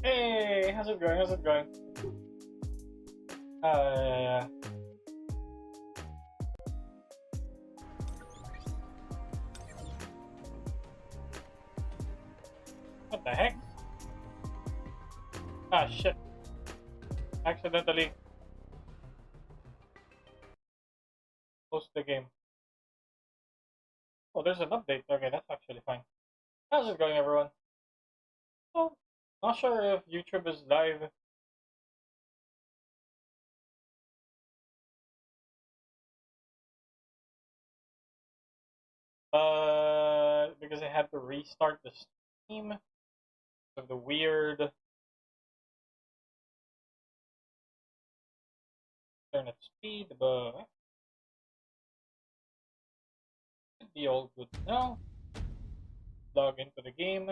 Hey, how's it going? How's it going? Uh, what the heck? Ah, shit. Accidentally closed the game. Oh, there's an update. Okay, that's actually fine. How's it going, everyone? Oh, not sure if YouTube is live. Because I had to restart the stream of the weird internet speed, but should be all good now. Log into the game.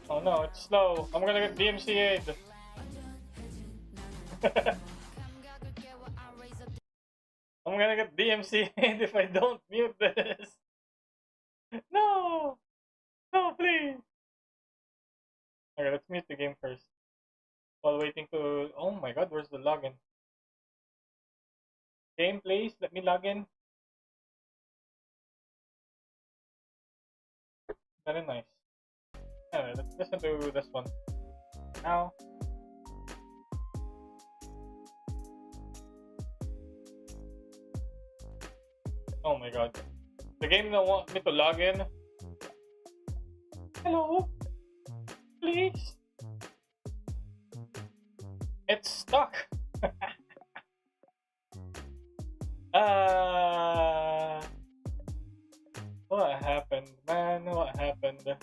Oh no, it's slow. I'm gonna get DMCA'd. I'm gonna get DMCA'd if I don't mute this. No! No, please! Okay, let's mute the game first. While waiting to... Oh my god, where's the login? Game, please, let me log in. Very nice. Anyway, let's listen to this one. Now. Oh my god. The game don't want me to log in. Hello? Please? It's stuck. What happened, man? What happened?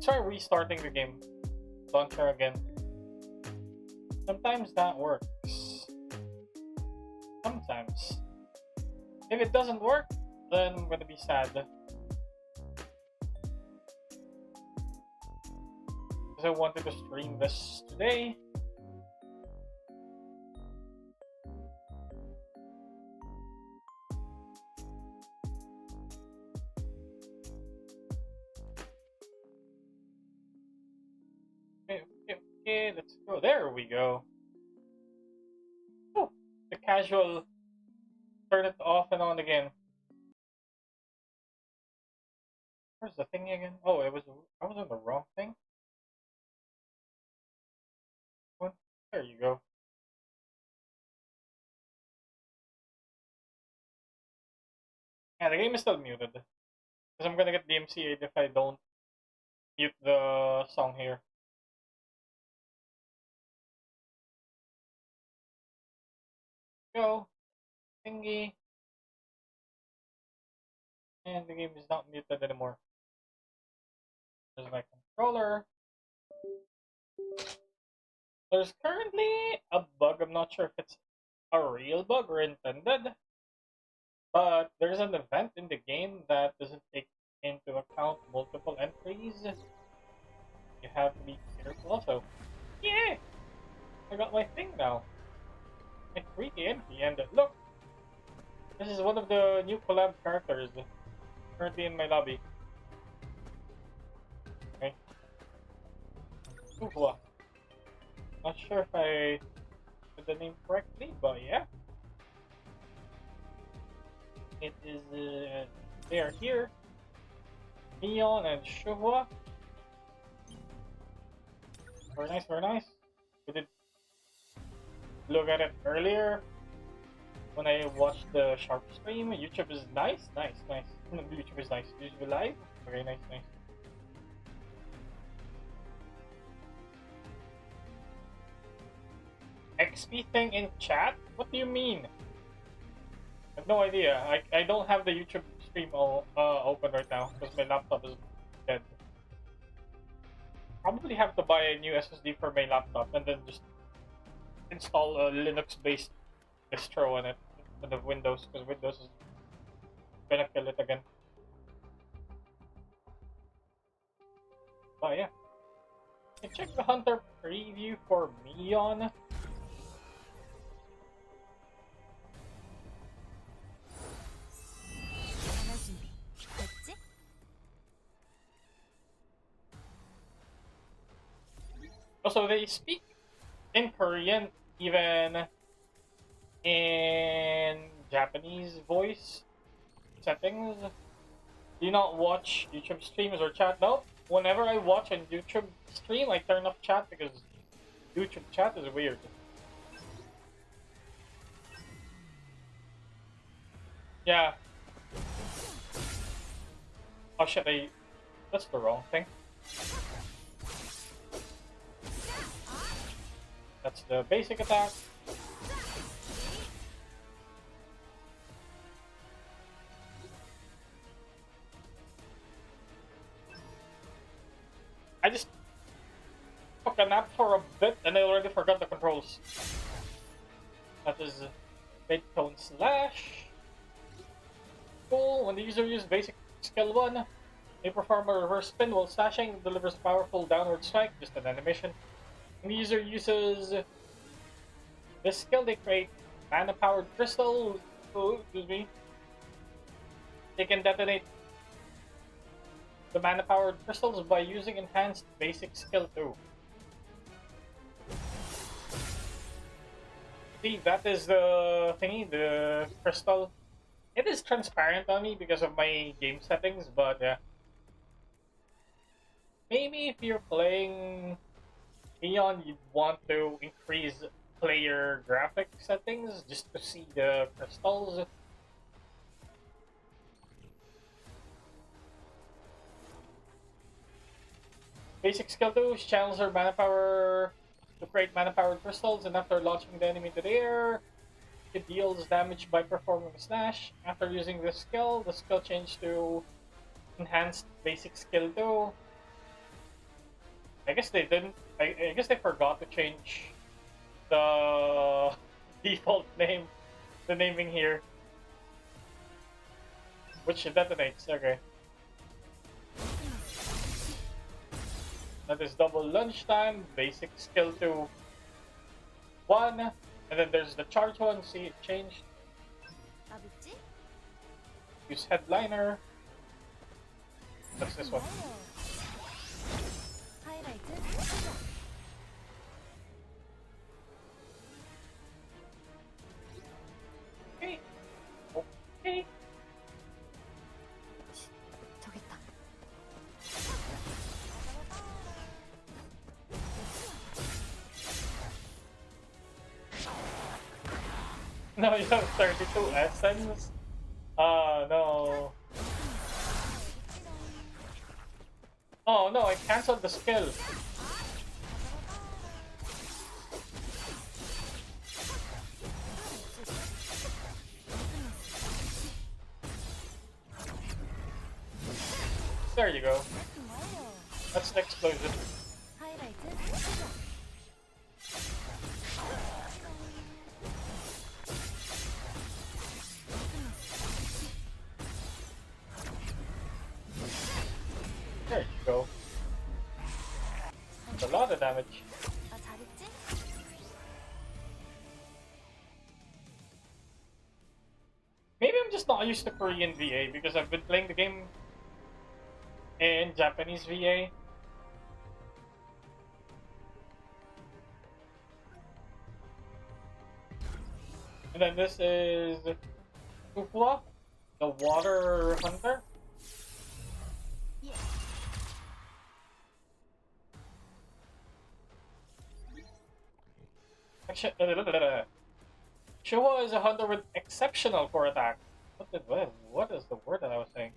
Try restarting the game. Launcher again. Sometimes that works. Sometimes. If it doesn't work, then I'm gonna be sad. Because I wanted to stream this today. Okay, let's go. There we go. Oh, the casual turn it off and on again. Where's the thing again? Oh, I was on the wrong thing. What? There you go. Yeah, the game is still muted. Because I'm gonna get DMCA'd if I don't mute the song here. Go. Thingy. And the game is not muted anymore. There's my controller. There's currently a bug. I'm not sure if it's a real bug or intended. But there's an event in the game that doesn't take into account multiple entries. You have to be careful also. Yeah! I got my thing now. My 3D entry, and look! This is one of the new collab characters currently in my lobby. Okay. Ooh, not sure if I said the name correctly, but yeah. It is, they are here. Neon and Shuvwa. Very nice, very nice. We did look at it earlier when I watched the Sharp stream. YouTube is nice, nice, nice. YouTube is nice. YouTube live. Very nice, nice. XP thing in chat? What do you mean? I have no idea. I don't have the YouTube stream open right now because my laptop is dead. Probably have to buy a new SSD for my laptop and then just install a Linux-based distro on it instead of Windows, because Windows is gonna kill it again. Oh yeah. I check the Hunter preview for Mion. Also, they speak in Korean, even in Japanese voice settings. Do you not watch YouTube streams or chat? No. Whenever I watch a YouTube stream, I turn off chat because YouTube chat is weird. Yeah. Oh shit, that's the wrong thing. That's the basic attack. I just took a nap for a bit and I already forgot the controls. That is mid-tone slash. Cool. When the user uses basic skill 1, they perform a reverse spin while slashing, delivers powerful downward strike, just an animation. When the user uses this skill, they create mana-powered crystal. Oh, excuse me. They can detonate the mana-powered crystals by using enhanced basic skill 2. See, that is the thingy, the crystal. It is transparent on me because of my game settings, but yeah. Maybe if you're playing Neon, you'd want to increase player graphic settings just to see the crystals. Basic skill 2 channels her mana power to create mana powered crystals, and after launching the enemy into the air, it deals damage by performing a slash. After using this skill, the skill changed to enhanced basic skill 2. I guess they didn't. I guess they forgot to change the default name, the naming here, which detonates. Okay. That is double lunchtime, basic skill 2, 1, and then there's the charge one. See, it changed. Use headliner. That's this one. Okay. Okay. No, you have 32 essence? No. Oh no, I cancelled the skill. There you go. That's an explosion. There you go. That's a lot of damage. Maybe I'm just not used to Korean VA because I've been playing the game in Japanese VA. And then this is Kufla, the water hunter. Actually, Shuho is a hunter with exceptional core attack. What is the word that I was saying?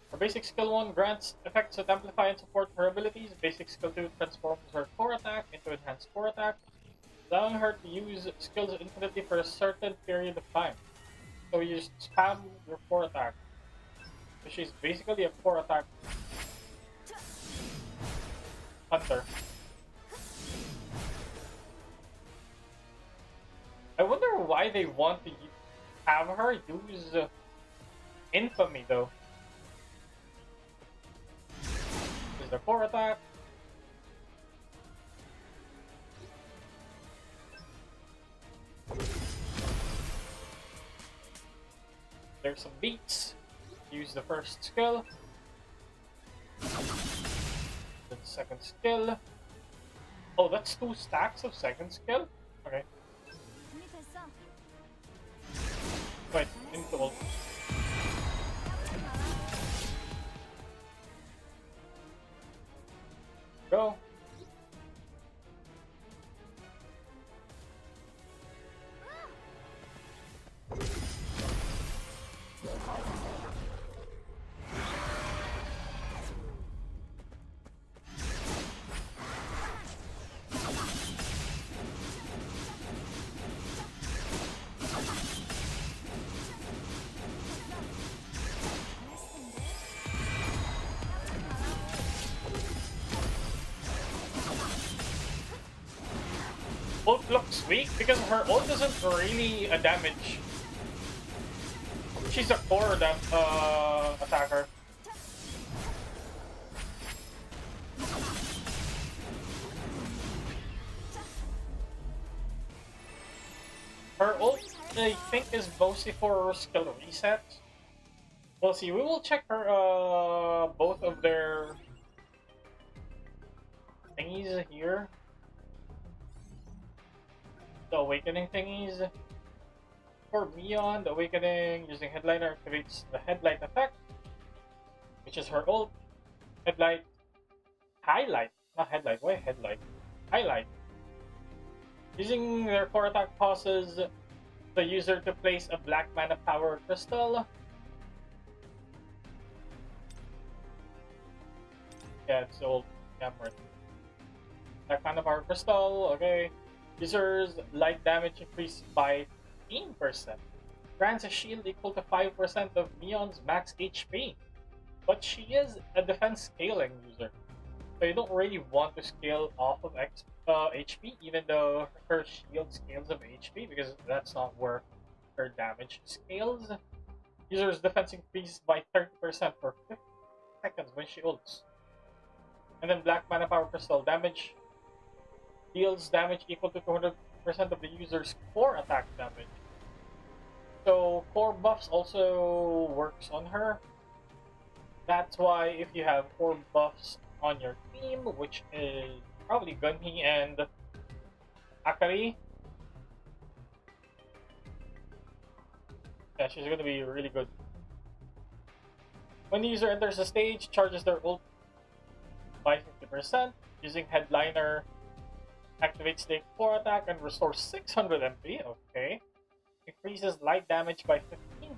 Her basic skill 1 grants effects that amplify and support her abilities. Basic skill 2 transforms her core attack into enhanced core attack. allowing her to use skills infinitely for a certain period of time. So you just spam your core attack. So she's basically a core attack hunter. I wonder why they want to have her use infamy though. Is the core attack? There's some beats. Use the first skill. The second skill. Oh, that's 2 stacks of second skill? Okay. Wait, into ult. Go. Ult looks weak because her ult isn't really a damage. She's a core attacker. Her ult, I think, is mostly for skill reset. We'll see. We will check her both of their thingies here. The awakening thingies. For Mion, the awakening using headliner activates the headlight effect, which is her ult. Headlight, highlight, not headlight. Why headlight? Highlight. Using their core attack causes the user to place a black mana power crystal. Yeah, it's old. Camera. Black mana power crystal. Okay. User's light damage increased by 15%. Grants a shield equal to 5% of Mion's max HP. But she is a defense scaling user. So you don't really want to scale off of HP, even though her shield scales of HP, because that's not where her damage scales. User's defense increases by 30% for 50 seconds when she ults. And then Black Mana Power Crystal damage deals damage equal to 200% of the user's core attack damage. So core buffs also works on her. That's why if you have core buffs on your team, which is probably Gunhi and Akari, yeah, she's gonna be really good. When the user enters the stage, charges their ult by 50%, using headliner activates the core attack and restores 600 MP. Okay. Increases light damage by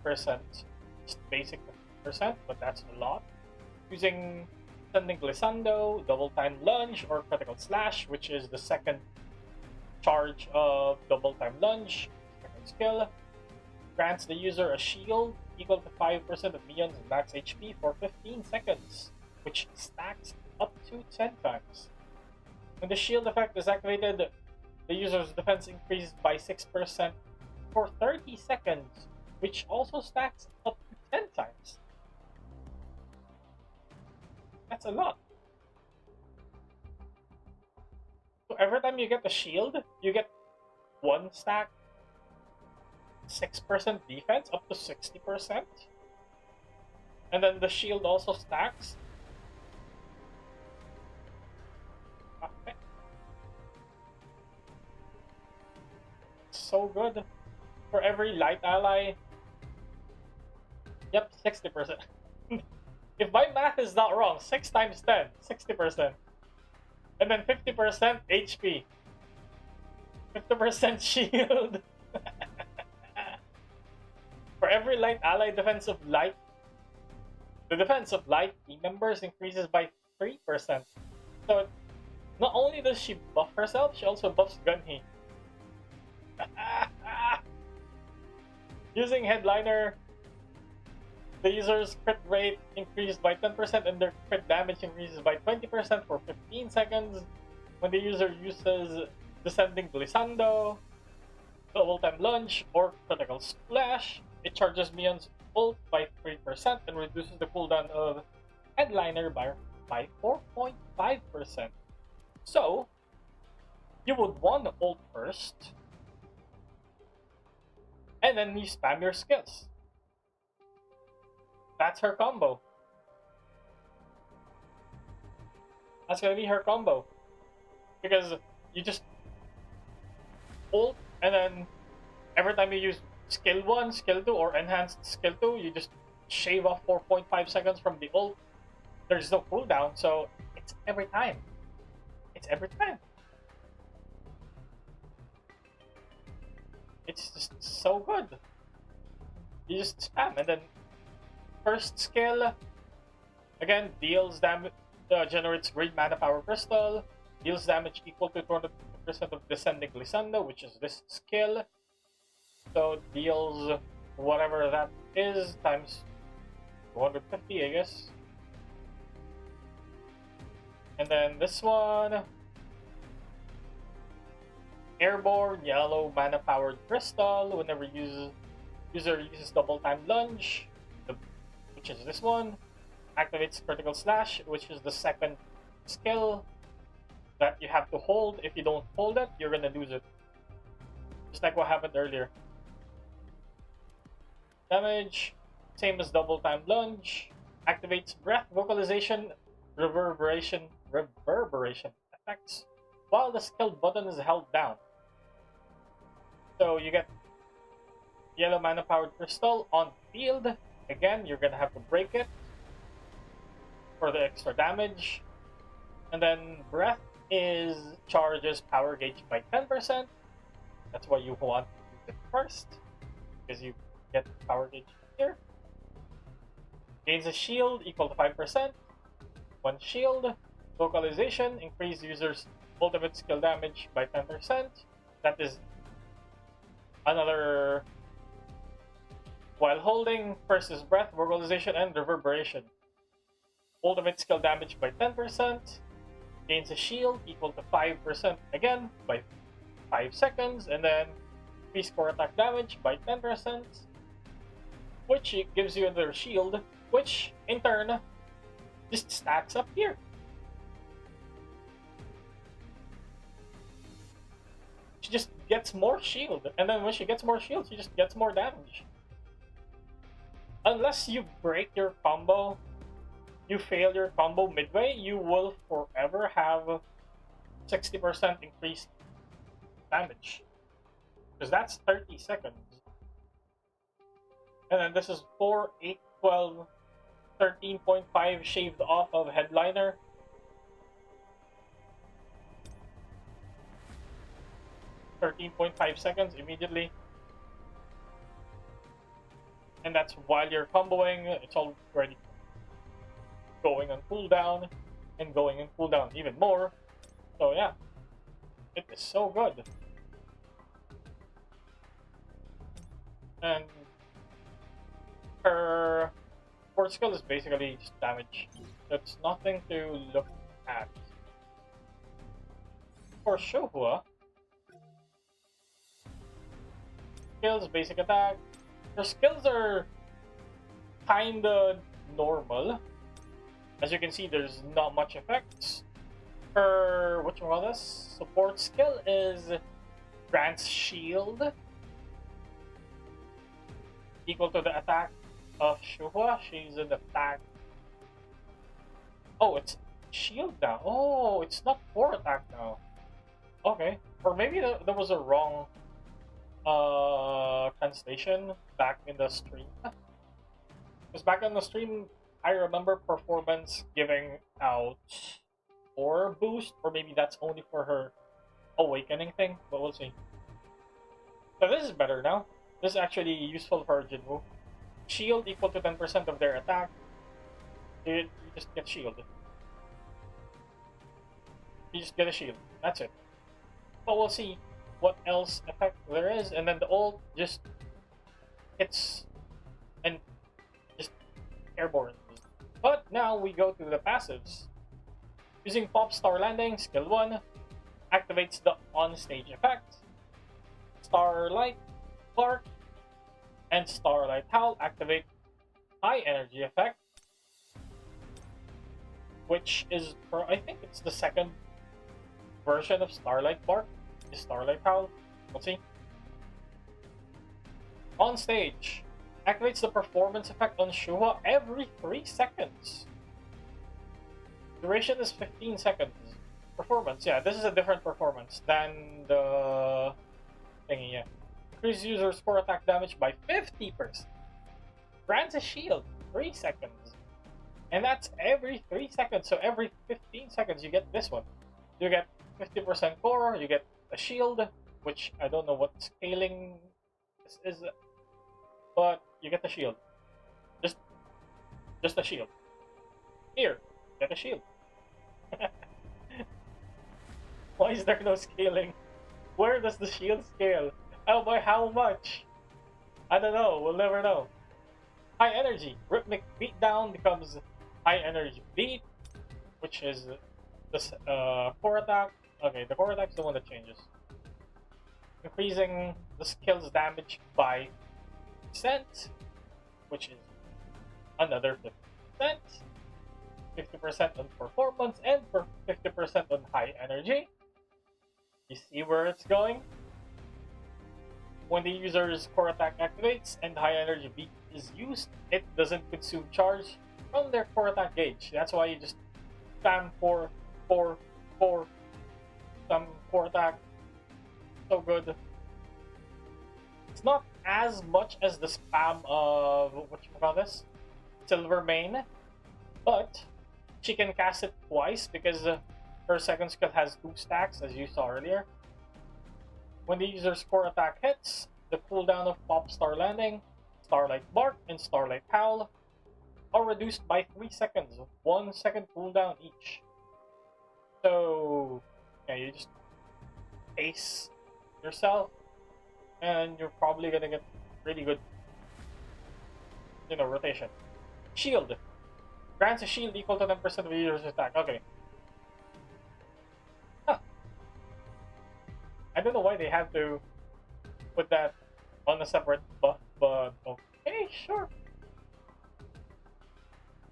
15%. Just basic 50%, but that's a lot. Using Sending Glissando, Double Time Lunge, or Critical Slash, which is the second charge of Double Time Lunge, second skill. Grants the user a shield equal to 5% of Mion's max HP for 15 seconds, which stacks up to 10 times. When the shield effect is activated, the user's defense increases by 6% for 30 seconds, which also stacks up to 10 times. That's a lot. So every time you get a shield, you get 1 stack, 6% defense, up to 60%. And then the shield also stacks. Okay. So good. For every light ally, yep, 60%. If my math is not wrong, 6 times 10, 60%. And then 50% HP. 50% shield. For every light ally defensive light, the defense of light team members increases by 3%. So not only does she buff herself, she also buffs Gunhi. Using Headliner, the user's crit rate increased by 10% and their crit damage increases by 20% for 15 seconds. When the user uses Descending Glissando, Double Time Lunge, or Critical Splash, it charges Mion's ult by 3% and reduces the cooldown of Headliner by 4.5%. So, you would want to ult first, and then you spam your skills. That's her combo. That's gonna be her combo. Because you just ult, and then every time you use skill 1, skill 2, or enhanced skill 2, you just shave off 4.5 seconds from the ult. There's no cooldown, so it's every time. It's every time. It's just so good. You just spam, and then first skill, again, deals damage, generates green mana power crystal, deals damage equal to 200% of Descending Glissando, which is this skill. So deals whatever that is times 250, I guess. And then this one, Airborne Yellow Mana Powered Crystal. Whenever user uses Double Time Lunge, which is this one, activates Critical Slash, which is the second skill that you have to hold. If you don't hold it, you're gonna lose it. Just like what happened earlier. Damage, same as Double Time Lunge. Activates Breath, Vocalization, Reverberation effects while the skill button is held down. So you get Yellow Mana Powered Crystal on field. Again, you're gonna have to break it for the extra damage. And then Breath charges power gauge by 10%. That's why you want to use it first, because you get power gauge here. Gains a shield equal to 5%. One shield. Vocalization, increase user's ultimate skill damage by 10%. That is another, while holding, first is Breath, Vocalization, and Reverberation. Ultimate skill damage by 10%. Gains a shield equal to 5% again by 5 seconds, and then increase core attack damage by 10%, which gives you another shield, which in turn just stacks up here. She just gets more shield, and then when she gets more shield, she just gets more damage. Unless you break your combo, you fail your combo midway, you will forever have 60% increased damage. Because that's 30 seconds. And then this is 4, 8, 12, 13.5 shaved off of Headliner. $13.5 seconds immediately. And that's while you're comboing, it's already going on cooldown, and going on cooldown even more. So yeah, it is so good. And her fourth skill is basically just damage. That's nothing to look at. For Shohua, skills, basic attack. Her skills are kinda normal. As you can see, there's not much effects. Her whatchamacallit support skill is grants shield equal to the attack of Shuhua. She's an attack. Oh, it's shield now. Oh, it's not core attack now. Okay, or maybe there was a wrong translation back in the stream. Because back in the stream, I remember Performance giving out or boost, or maybe that's only for her awakening thing, but we'll see. So this is better now. This is actually useful for Jinwoo. Shield equal to 10% of their attack. You just get shielded. You just get a shield. That's it. But we'll see what else effect there is, and then the ult just hits and just airborne. But now we go to the passives. Using Pop Star Landing, skill 1, activates the on-stage effect. Starlight Clark and Starlight Howl activate high energy effect, which is, for, I think it's the second version of Starlight Bark, is Starlight Howl. We'll see. On stage, activates the performance effect on Shuha every 3 seconds. Duration is 15 seconds. Performance, yeah, this is a different performance than the thingy, yeah. Increase user's core attack damage by 50%. Grants a shield, 3 seconds. And that's every 3 seconds, so every 15 seconds you get this one. You get 50% core, you get a shield, which I don't know what scaling this is, but you get the shield. Just a shield. Here, get a shield. Why is there no scaling? Where does the shield scale? Oh, by how much? I don't know, we'll never know. High energy. Rhythmic beatdown becomes high energy beat, which is this core attack. Okay, the core attack is the one that changes. Increasing the skill's damage by %, which is another 50%. 50% on performance and for 50% on high energy. You see where it's going? When the user's core attack activates and high energy beat is used, it doesn't consume charge from their core attack gauge. That's why you just spam 4, 4, 4, some core attack. So good. It's not as much as the spam of what you call this, Silver Main, but she can cast it twice because her second skill has 2 stacks, as you saw earlier. When the user's core attack hits, the cooldown of Pop Star Landing, Starlight Bark, and Starlight Howl are reduced by 3 seconds, 1 second cooldown each. So, yeah, you just ace yourself, and you're probably gonna get really good, rotation. Shield. Grants a shield equal to 10% of the user's attack. Okay. Huh. I don't know why they have to put that on a separate buff, but okay, sure.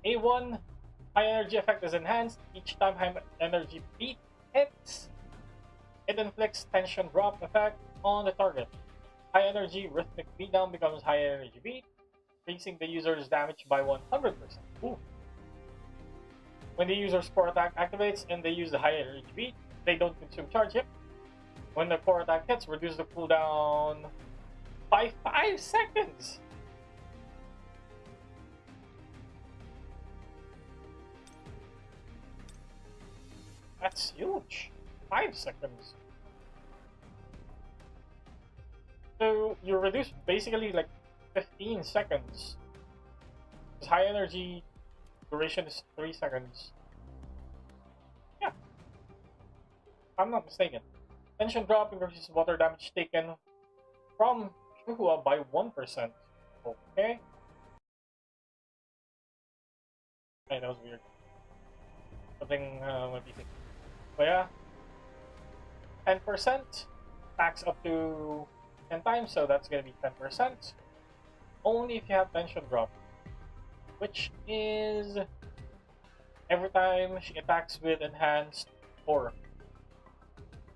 A1, high energy effect is enhanced. Each time high energy beat hits, it inflicts tension drop effect on the target. High energy rhythmic beatdown becomes high energy beat, increasing the user's damage by 100%. Ooh. When the user's core attack activates and they use the high energy beat, they don't consume charge. Yep. When the core attack hits, reduce the cooldown by 5 seconds. That's huge. 5 seconds. So you reduce basically like 15 seconds. Because high energy duration is 3 seconds. Yeah. If I'm not mistaken. Tension drop increases water damage taken from Shuhua by 1%. Okay. Hey, that was weird. Something might be thinking. But yeah. 10% stacks up to 10 times, so that's gonna be 10%. Only if you have tension drop. Which is every time she attacks with enhanced aura.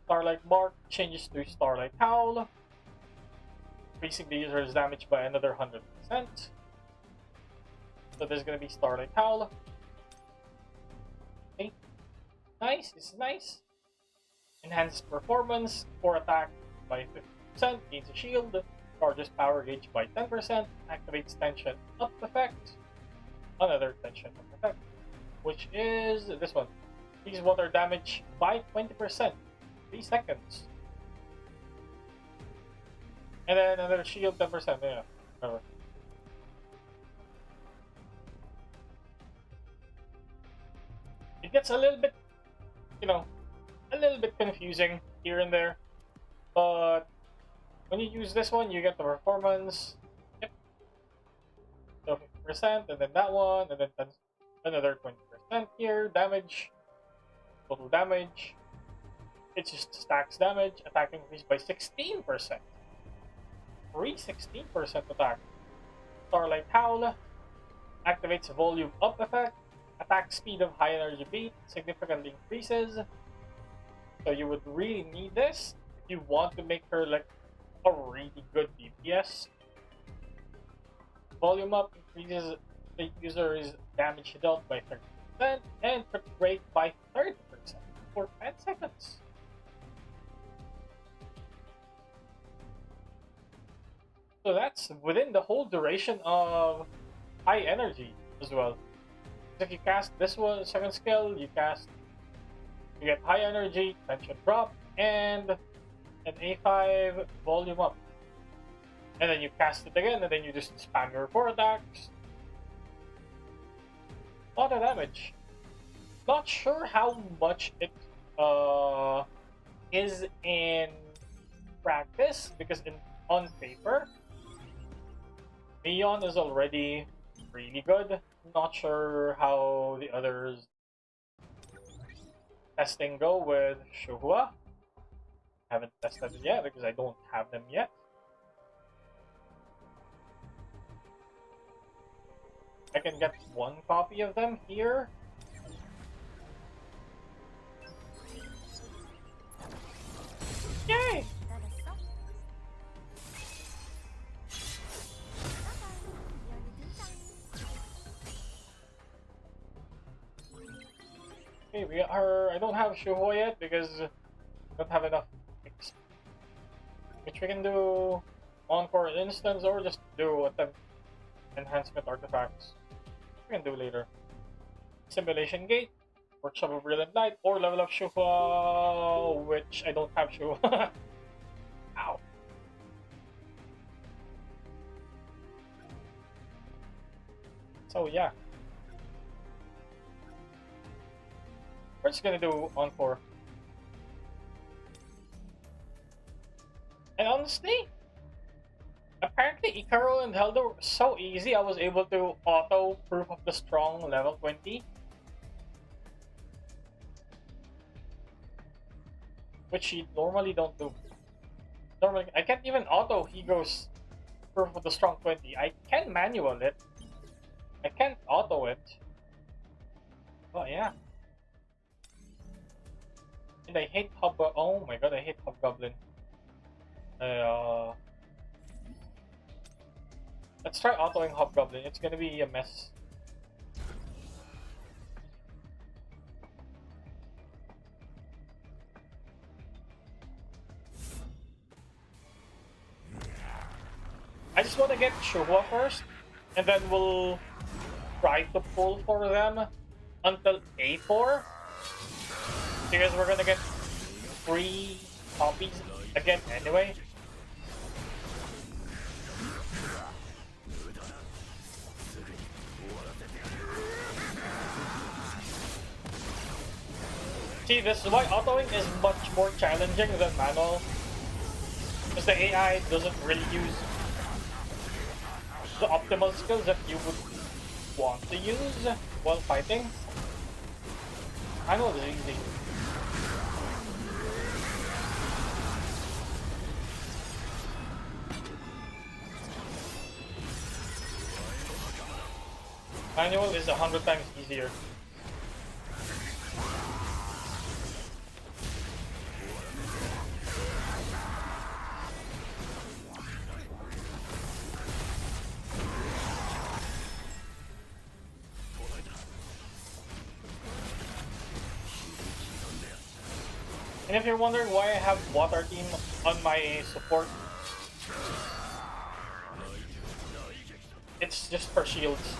Starlight Bark changes to Starlight Howl, increasing the user's damage by another 100%. So there's gonna be Starlight Howl. Okay. Nice, this is nice. Enhanced performance, core attack by 50%, gains a shield, charges power gauge by 10%, activates tension up effect, another tension up effect, which is this one. Increase water damage by 20%, 3 seconds. And then another shield 10%, yeah, whatever. It gets a little bit, a little bit confusing here and there. But when you use this one, you get the performance. Yep. So 50%, and then that one, and then another 20% here. Damage, total damage. It just stacks damage. Attack increased by 16%. 16% attack. Starlight Howl activates volume up effect. Attack speed of high energy beat significantly increases. So you would really need this if you want to make her like a really good DPS. Volume up increases the user's damage dealt by 30% and crit rate by 30% for 10 seconds. So that's within the whole duration of high energy as well. If you cast this one, second skill, you get high energy, tension drop, and an A5 volume up. And then you cast it again, and then you just spam your 4 attacks. A lot of damage. Not sure how much it is in practice, because on paper, Neon is already really good. Not sure how the others testing go with Shuhua. Haven't tested it yet because I don't have them yet. I can get one copy of them here. Yay! Okay, I don't have Shuhua yet because I don't have enough XP. Which we can do Encore instance or just do attempt enhancement artifacts. We can do later. Simulation Gate, Workshop of Brilliant Light, or level up Shuhua, which I don't have Shuhua. Ow. So yeah. We're just gonna do Encore. And honestly, apparently Icaro and Helder were so easy, I was able to auto Proof of the Strong level 20. Which you normally don't do. Normally, I can't even auto Higo's Proof of the Strong 20. I can manual it. I can't auto it. But yeah. And I hate oh my god, I hate Hobgoblin. Let's try autoing Hobgoblin. It's gonna be a mess. I just want to get Shuhua first, and then we'll try to pull for them until A4. Because we're gonna get 3 copies again anyway. See, this is why autoing is much more challenging than manual. Because the AI doesn't really use the optimal skills that you would want to use while fighting. Manual is easy. Manual is 100 times easier. And if you're wondering why I have Water Team on my support, it's just for shields.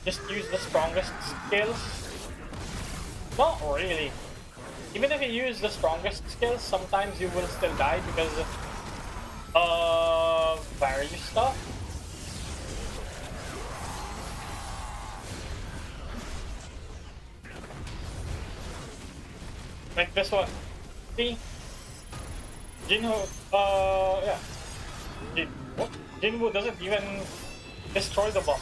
Just use the strongest skills. Not really. Even if you use the strongest skills, sometimes you will still die because of various stuff. Like this one. See? Jinho, yeah. What? Jinwoo doesn't even destroy the bomb.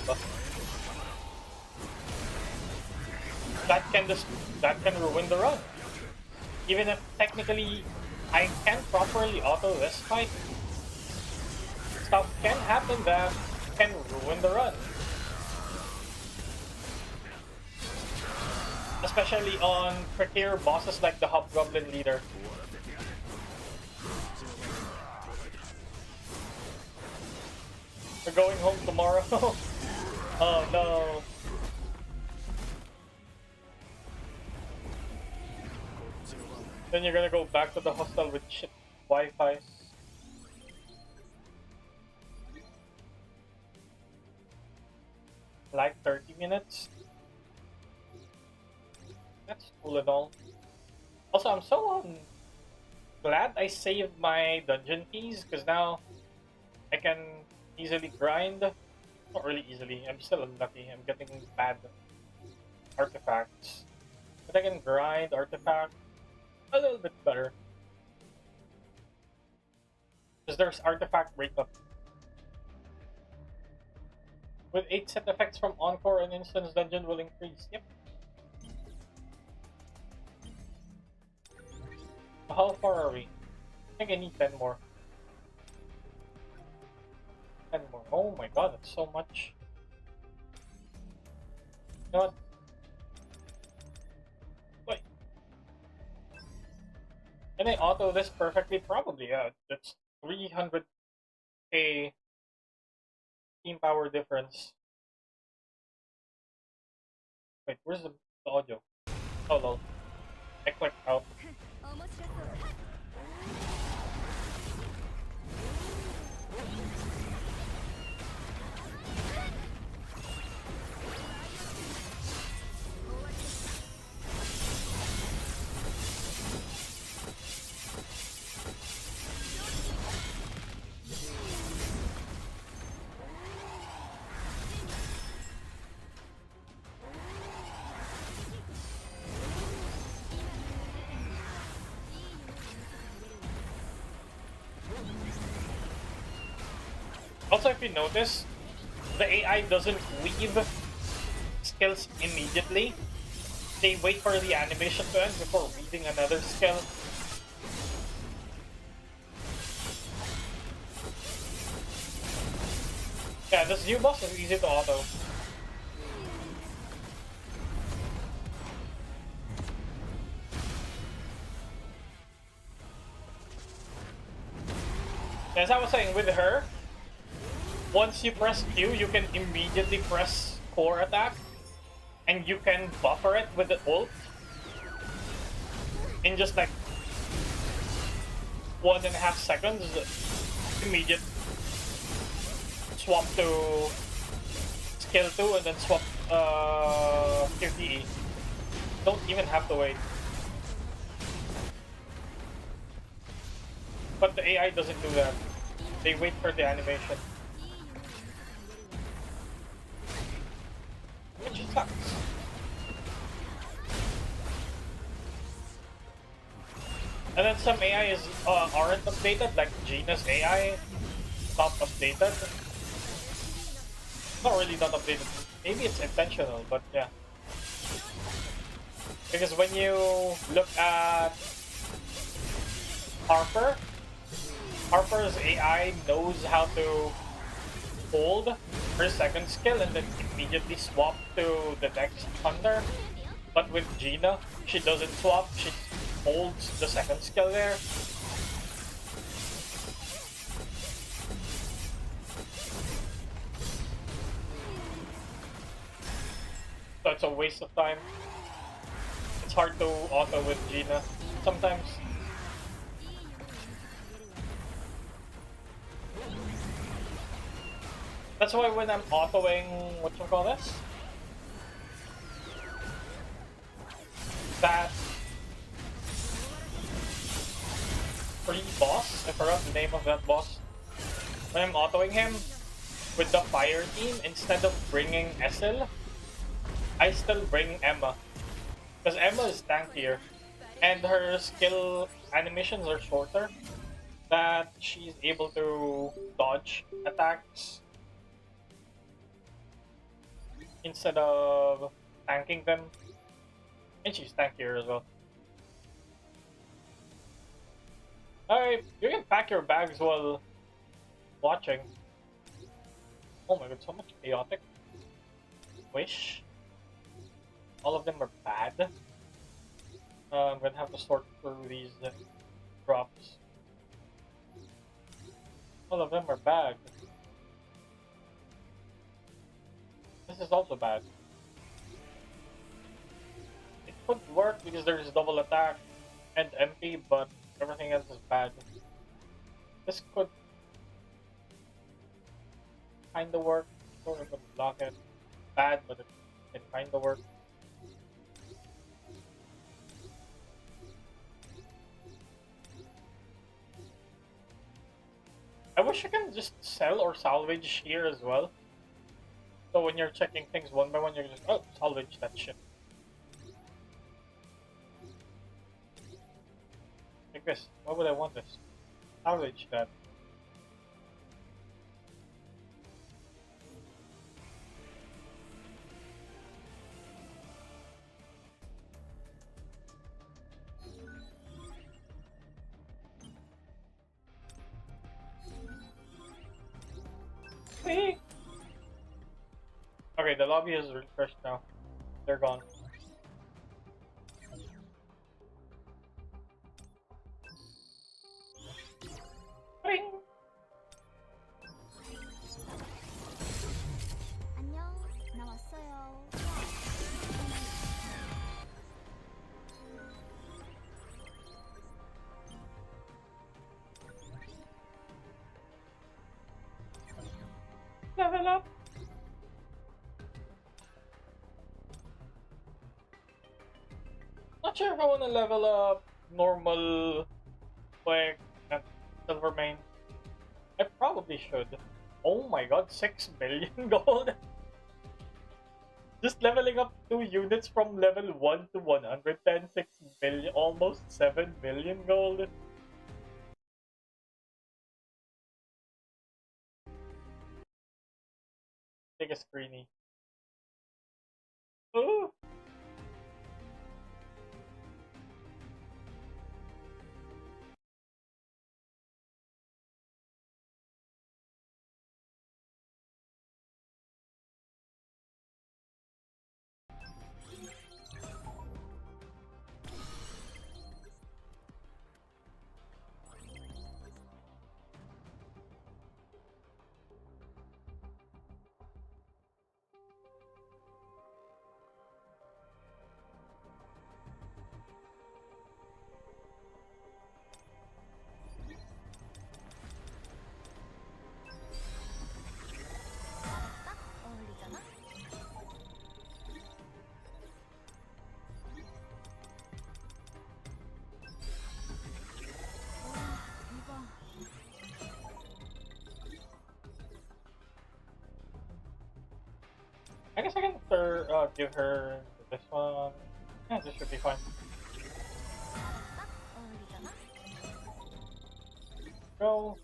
That can ruin the run. Even if technically I can't properly auto this fight, stuff can happen that can ruin the run. Especially on trickier bosses like the Hobgoblin leader. We're going home tomorrow. Oh no. Then you're gonna go back to the hostel with shit Wi-Fi. Like 30 minutes. That's cool and all. Also, I'm so glad I saved my dungeon keys because now I can easily grind. Not really easily. I'm still unlucky. I'm getting bad artifacts, but I can grind artifact a little bit better because there's artifact breakup. With 8 set effects from Encore and Instance Dungeon will increase. Yep. How far are we? I think I need 10 more. 10 more. Oh my god, that's so much. You know what? Wait. Can I auto this perfectly? Probably, yeah. That's 300k team power difference. Wait, where's the audio? Oh lol. I clicked out. Also, if you notice, the AI doesn't weave skills immediately. They wait for the animation to end before weaving another skill. Yeah, this new boss is easy to auto. As I was saying, with her, once you press Q, you can immediately press core attack, and you can buffer it with the ult in just like 1.5 seconds. Immediate swap to skill 2 and then swap QTE. Don't even have to wait. But the AI doesn't do that. They wait for the animation. Which sucks. And then some AIs aren't updated, like Gina's AI, not updated. Not really not updated. Maybe it's intentional, but yeah. Because when you look at Harper's AI knows how to hold her second skill and then immediately swap to the next hunter. But with Gina, she doesn't swap, she holds the second skill there. So it's a waste of time. It's hard to auto with Gina sometimes. That's why when I'm autoing, whatchamacallit, that free boss, I forgot the name of that boss. When I'm autoing him with the fire team, instead of bringing Essel, I still bring Emma. Because Emma is tankier, and her skill animations are shorter. that she's able to dodge attacks instead of tanking them. And she's tankier as well. Alright, you can pack your bags while watching. Oh my god, so much chaotic. Wish. All of them are bad. I'm gonna have to sort through these drops. All of them are bad. This is also bad. It could work because there's double attack and MP, but everything else is bad. This could kinda work. Sort of block it. Bad, but it kinda work. I wish you can just sell or salvage here as well. So when you're checking things one by one, you're just, oh, salvage that shit. Like this. Why would I want this? Salvage that. See? Okay, the lobby is refreshed now. They're gone. Ring! 안녕, 나 왔어요. Level up! Not sure if I want to level up normal, quick, and silver main. I probably should. Oh my god, 6 billion gold! Just leveling up 2 units from level 1 to 110, 6 billion, almost 7 billion gold. Take a screeny. Ooh! 딱 어울리잖아? 대박. I guess I can give her this one. Yeah, this should be fine. 딱 어울리잖아? Go.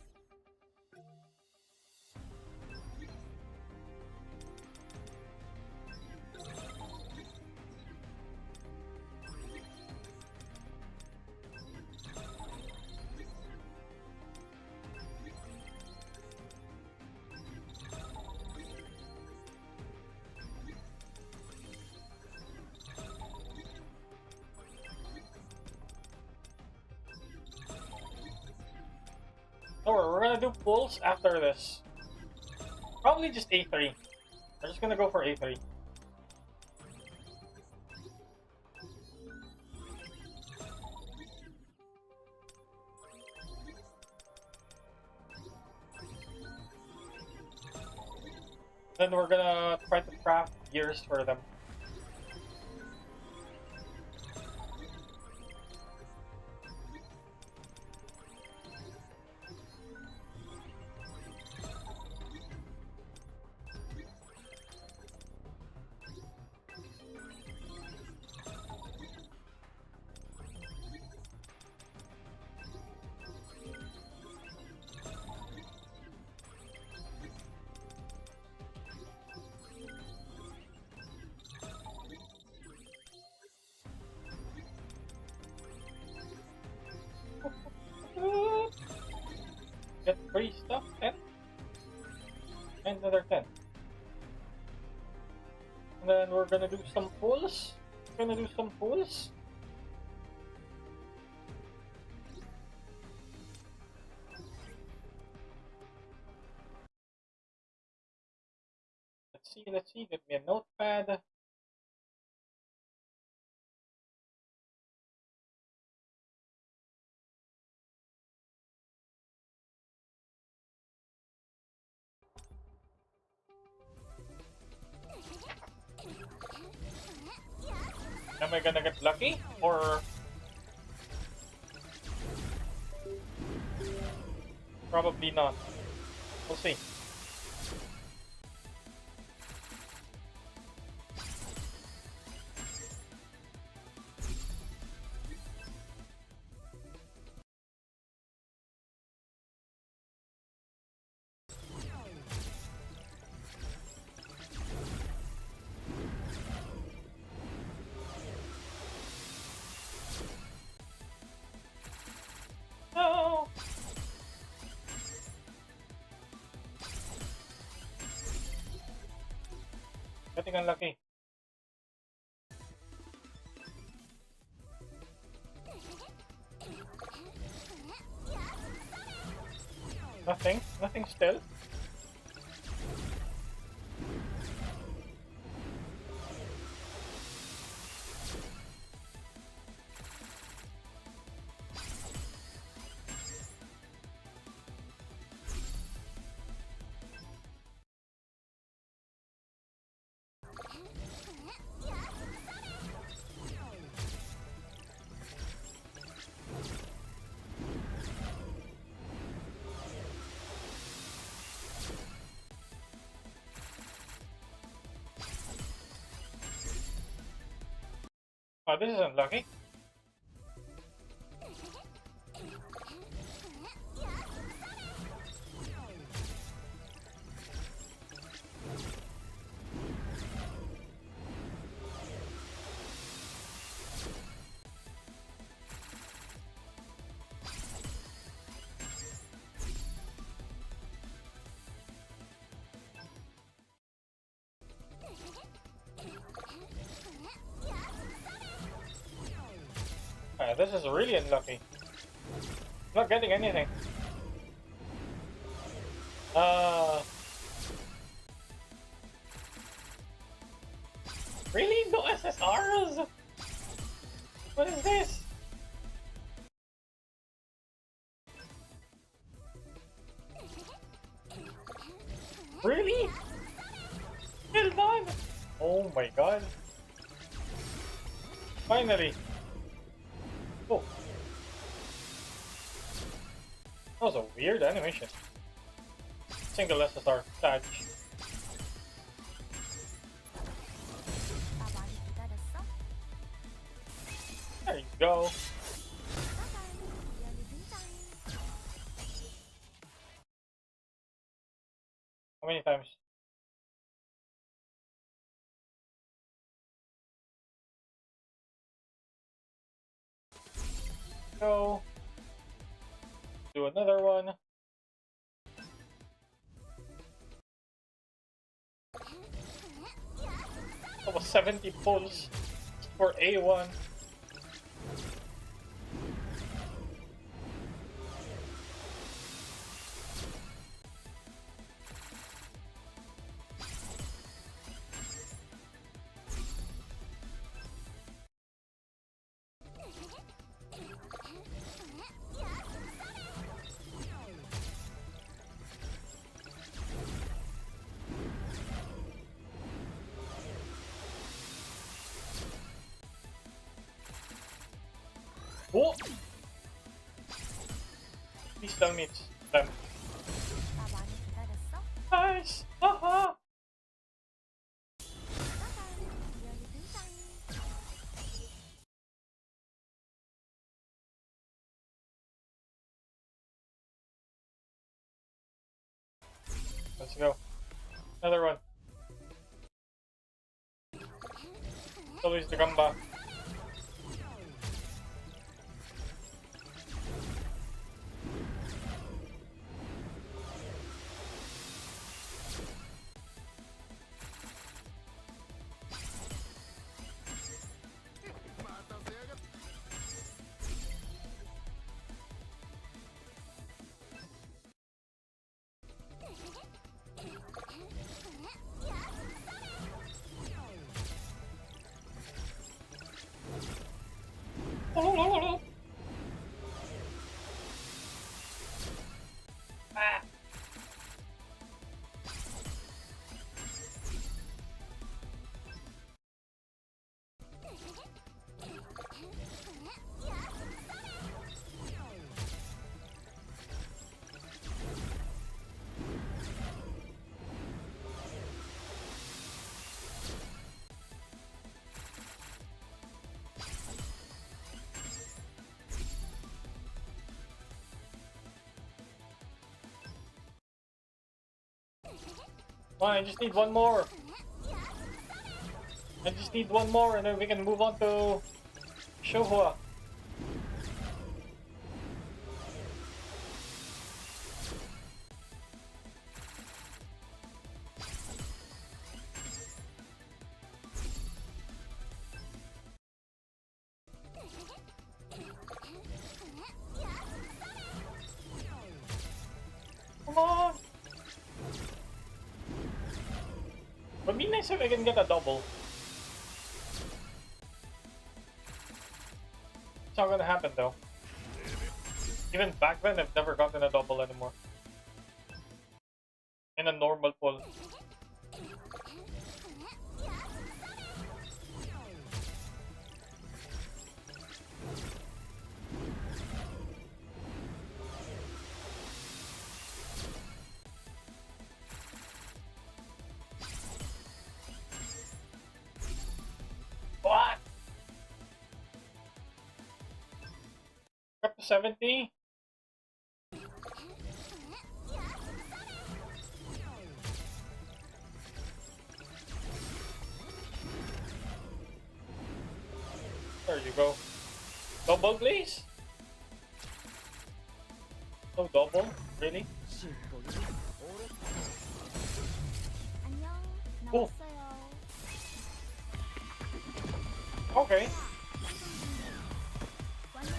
Don't worry, we're gonna do pulls after this. Probably just A3. We're just gonna go for A3. Then we're gonna try to craft gears for them. get free stuff, 10? And another 10. And then we're gonna do some pulls. Let's see, get me a notepad. Am I gonna get lucky? Or probably not. We'll see. No! Getting unlucky. Nothing still. Oh, this is unlucky. This is really unlucky. Not getting anything. Really? No SSRs? What is this? Really? Still done? Oh my god. Finally. Oh. That was a weird animation. Single SSR. Sad. 나 많이 기다렸어? There you go. 짜잔, 리얼리 등장. How many times? Go. Do another one. Almost 70 pulls for A1. Oh! Please tell me it's them. 나 많이 기다렸어? Nice! Haha! 짜잔, 리얼리 등장. Let's go. Another one. Always the gamba. Fine, I just need one more. I just need one more and then we can move on to Shohua. Come on! Would be nice if I can get a double. It's not gonna happen though. Even back then, I've never gotten a double anymore. In a normal pull. What? Up to 70? There you go. Double, please? No double? Really? 안녕. 오. 나왔어요. Okay. 완료.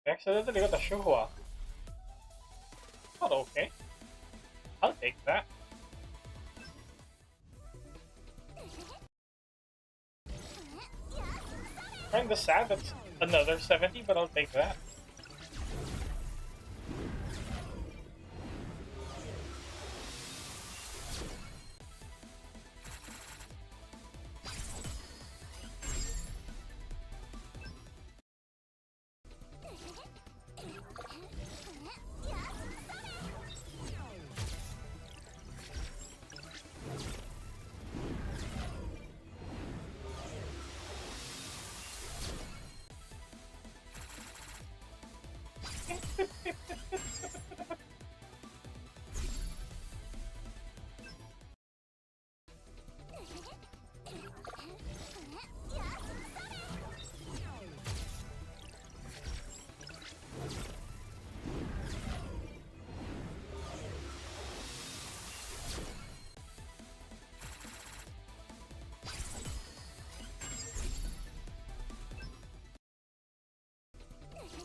I accidentally got a Shuhua. Not okay. I'll take that. Kinda sad that's another 70, but I'll take that.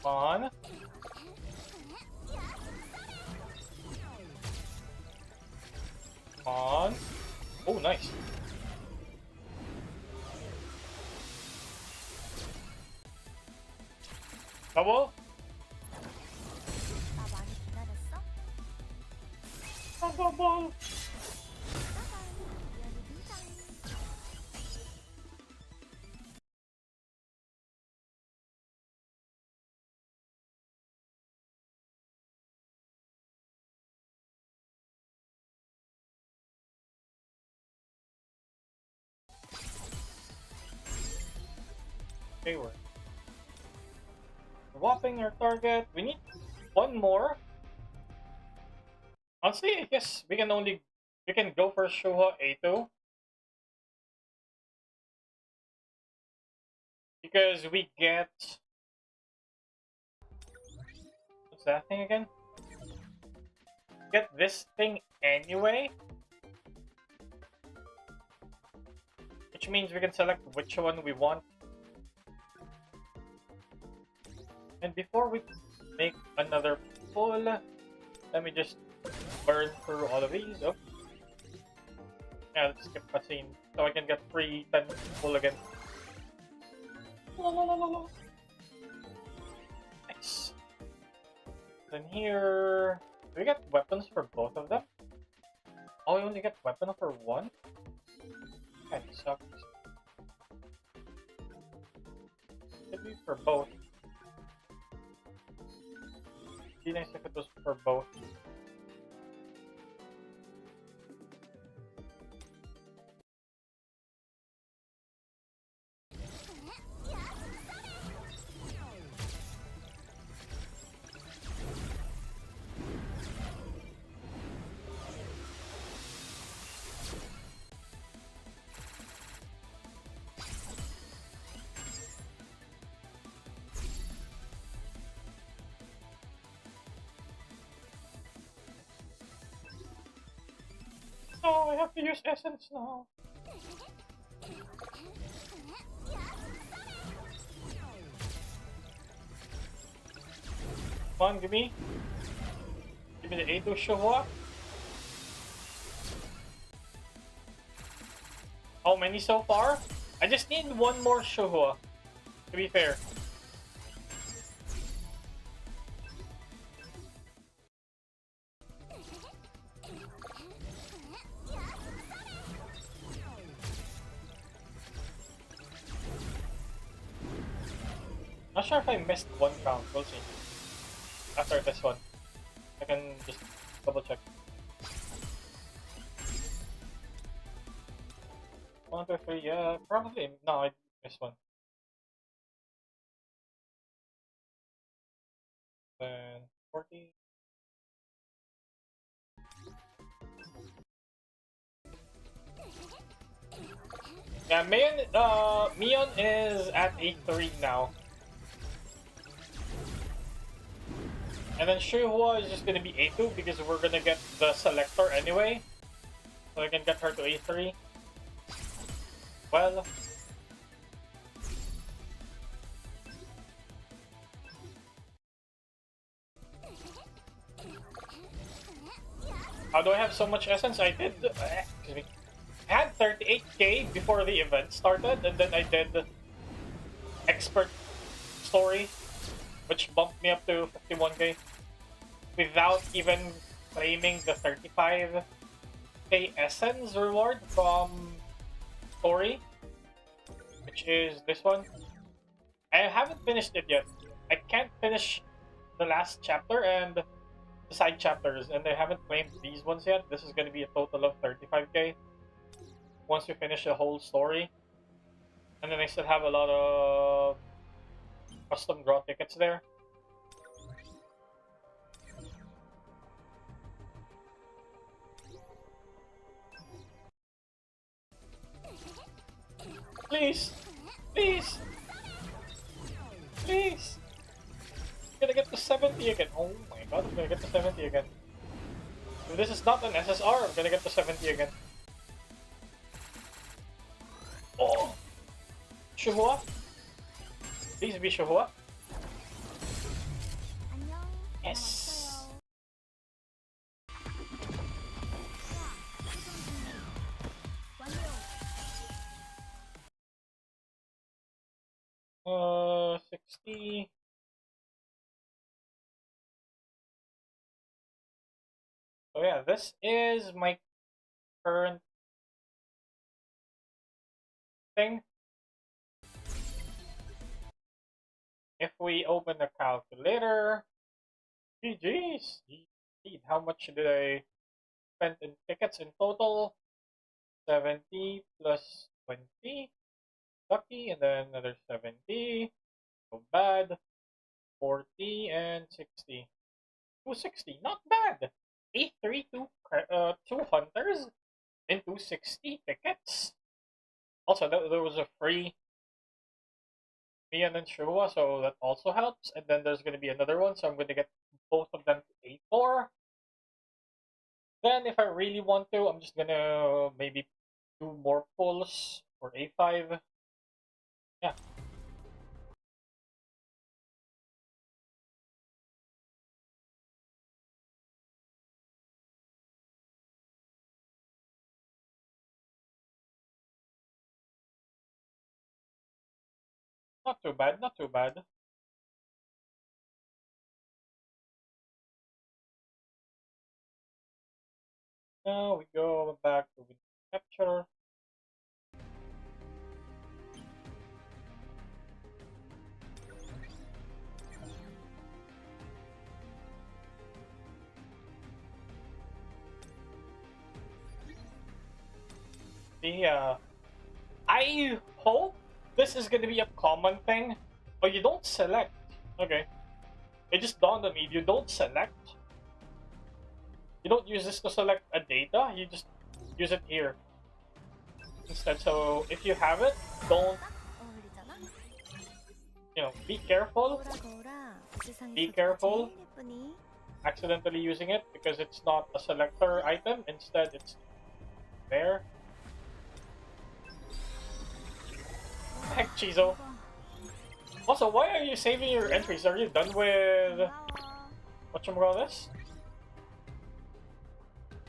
Come on. Come on. Oh, nice. Double? 나 많이 기다렸어? Double! 짜잔. 이야기 등장. Okay, we're swapping our target. We need one more. Honestly, I guess we can go for Shoha A2. Because we get... What's that thing again? Get this thing anyway. Which means we can select which one we want. And before we make another pull, let me just burn through all of these. Oh. Yeah, let's skip cutscene so I can get free 10 pull again. Nice. Then here, do we get weapons for both of them? Oh, we only get weapon for one? That sucks. Should be for both. Be nice if it was for both. Oh, I have to use essence now. Come on, give me the A2 Showa. How many so far? I just need one more Showa, to be fair. Not sure if I missed one round. We'll see. After this one, I can just double check. 1, 2, 3. Yeah, probably. No, I missed one. Then 40. Yeah, Mion is at A3 now. And then Shuhua is just gonna be A2 because we're gonna get the selector anyway. So I can get her to A3. Well. How do I have so much essence? I did. Excuse me. I had 38k before the event started, and then I did expert story, which bumped me up to 51k without even claiming the 35k essence reward from story, which is this one. I haven't finished it yet. I can't finish the last chapter and the side chapters, and I haven't claimed these ones yet. This is going to be a total of 35k once we finish the whole story. And then I still have a lot of custom draw tickets there. Please! Please! Please! I'm gonna get to 70 again. Oh my god, I'm gonna get to 70 again. If this is not an SSR, I'm gonna get to 70 again. Oh! Shuhua? Please be Shuhua. Yes! Uh, 60. So yeah, this is my current thing. If we open the calculator, GG's. Indeed, how much did I spend in tickets in total? 70 plus 20. Lucky, and then another 70. So bad. 40 and 60. 260, not bad. A3 two hunters and 260 tickets. Also, there was a free Mian and Shua, so that also helps. And then there's going to be another one, so I'm going to get both of them to A4. Then, if I really want to, I'm just going to maybe do more pulls for A5. Yeah. Not too bad, not too bad. Now we go back to window capture. Yeah. I hope this is gonna be a common thing, but you don't select. Okay. It just dawned on me, you don't select. You don't use this to select a data, you just use it here instead. So if you have it, don't, be careful. Be careful accidentally using it because it's not a selector item. Instead, it's there. Heck, Chizo. Also, why are you saving your entries? Are you done with 고마워. whatchamacallit?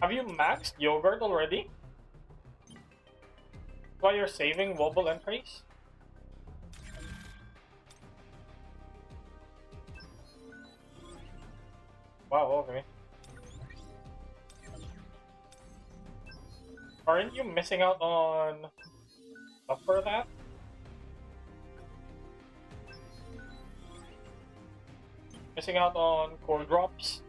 Have you maxed yogurt already? Why you're saving wobble entries? Wow, okay. Aren't you missing out on stuff for that? Missing out on core drops?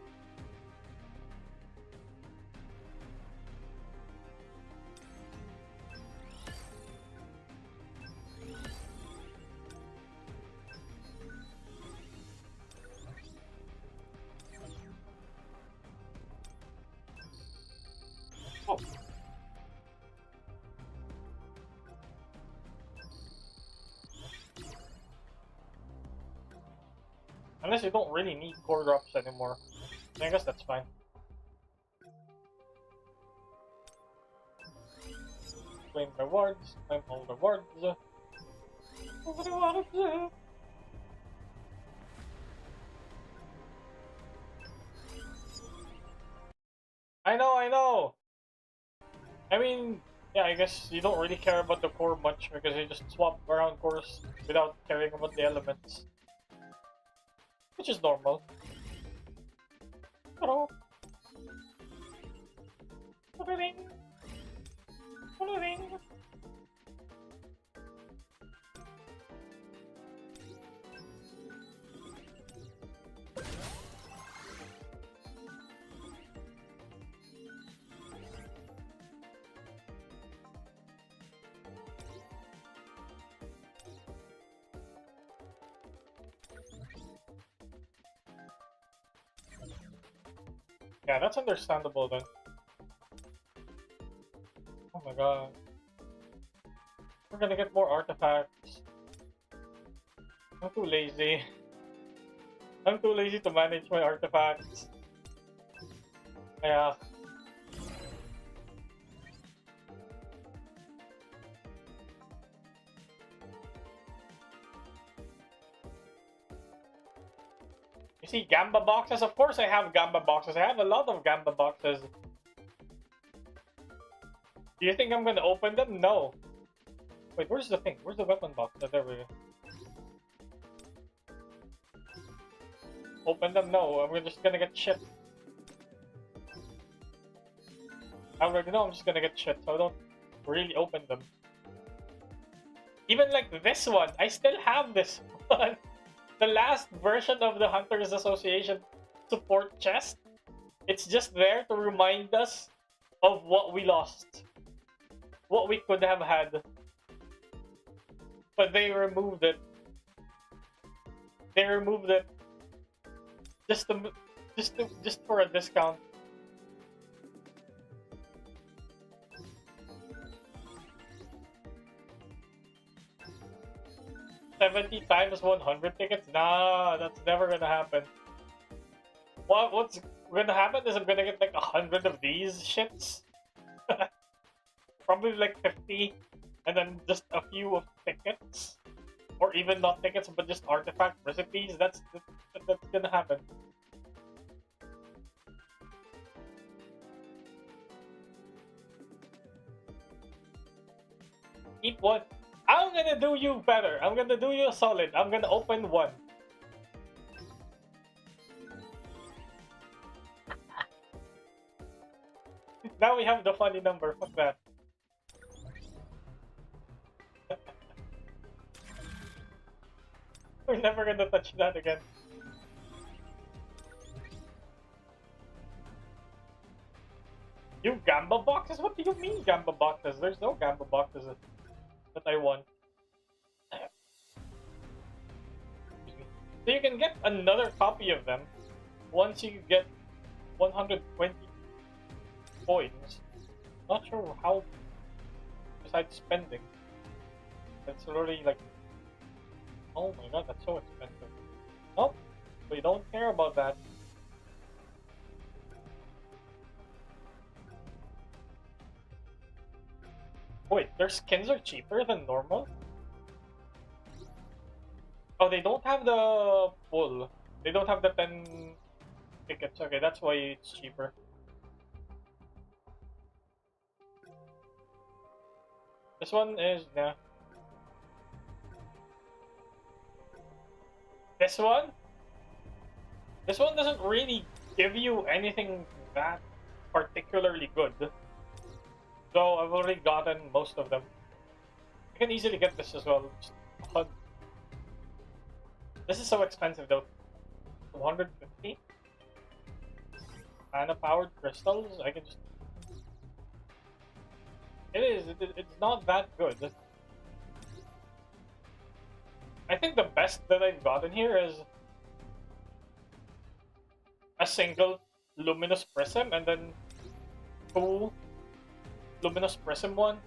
Oh. Unless you don't really need core drops anymore. I guess that's fine. Claim rewards, claim all rewards. All rewards. I know! I mean, yeah, I guess you don't really care about the core much because you just swap around cores without caring about the elements. Which is normal. Hello. Yeah, that's understandable then. Oh my god. We're gonna get more artifacts. I'm too lazy. I'm too lazy to manage my artifacts. Yeah. You see Gamba boxes? Of course I have Gamba boxes. I have a lot of Gamba boxes. Do you think I'm gonna open them? No. Wait, where's the thing? Where's the weapon box? Oh, there we go. Open them? No, I'm just gonna get shit. I already know I'm just gonna get shit, so I don't really open them. Even like this one, I still have this one. The last version of the Hunters Association support chest. It's just there to remind us of what we lost. What we could have had. But they removed it. They removed it just for a discount. $70 times 100 tickets? Nah, that's never gonna happen. What's gonna happen is I'm gonna get like 100 of these shits. Probably like 50, and then just a few of tickets. Or even not tickets, but just artifact recipes. That's gonna happen. Keep one. I'm gonna do you better. I'm gonna do you a solid. I'm gonna open one. Now we have the funny number. Fuck that. We're never gonna touch that again. You Gamba boxes? What do you mean Gamba boxes? There's no Gamba boxes that I want. So you can get another copy of them once you get 120 coins. Not sure how, besides spending. That's already like, oh my god, that's so expensive. Nope, we don't care about that. Their skins are cheaper than normal. Oh, they don't have the full. They don't have the 10 tickets. Okay, that's why it's cheaper. This one is yeah. This one? This one doesn't really give you anything that particularly good. So I've already gotten most of them. You can easily get this as well. This is so expensive though. 250? Mana powered crystals? I can just... It is. It's not that good. I think the best that I've gotten here is a single luminous prism and then 2 luminous prism one.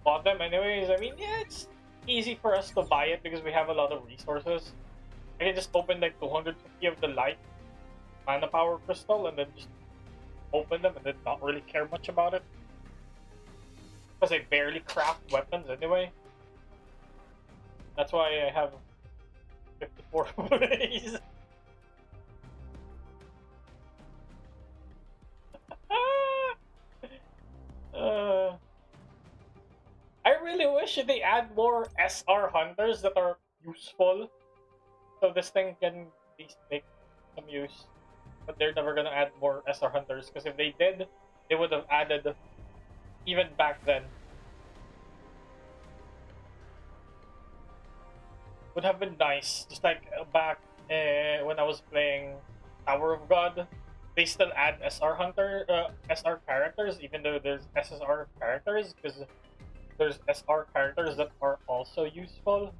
Bought them anyways. I mean, yeah, it's easy for us to buy it because we have a lot of resources. I can just open like 250 of the light mana power crystal and then just open them and then not really care much about it. Because I barely craft weapons anyway. That's why I have 54 ways. I really wish they add more SR hunters that are useful, so this thing can at least make some use. But they're never gonna add more SR hunters because if they did, they would have added even back then. Would have been nice, just like back when I was playing Tower of God. They still add SR characters, even though there's SSR characters, because there's SR characters that are also useful.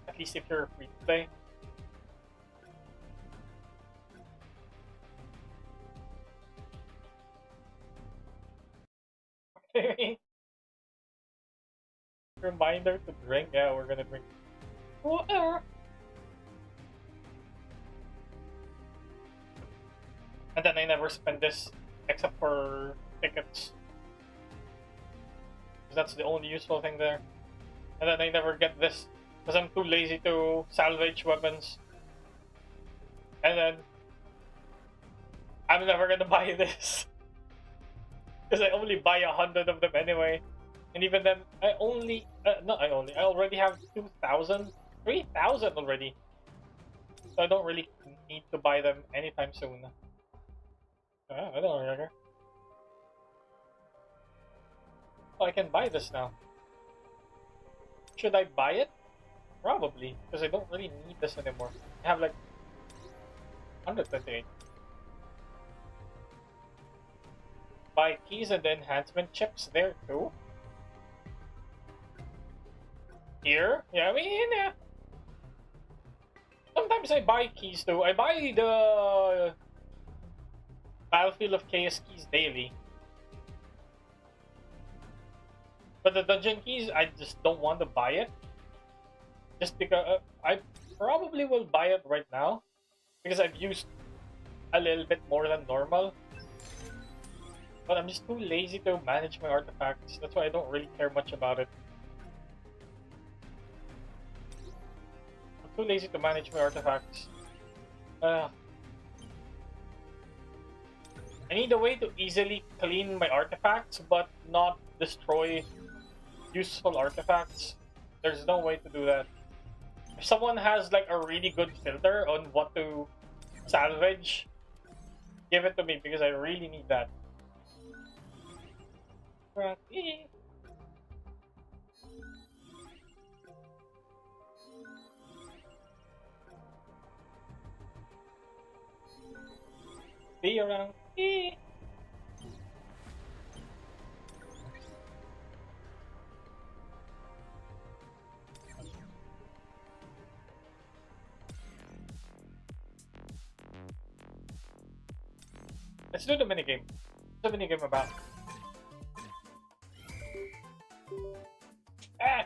At least if you're free to play. Reminder to drink. Yeah, we're gonna drink water. And then I never spend this except for tickets. Because that's the only useful thing there. And then I never get this because I'm too lazy to salvage weapons. And then I'm never gonna buy this. Because I only buy 100 of them anyway. And even then, I already have 2,000, 3,000 already. So I don't really need to buy them anytime soon. I don't remember. Oh, I can buy this now. Should I buy it? Probably, because I don't really need this anymore. I have like 128. Buy keys and the enhancement chips there too. Here? Yeah, I mean, yeah. Sometimes I buy keys too. I buy the Battlefield of Chaos keys daily. But the dungeon keys, I just don't want to buy it. Just because I probably will buy it right now. Because I've used a little bit more than normal. But I'm just too lazy to manage my artifacts. That's why I don't really care much about it. I'm too lazy to manage my artifacts. I need a way to easily clean my artifacts, but not destroy useful artifacts. There's no way to do that. If someone has like a really good filter on what to salvage, give it to me because I really need that. Be around. Let's do the minigame. What's the minigame about? Ah!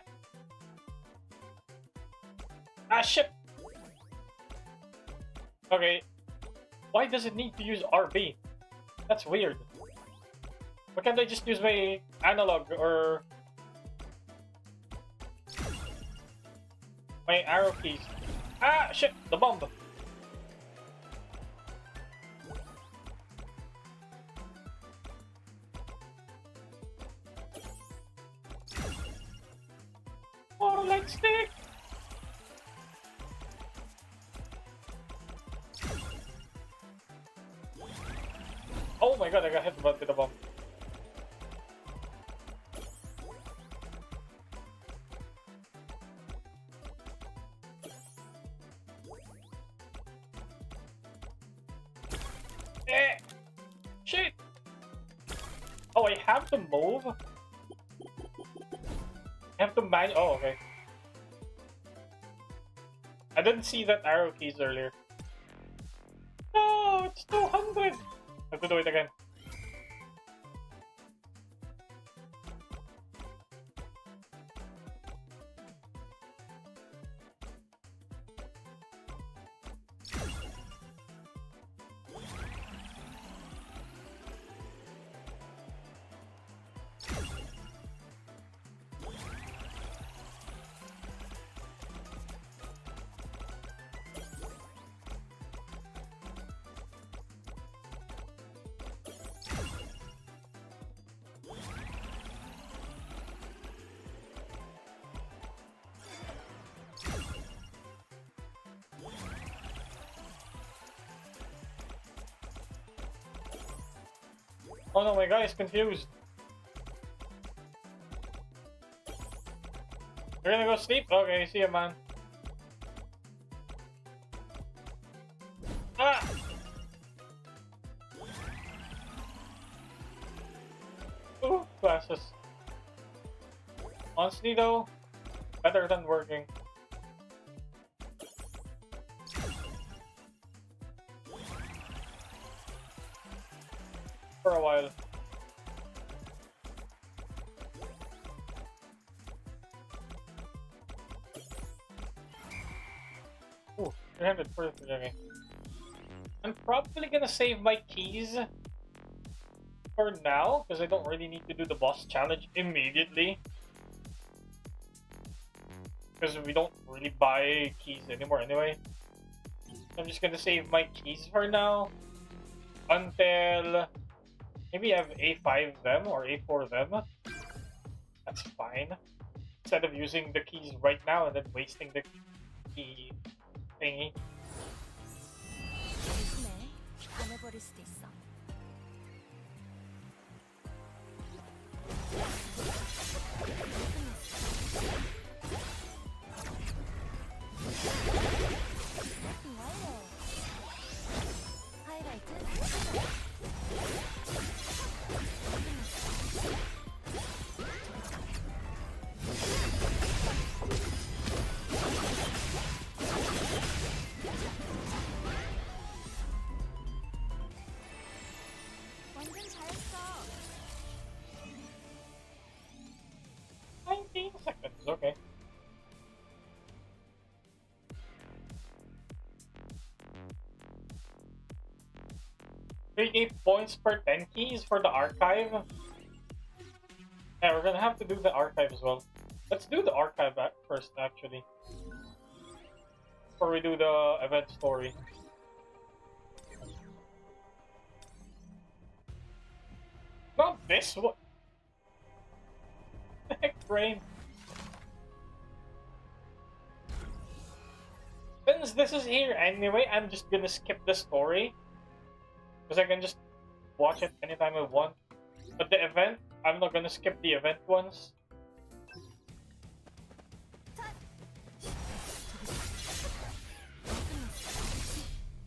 Ah, shit! Okay. Why does it need to use RB? That's weird. Why can't I just use my analog or my arrow keys. Ah, shit! The bomb. Oh, light stick! Oh my god, I got hit with the bomb. Eh! Shit! Oh, I have to move? I have to oh, okay. I didn't see that arrow keys earlier. No, it's 200! I have to do it again. Oh no, my guy is confused. You're gonna go sleep? Okay, see ya, man. Ah! Ooh, glasses. Honestly though, better than working. For a while. Ooh, 300 for the okay. I'm probably gonna save my keys for now, because I don't really need to do the boss challenge immediately. Because we don't really buy keys anymore anyway. I'm just gonna save my keys for now. Until maybe I have A5 them or A4 them. That's fine. Instead of using the keys right now and then wasting the key thingy. 조심해. 반해버릴 수도 있어. 와우. 하이라이트. 완전 잘했어. 19 seconds, okay. $38 points per 10 keys for the archive. Yeah, we're gonna have to do the archive as well. Let's do the archive first, actually. Before we do the event story. Not this one. Heck, brain. Since this is here anyway, I'm just gonna skip the story. Because I can just watch it anytime I want. But the event, I'm not gonna skip the event ones.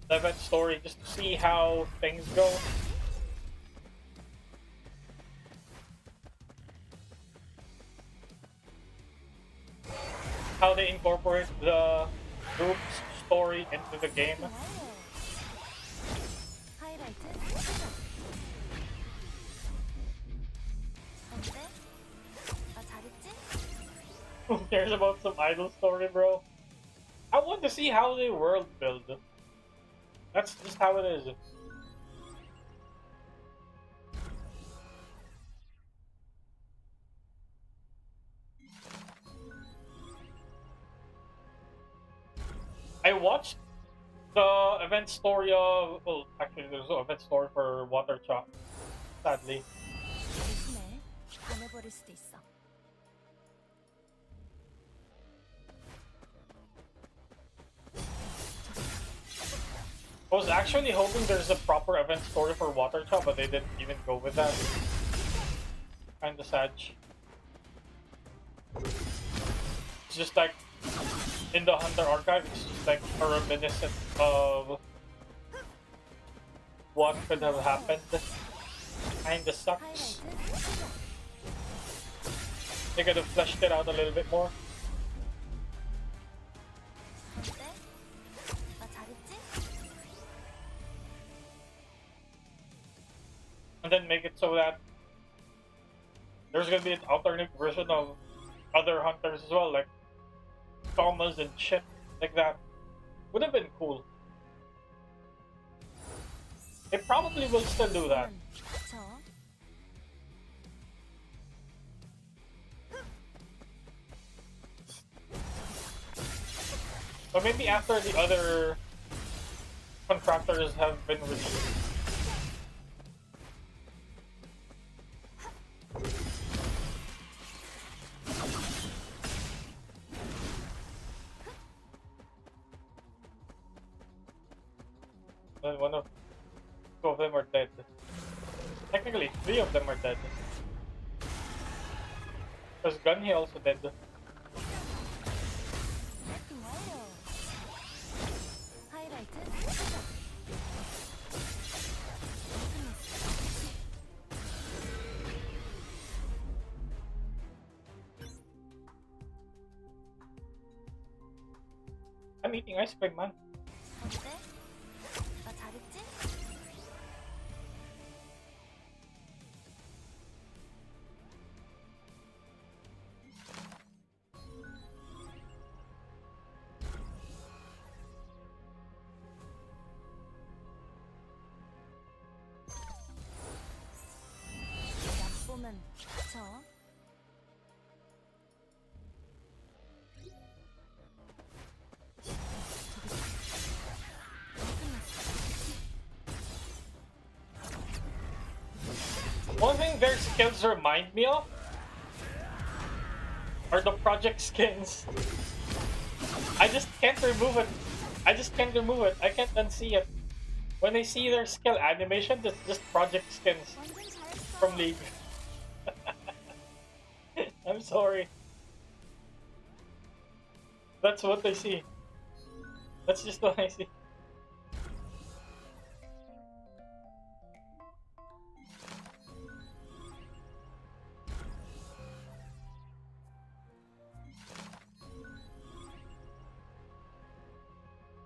The event story, just to see how things go. How they incorporate the group's story into the game. 하이라이트. 어때? 나 잘했지? Who cares about some idle story, bro? I want to see how they world build. That's just how it is. I watched the event story of. Well, actually, there's no event story for Water Chop. Sadly, 조심해. 보내버릴 수도 있어. I was actually hoping there's a proper event story for Water Chop, but they didn't even go with that. Kinda sad. It's just like in the Hunter archive, it's just like a reminiscent of what could have happened. Kinda sucks. 하이라이트. They could have fleshed it out a little bit more. 어때? 나 잘했지? And then make it so that there's gonna be an alternate version of other hunters as well, like Thomas and shit like that. Would have been cool. They probably will still do that. 저. But maybe after the other contractors have been released. And two of them are dead. Technically, three of them are dead. Because Gunny also dead. 완료. 하이라이트. I'm eating ice cream, man. 어때? 나 잘했지? 약 보면 저. One thing their skills remind me of are the project skins. I just can't remove it. I just can't remove it. I can't unsee it. When I see their skill animation, just project skins 완전 잘했어. from League. I'm sorry. That's what I see. That's just what I see.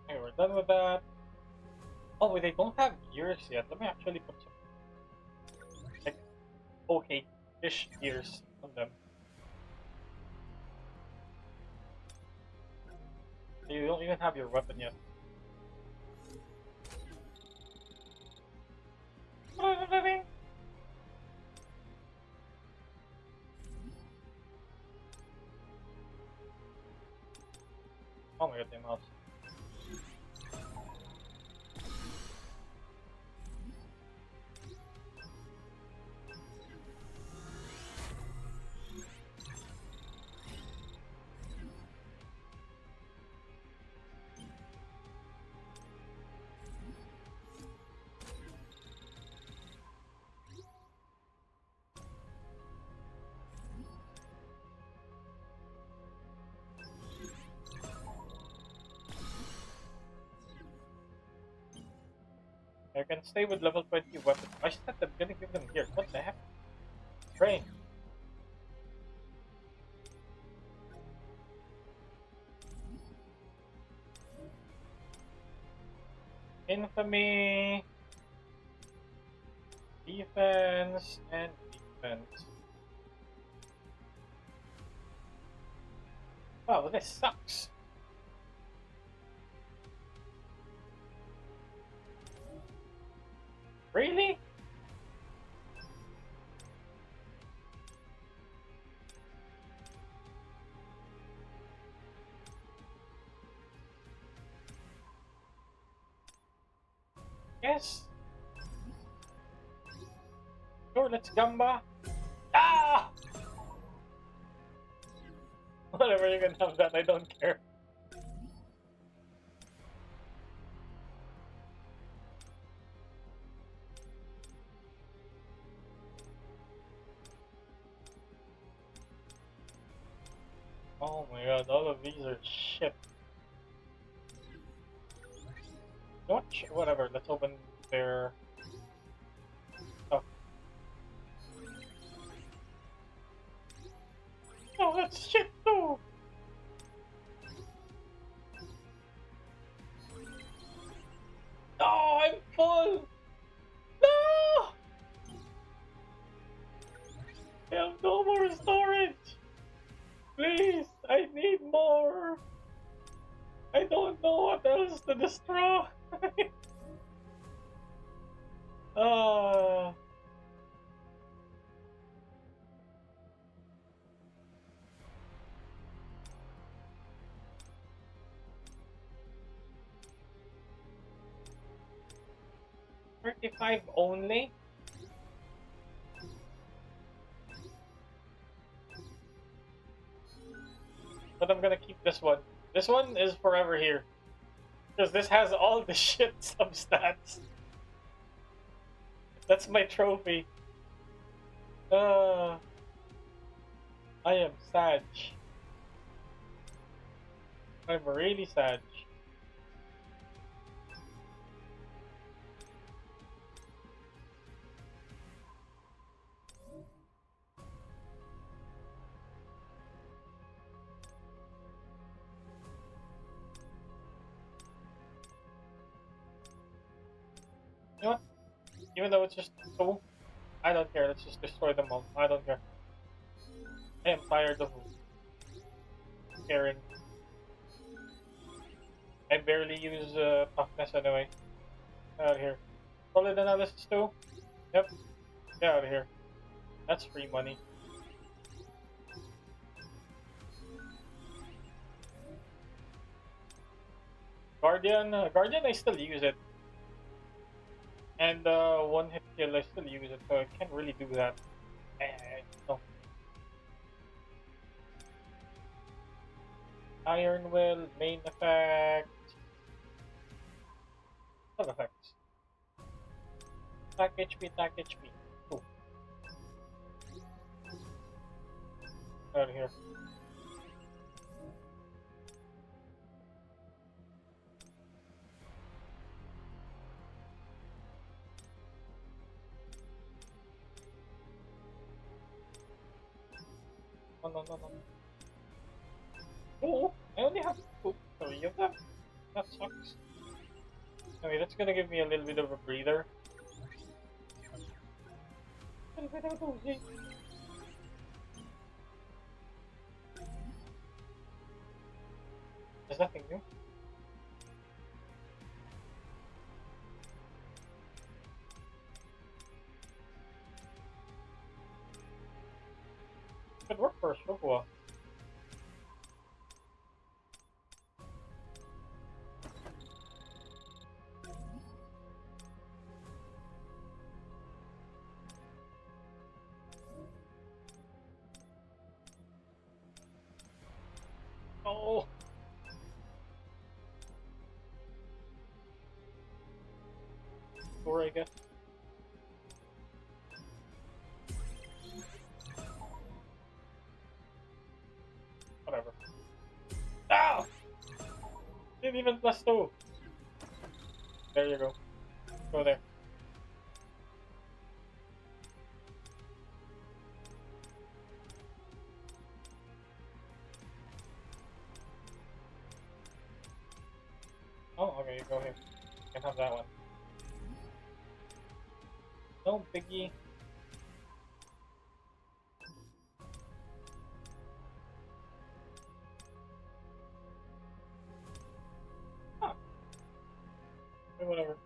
Okay, we're done with that. Oh, wait, they don't have gears yet. Let me actually put some, like, okay-ish gears on them. You don't even have your weapon yet. Oh my god, the mouse. I can stay with level 20 weapons. I said I'm gonna give them gears. What the heck? Train. Infamy. Defense and defense. Wow, this sucks. Really? Yes. Sure, let's gamba. Ah! Whatever, you can have that. I don't care. Oh my god, all of these are shit. What? Whatever, let's open their stuff. Oh, that's shit too! Oh, I'm full! No! I have no more storage! Please, I need more! I don't know what else to destroy! Ah. 35 only? But I'm gonna keep this one. This one is forever here. Because this has all the shit substats. That's my trophy. Uh, I am sad. I'm really sad. You know what? Even though it's just two, I don't care. Let's just destroy them all. I don't care. I am tired of caring. I barely use toughness anyway. Get out of here. Solid analysis too? Yep. Get out of here. That's free money. Guardian, I still use it. And one hit kill, I still use it, so I can't really do that. No. Iron Will, main effect. Sub effects. Attack HP, attack HP. Ooh. Out of here. No, no, no, no. Oh, I only have three of them. That sucks. Anyway, that's gonna give me a little bit of a breather. There's nothing new. Could work for a short while. Oh. Or I guess. Whatever. Ah! Didn't even plus two. There you go. Go there. Oh, okay, you go here. You can have that one. No biggie. Huh. Whatever.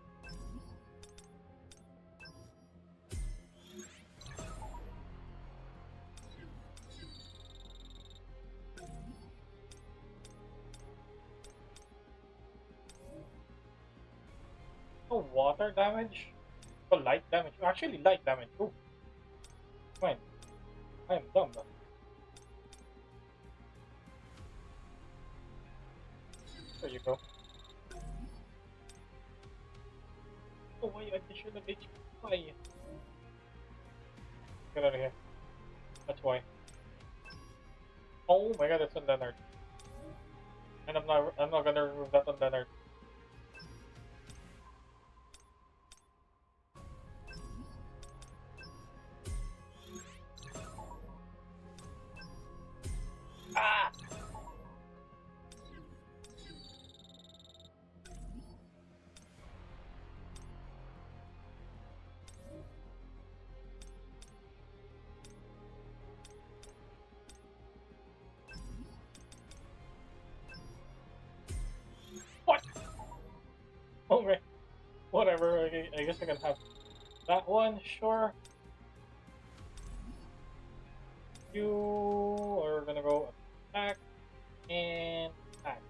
Oh Oh, water damage? Oh, light damage. Actually, light damage. Oh, fine. I am dumb. There you go. Oh, why additional HP? Why? Get out of here. That's why. Oh my god, it's on Leonard. And I'm not gonna remove that on Leonard. Ah! What? Okay. Whatever. I guess I can have that one. Sure. You are gonna go attack and attack.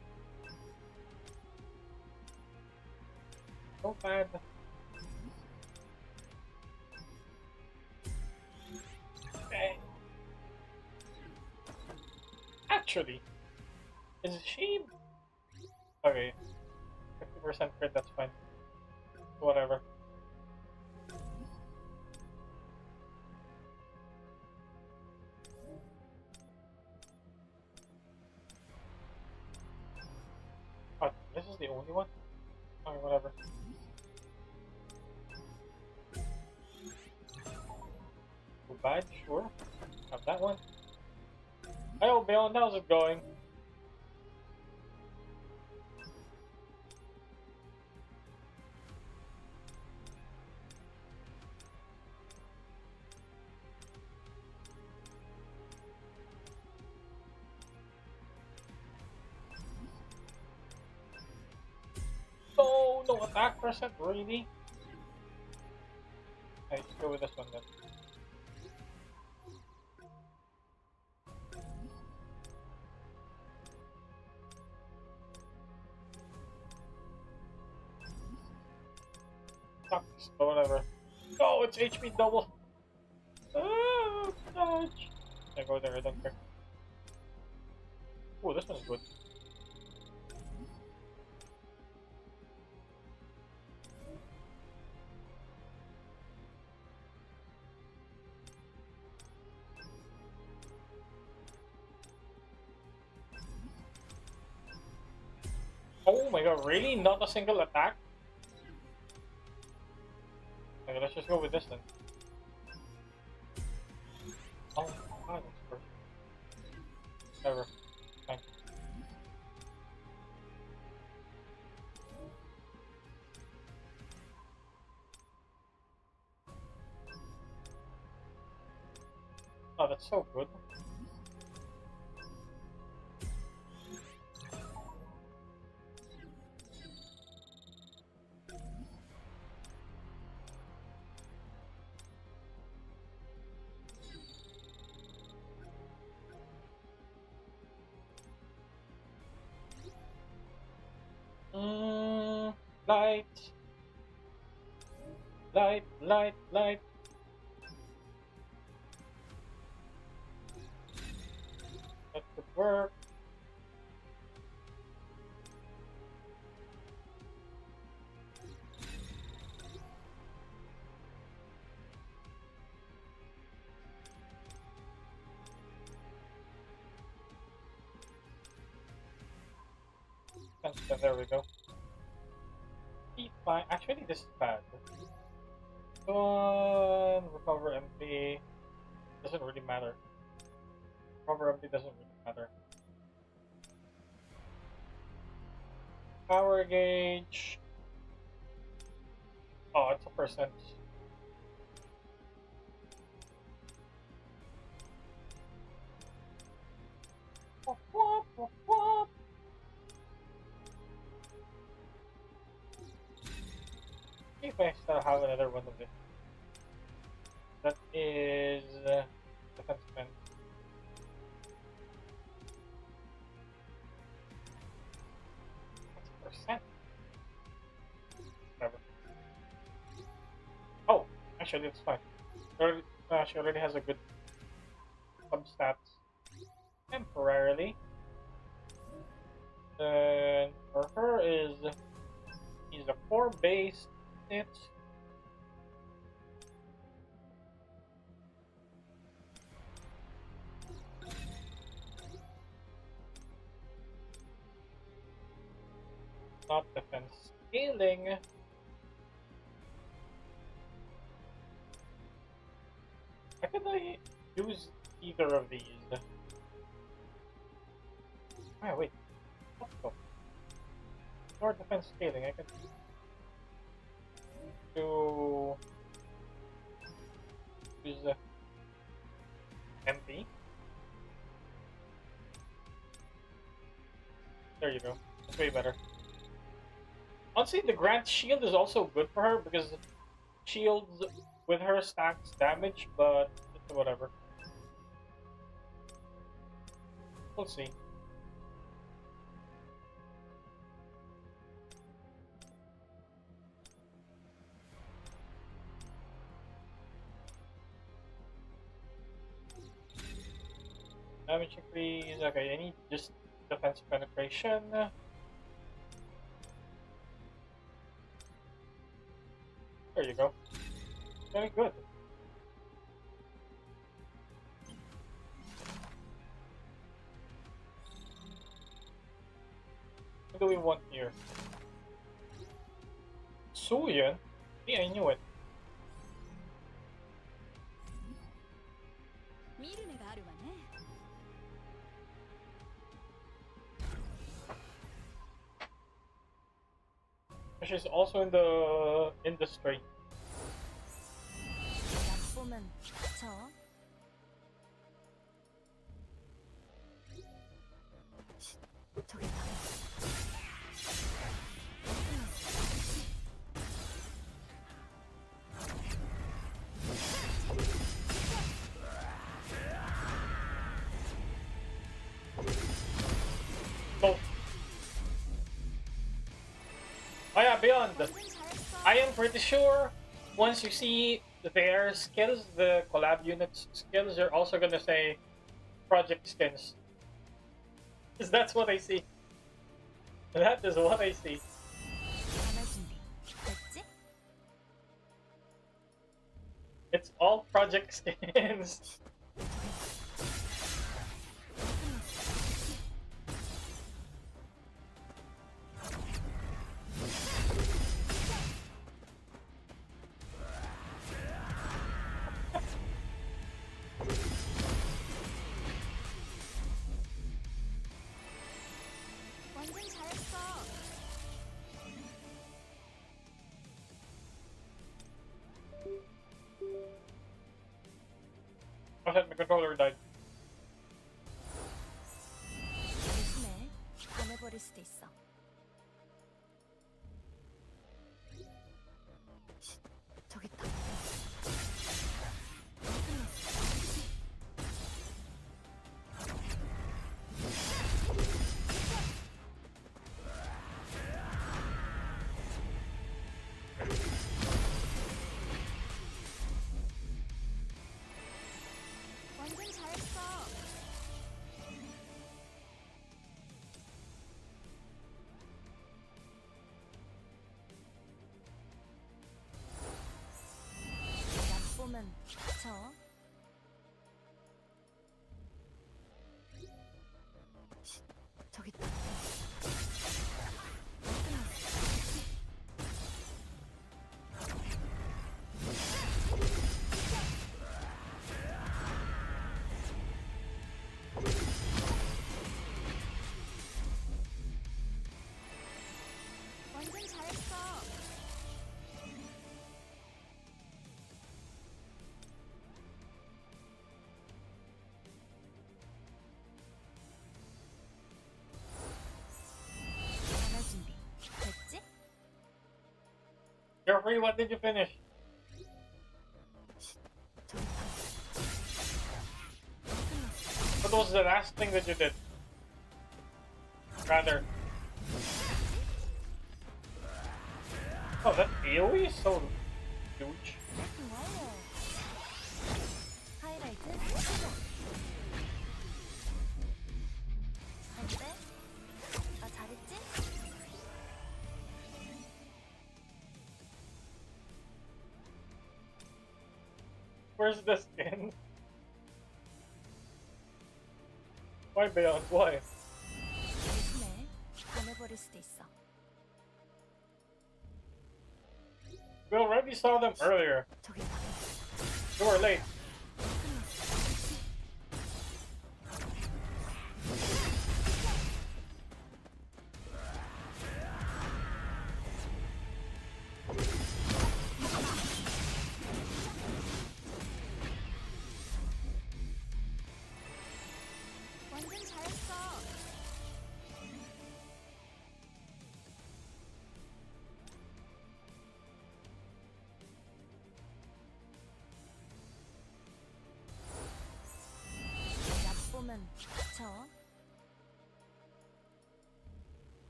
So bad. Okay. Actually, is she okay? 50% crit. That's fine. Whatever. Oh, this is the only one. Okay, whatever. Too bad. Sure. Have that one. Oh, Bale, how's it going? No, no attack percent, really? Alright, let's go with this one then. Sucks, but whatever. Oh, it's HP double! Oh, dodge! I go there, I don't care. Oh, this one's good. Oh my god, really? Not a single attack? Okay, let's just go with this then. Oh my god, that's perfect. Whatever. Fine. Oh, that's so good. Mm, light. Light, light, light. That could work. There we go. Fine. Actually, this is bad. Recover MP. Doesn't really matter. Recover MP doesn't really matter. Power gauge. Oh, it's a percent. Whoop, whoop, whoop, whoop. See if I still have another one of this. That is defense spend. That's a percent. Whatever. Actually, it's fine. She already has a good substats temporarily. Then for her is he's a 4 base. It's not defense scaling. Why could I use either of these? Ah, wait. What the? Or defense scaling. I could do use MP. There you go. That's way better. Honestly, the Grant Shield is also good for her because shields with her stacks damage, but it's whatever. We'll see. Damage increase. Okay, I need just defense penetration. There you go. Very good. What do we want here? Suyan? Yeah, I knew it. 見る目があるわね。 She's also in the industry. 보면 저 저기 봐. So, oh yeah, Beyond. I am pretty sure once you see their skills, the collab units skills, you're also gonna say project skins. Because that's what I see. That is what I see. 전화 준비 됐지? It's all project skins. 완전 잘했어. Oh shit, my controller died. 조심해. 보내버릴 수도 있어. 저기 있다. 완전 잘했어. 약 보면 저 저기 있다. 완전 잘했어. 전화 준비 됐지? You're free, what did you finish? 저기 있다. What was the last thing that you did? Rather. Oh, that AoE is so huge. 완료. Where's the skin? Why Beyond? Why? 조심해. 보내버릴 수도 있어. We already saw them earlier. 저기 봐. You were late. 완전 잘했어. 얕보면 다쳐.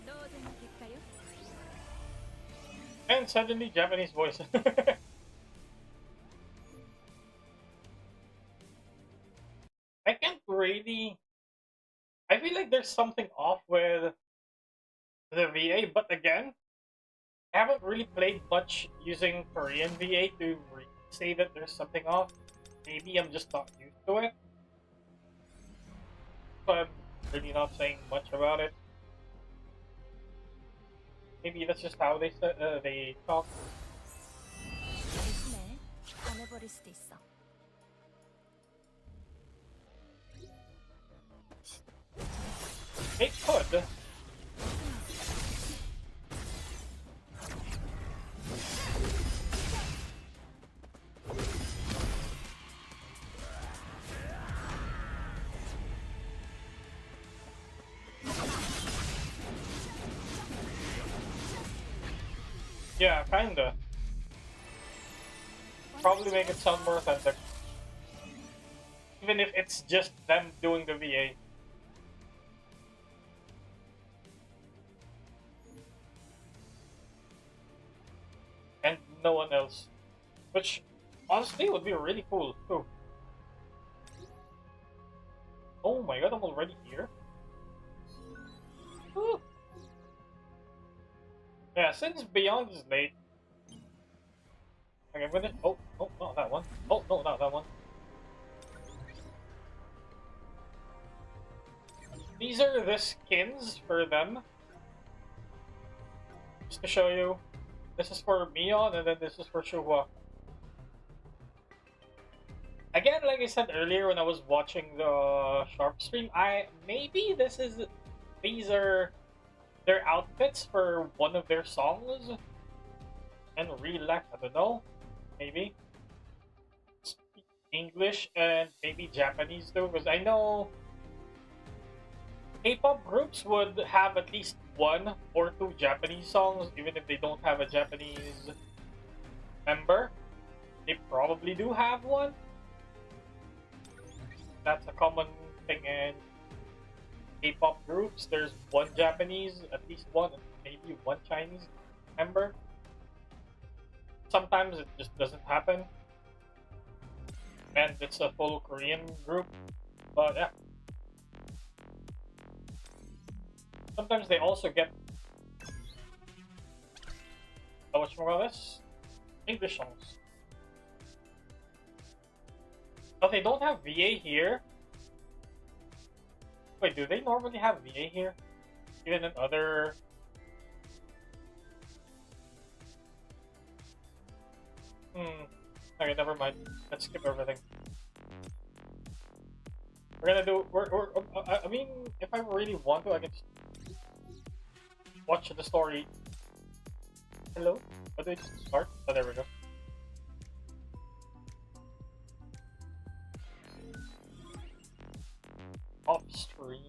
또 생각할까요? And suddenly Japanese voice. I can't really. I feel like there's something off with the VA, but again, I haven't really played much using Korean VA to say that there's something off. Maybe I'm just not used to it. So I'm really not saying much about it. Maybe that's just how they talk. 조심해. 보내버릴 수도 있어. It could. Yeah, kinda. Probably make it sound more authentic. Even if it's just them doing the VA. And no one else. Which, honestly, would be really cool, too. Oh my god, I'm already here? Woo. Yeah, since Beyond is late... Okay, I'm gonna... Oh, not that one. Oh, no, not that one. These are the skins for them. Just to show you. This is for Mion, and then this is for Shuhua. Again, like I said earlier when I was watching the Sharp stream, these are their outfits for one of their songs. And Relax, I don't know. Maybe. Speak English and maybe Japanese too, because I know K-pop groups would have at least one or two Japanese songs, even if they don't have a Japanese member. They probably do have one. That's a common thing in K-pop groups. There's one Japanese, at least one, maybe one Chinese member. Sometimes it just doesn't happen, and it's a full Korean group. But yeah, sometimes they also get whatchamacallit, English songs. But they don't have VA here. Wait, do they normally have VA here? Even in other... Okay, never mind. Let's skip everything. We're gonna do... I mean, if I really want to, I can just watch the story. Hello? How do I just start? Oh, there we go. Off stream.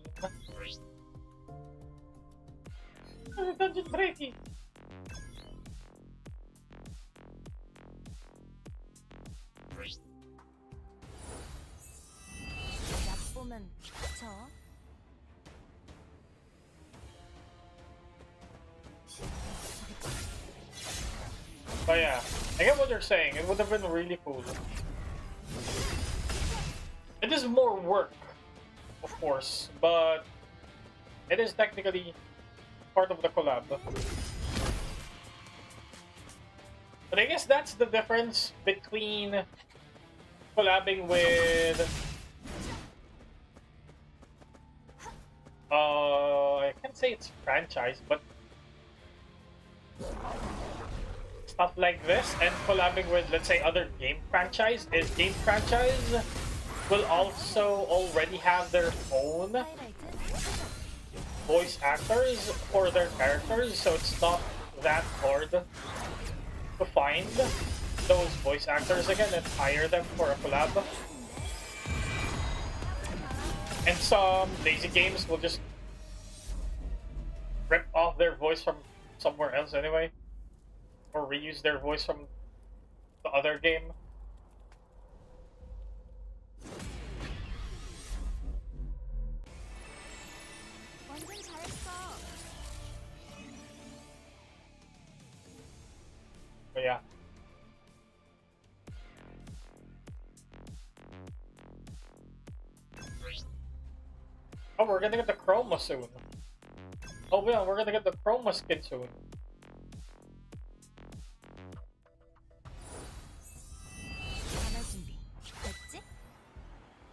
Dungeon breaking. 얕보면 작품은 저 But yeah, I get what you're saying. It would have been really cool. It is more work, of course, but it is technically part of the collab. But I guess that's the difference between collabing with I can't say it's franchise, but stuff like this, and collabing with, let's say, other game franchise is game franchise will also already have their own 하이라이트 voice actors for their characters, so it's not that hard to find those voice actors again and hire them for a collab. And some lazy games will just rip off their voice from somewhere else anyway, or reuse their voice from the other game. 완전 잘했어. But yeah. Oh, we're gonna get the Chroma soon. Oh yeah, we're gonna get the Chroma skin soon. 전화 준비 됐지?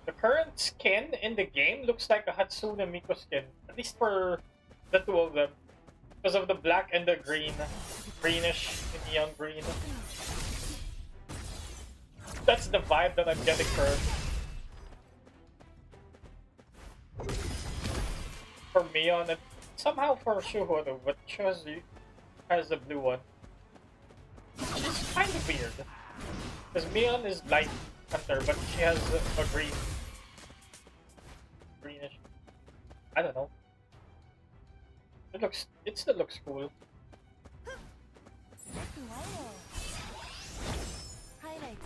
The current skin in the game looks like a Hatsune Miku skin, at least for the two of them, because of the black and the green, greenish neon green. That's the vibe that I'm getting for Mion, and somehow for Shuhoru, but Shozu has the blue one. It's kind of weird, because Mion is light hunter, but she has a greenish. I don't know. It still looks cool. 완료. 하이라이트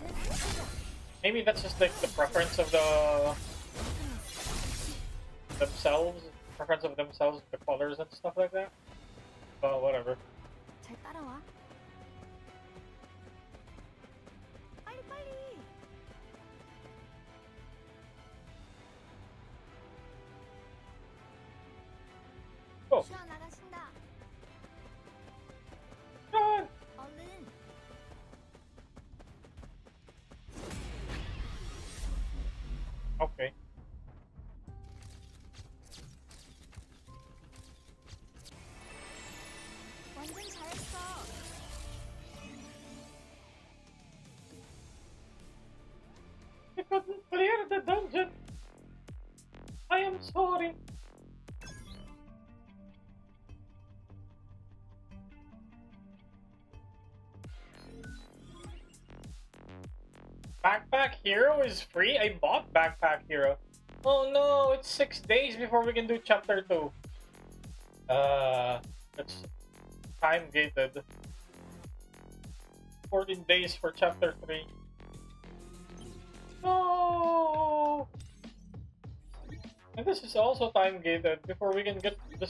Maybe that's just like the preference of themselves, the colors and stuff like that. But whatever. 잘 따라와. 빨리 빨리. Oh, 쉬어 나가신다. God. 얼른. Okay. 완전 잘했어. I couldn't clear the dungeon. I am sorry. Backpack Hero is free? I bought Backpack Hero. Oh no, it's 6 days before we can do chapter 2. It's time gated. 14 days for chapter 3. No! And this is also time gated before we can get the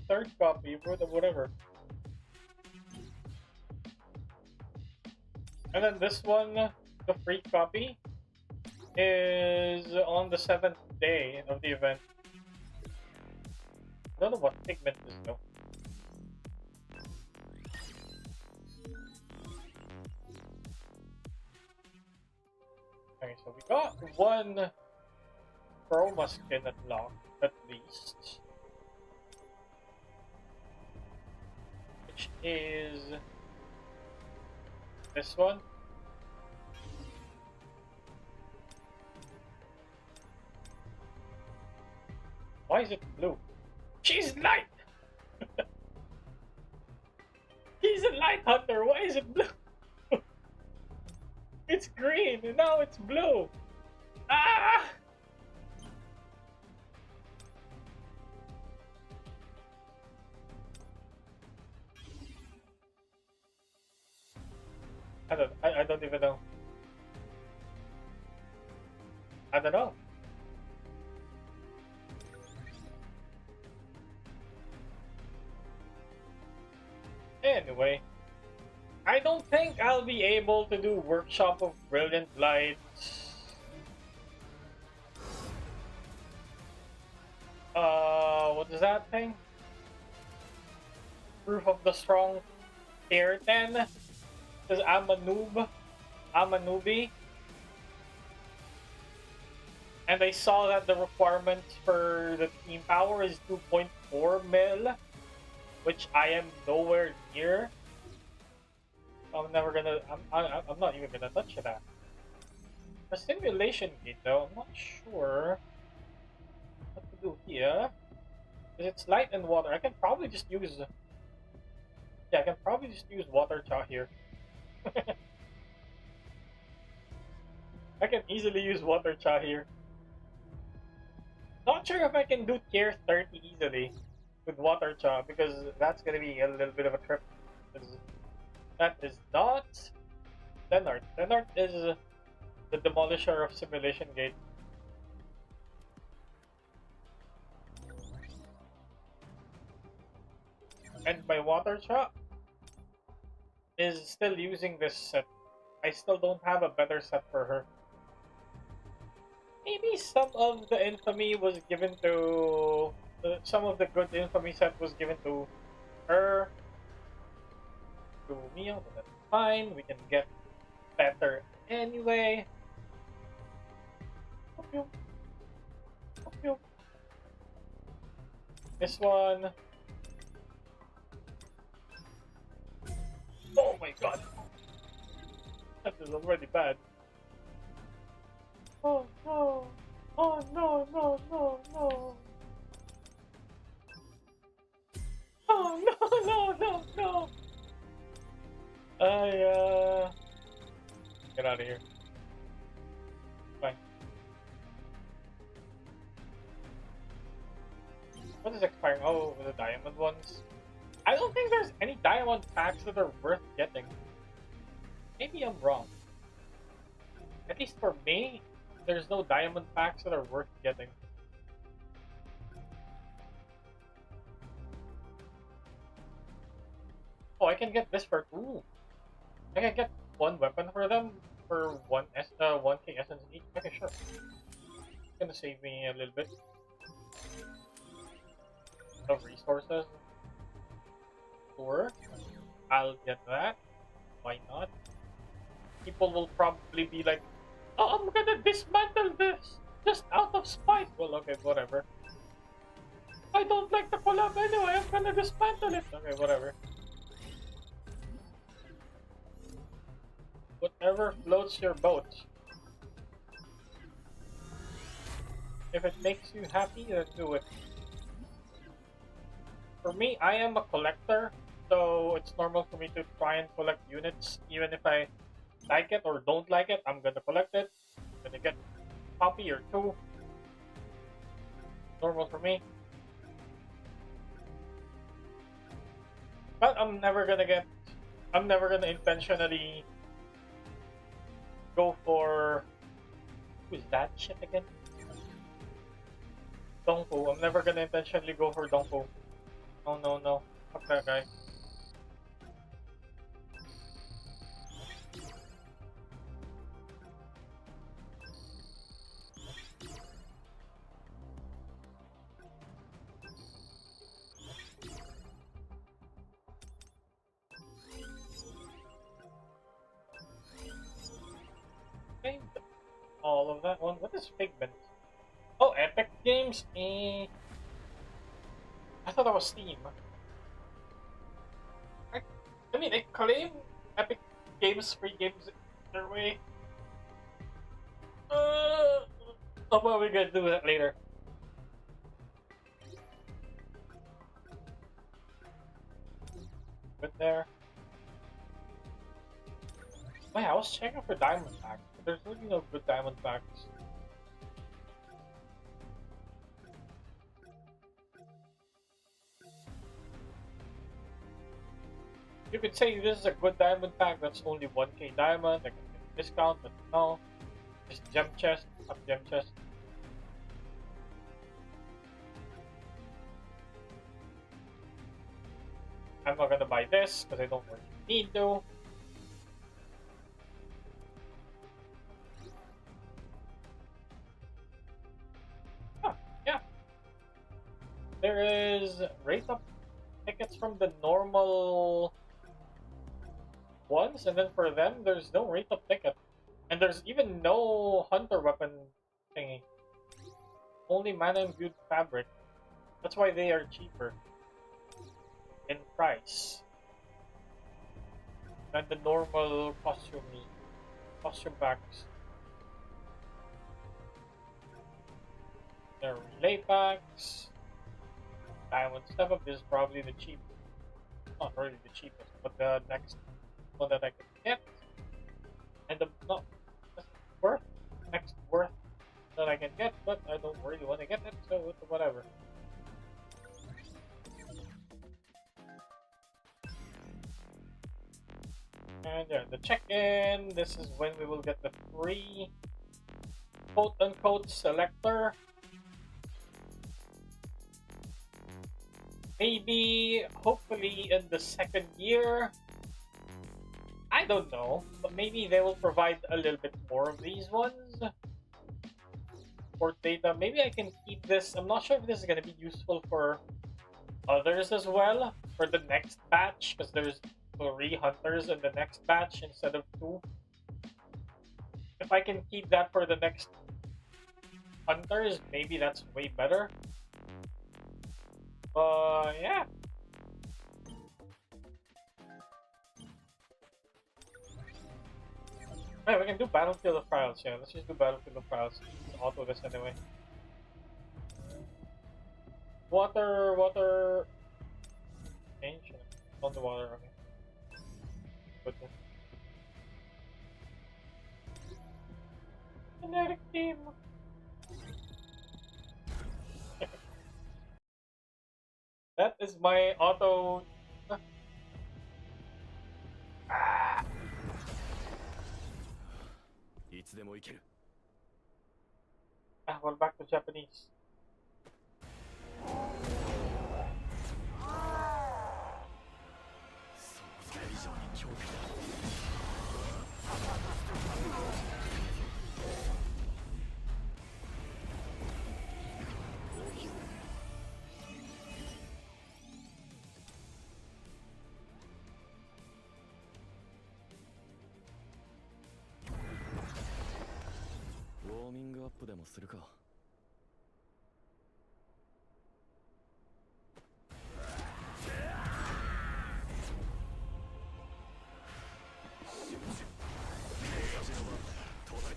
third copy for the whatever. And then this one, the free copy, is on the 7th day of the event. I don't know what pigment is though. Okay, so we got one chroma skin unlocked, at least. Which is this one. Why is it blue? She's light! He's a light hunter, why is it blue? It's green, and now it's blue! Ah! I don't even know. I don't know. Anyway, I don't think I'll be able to do Workshop of Brilliant Lights. What is that thing? Proof of the Strong Tier 10. Because I'm a noob. I'm a newbie. And I saw that the requirements for the team power is 2.4 mil, which I am nowhere near. I'm never gonna. I'm not even gonna touch that. The simulation gate, though, I'm not sure what to do here. Because it's light and water. I can probably just use. Yeah, I can probably just use water cha here. I can easily use water cha here. Not sure if I can do tier 30 easily with water cha, because that's gonna be a little bit of a trip. That is not Lenart. Lenart is the demolisher of Simulation Gate. And my water cha is still using this set. I still don't have a better set for her. Maybe some of the infamy was given to... some of the good infamy set was given to her. To Mio, but that's fine. We can get better anyway. This one. Oh my god. That is already bad. Oh no. Oh no, no, no, no. Oh no, no, no, no. Get out of here. Fine. What is expiring? Oh, the diamond ones. I don't think there's any diamond packs that are worth getting. Maybe I'm wrong. At least for me, there's no diamond packs that are worth getting. Oh, I can get this for... Ooh. I can get one weapon for them for 1k essence each. Okay, sure. It's gonna save me a little bit of resources. Sure. I'll get that. Why not? People will probably be like, oh, I'm gonna dismantle this just out of spite. Well, okay, whatever. I don't like the collab anyway, I'm gonna dismantle it. Okay, whatever. Whatever floats your boat. If it makes you happy, then do it. For me, I am a collector, so it's normal for me to try and collect units. Even if I like it or don't like it, I'm gonna collect it. I'm gonna get a copy or two. Normal for me. But I'm never gonna intentionally go for... Who's that shit again? Dongfu. I'm never gonna intentionally go for Dongfu. Oh no, no. Fuck that guy. Okay. All of that one. What is Figment? Oh, Epic Games? I thought that was Steam. I mean, I claim Epic Games free games their way. Oh, well, we're gonna do that later. Good there. Wait, I was checking for diamond packs, but there's really no good diamond packs. You could say this is a good diamond pack that's only 1k diamond, I can get a discount, but no. Just gem chest, up gem chest. I'm not gonna buy this because I don't really need to. Oh, yeah. There is rate up tickets from the normal ones, and then for them, there's no rate up ticket. And there's even no hunter weapon thingy. Only mana imbued fabric. That's why they are cheaper in price than the normal costume packs. There are relay packs. Diamond step up is probably the cheapest. Not really the cheapest, but the next one that I can get. And the not worth next worth that I can get, but I don't really want to get it, so it's whatever. And yeah, the check-in. This is when we will get the free quote-unquote selector. Maybe, hopefully, in the second year. I don't know, but maybe they will provide a little bit more of these ones. For data, maybe I can keep this. I'm not sure if this is going to be useful for others as well for the next batch, because there's 3 hunters in the next batch instead of 2. If I can keep that for the next hunters, maybe that's way better. Yeah. Hey, we can do Battlefield of Trials, yeah. Let's just do Battlefield of Trials. Let's auto this anyway. Water... Change? On the water, okay. Good. Kinetic team! That is my auto... Well, back to Japanese.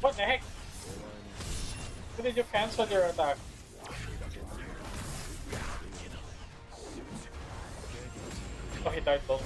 What the heck? Why did you cancel your attack? Oh, he died though.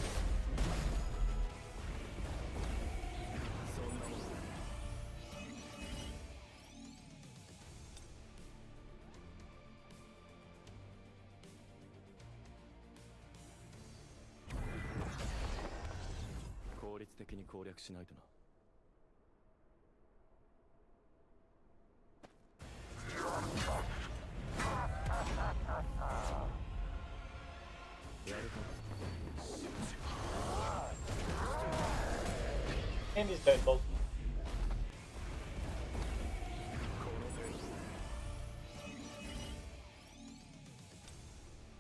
And he's dead though.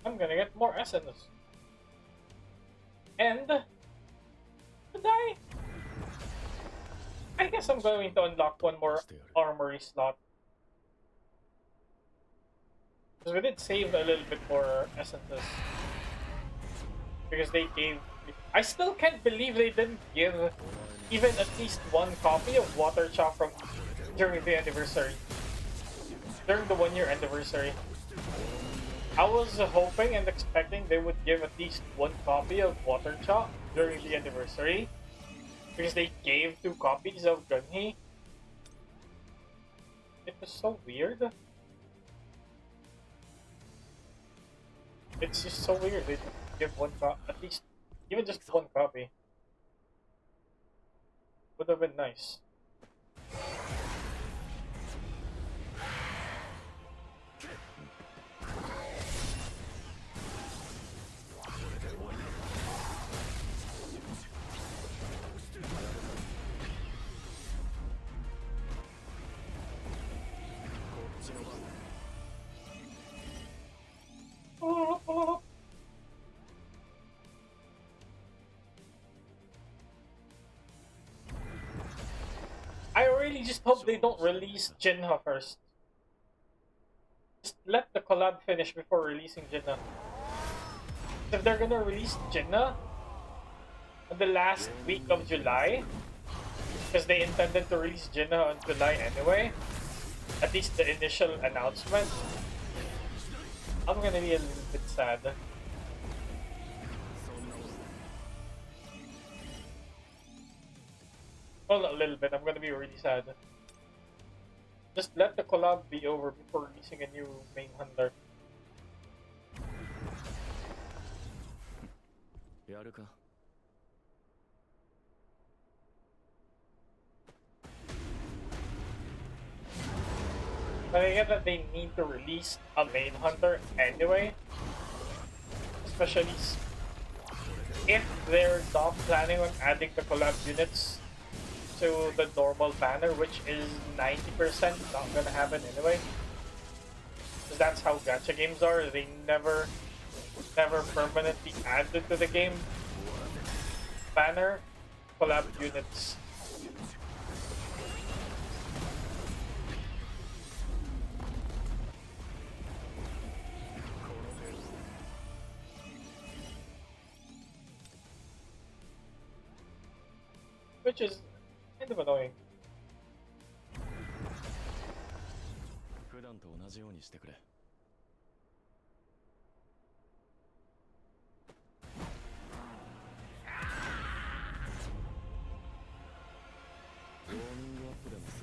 I'm gonna get more essence. And to die. I guess I'm going to unlock one more armory slot. Because we did save a little bit more essences. Because they gave... I still can't believe they didn't give even at least one copy of Water Chow from during the anniversary. During the 1-year anniversary. I was hoping and expecting they would give at least one copy of Water Chow during the anniversary. Because they gave 2 copies of Gunhee. It was so weird. It's just so weird they didn't give one copy, at least even just one copy. Would have been nice. just hope they don't release Jinha first. Just let the collab finish before releasing Jinha. If they're gonna release Jinha in the last week of July, because they intended to release Jinha in July anyway, at least the initial announcement, I'm gonna be a little bit sad. Well, not a little bit, I'm gonna be really sad. Just let the collab be over before releasing a new main hunter. But I get that they need to release a main hunter anyway. Especially if they're not planning on adding the collab units to the normal banner, which is 90% not gonna happen anyway. Because that's how gacha games are. They never permanently add to the game banner collab units. Which is kind of annoying.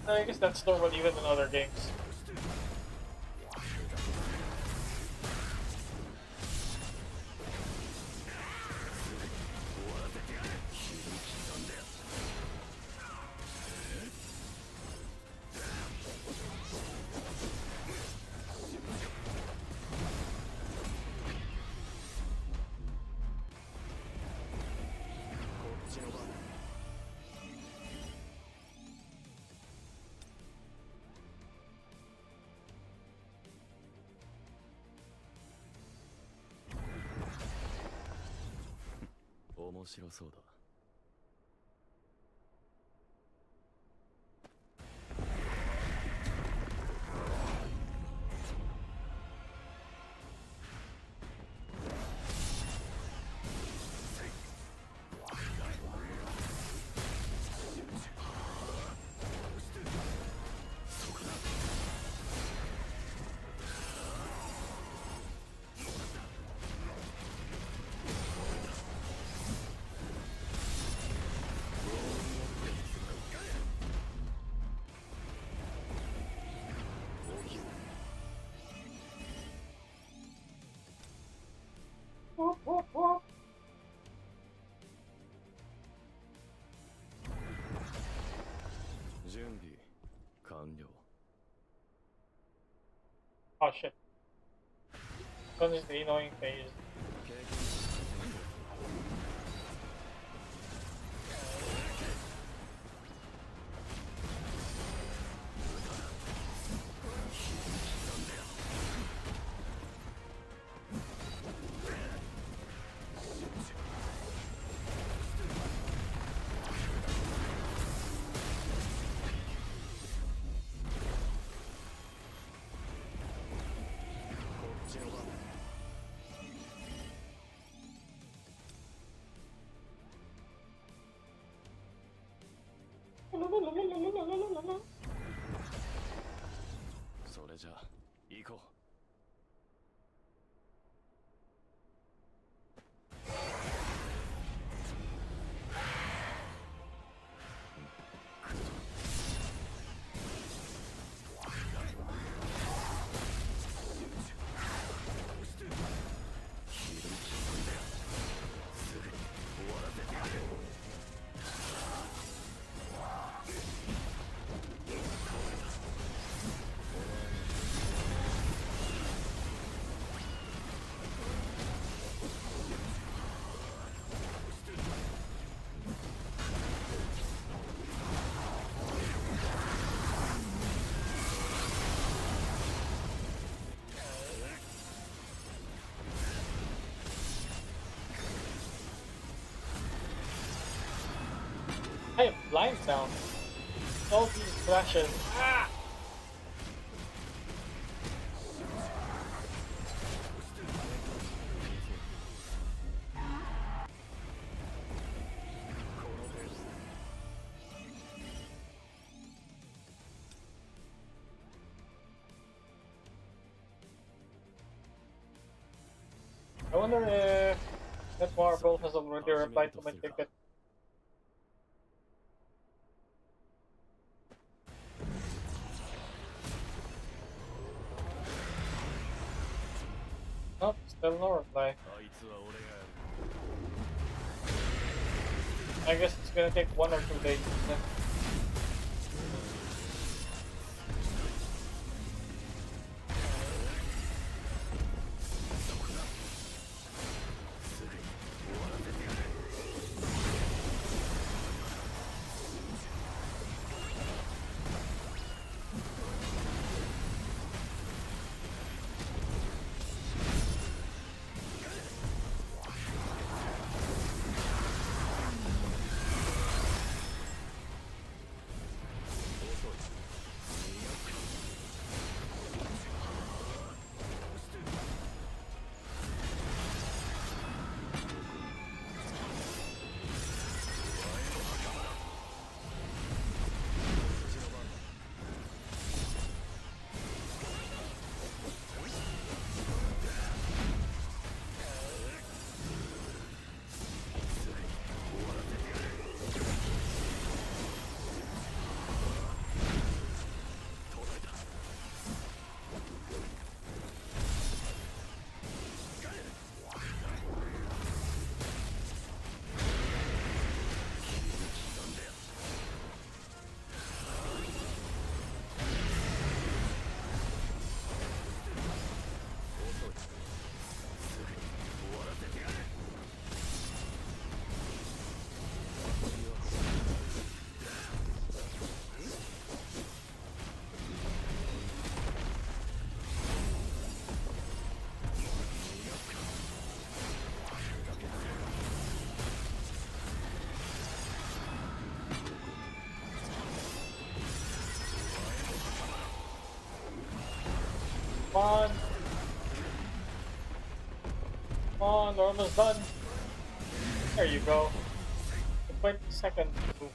I guess that's normal even in other games. Oh shit. This is the annoying phase. I have blind sound. all these flashes. Ah! I wonder if that marble has already replied to my ticket. Nope, still no reply. I guess it's gonna take 1 or 2 days. Come on! Come on, we're almost done. There you go. 20 seconds to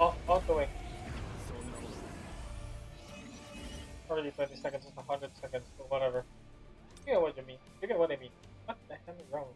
off the way. Already 20 seconds is 100 seconds, or whatever. You know what you mean. You get what I mean. What the hell is wrong?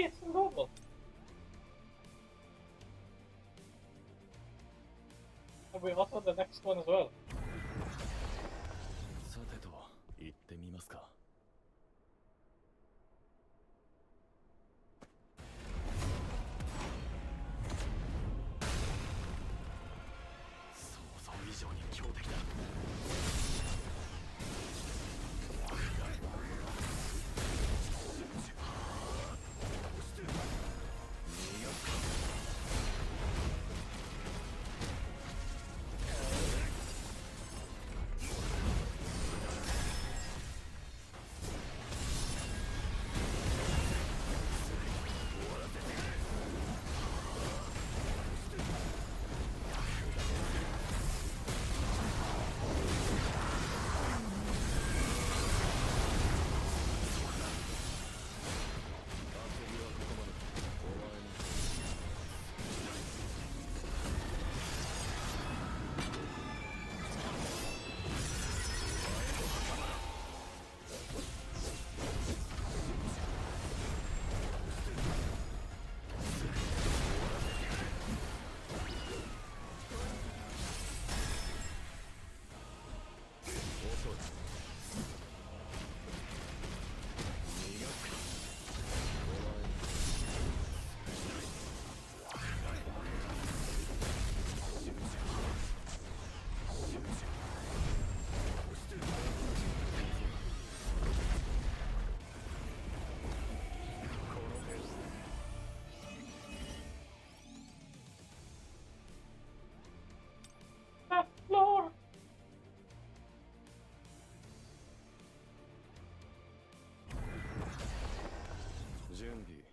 it's in Google. And we also the next one as well. さてと言ってみますか。想像以上に強敵だ。Lord. 準備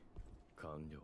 完了。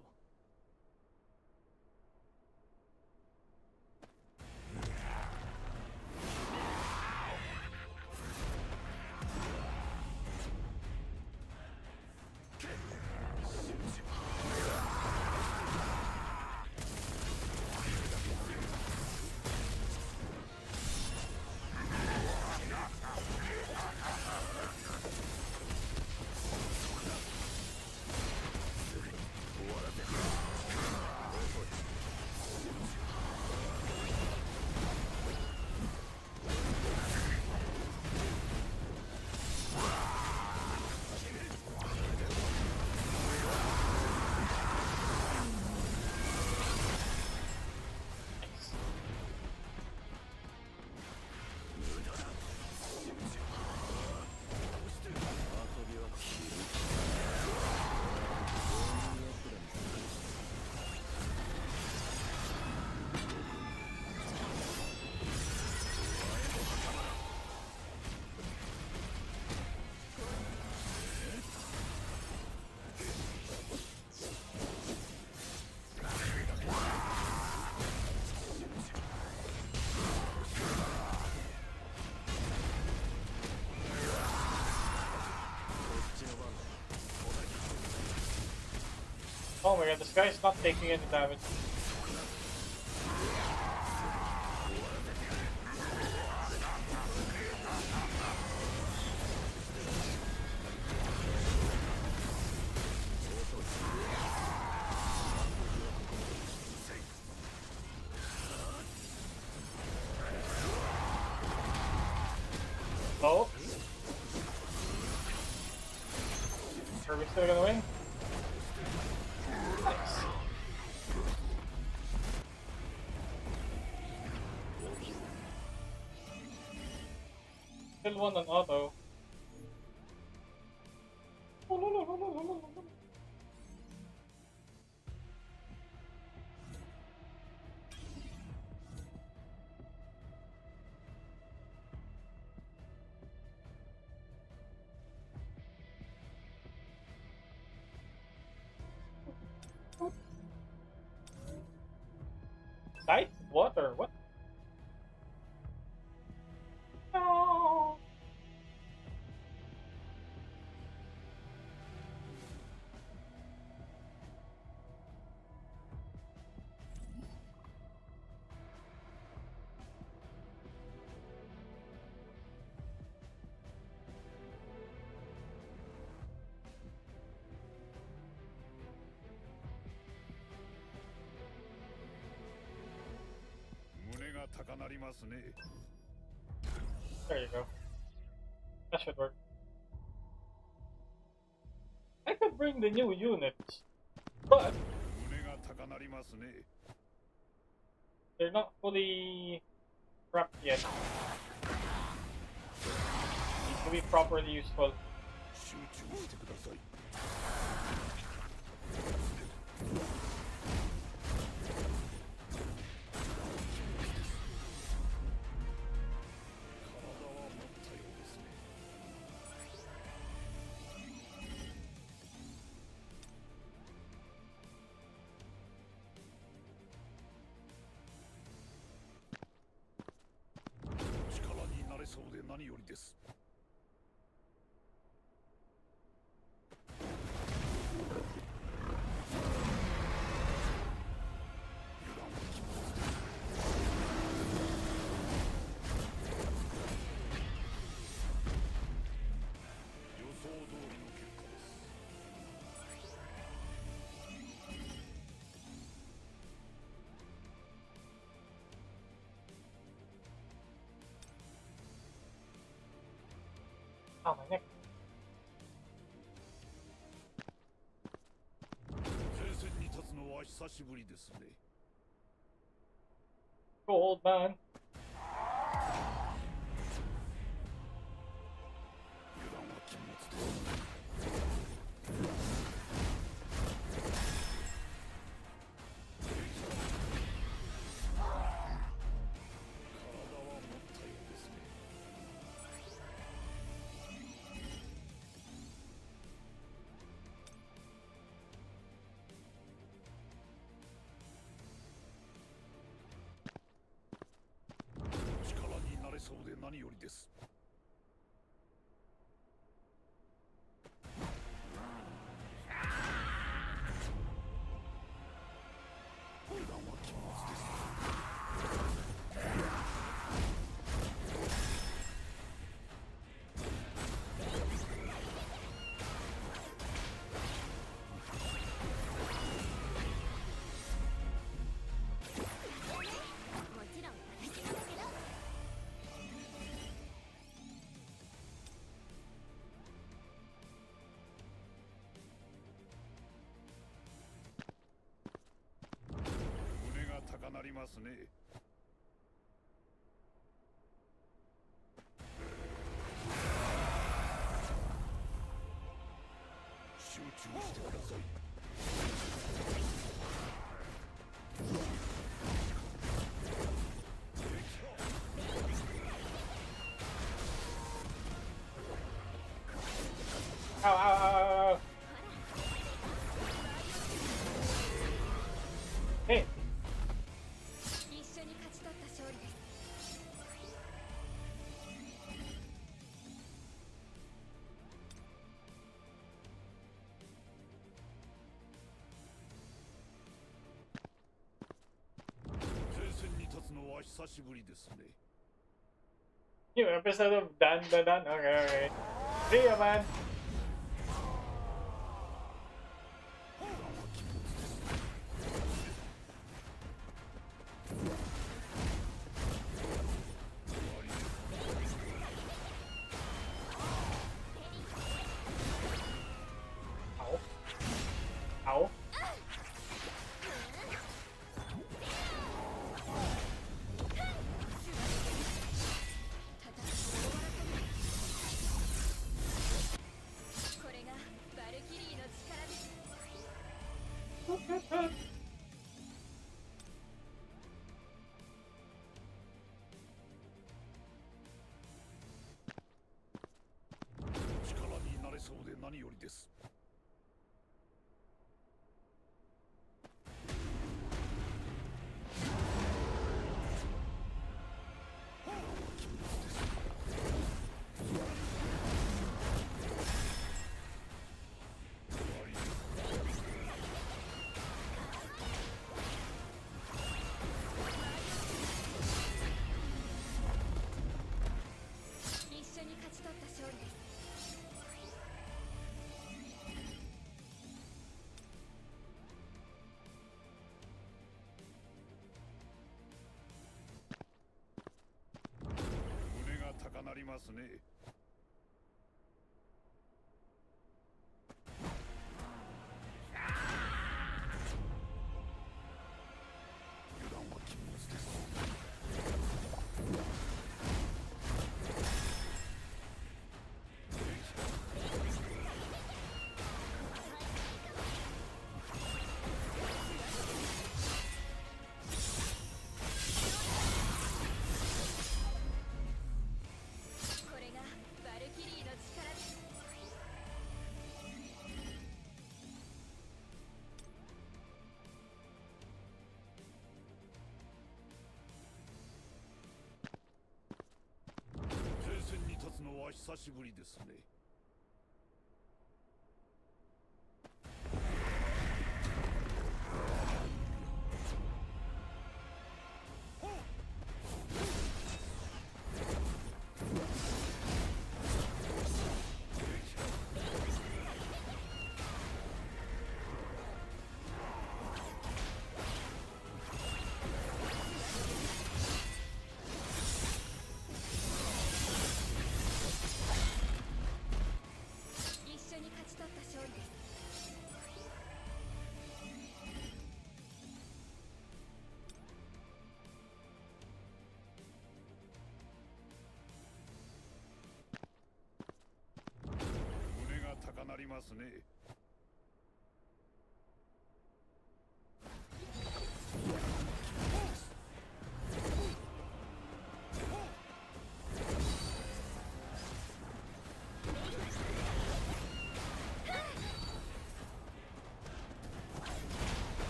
Oh my god, this guy's not taking any damage. Oh. Are we still gonna win? Nice. Still won on auto. Oh, no, no, no, no, no, no, no. Nice water, what? No. There you go. That should work. I could bring the new units, but they're not fully prepped yet. Need to be properly useful. Oh, my neck. Go, old man. Ow, ow, ow, ow, ow. Hey. New episode of Dan Dan Dan. Okay, okay. See ya, man. Ow. Ow. りますね。油断は禁物です。これがバルキリーの力です。前線に立つのは久しぶりですね。一緒に勝ち取った勝利です。胸が高鳴りますね。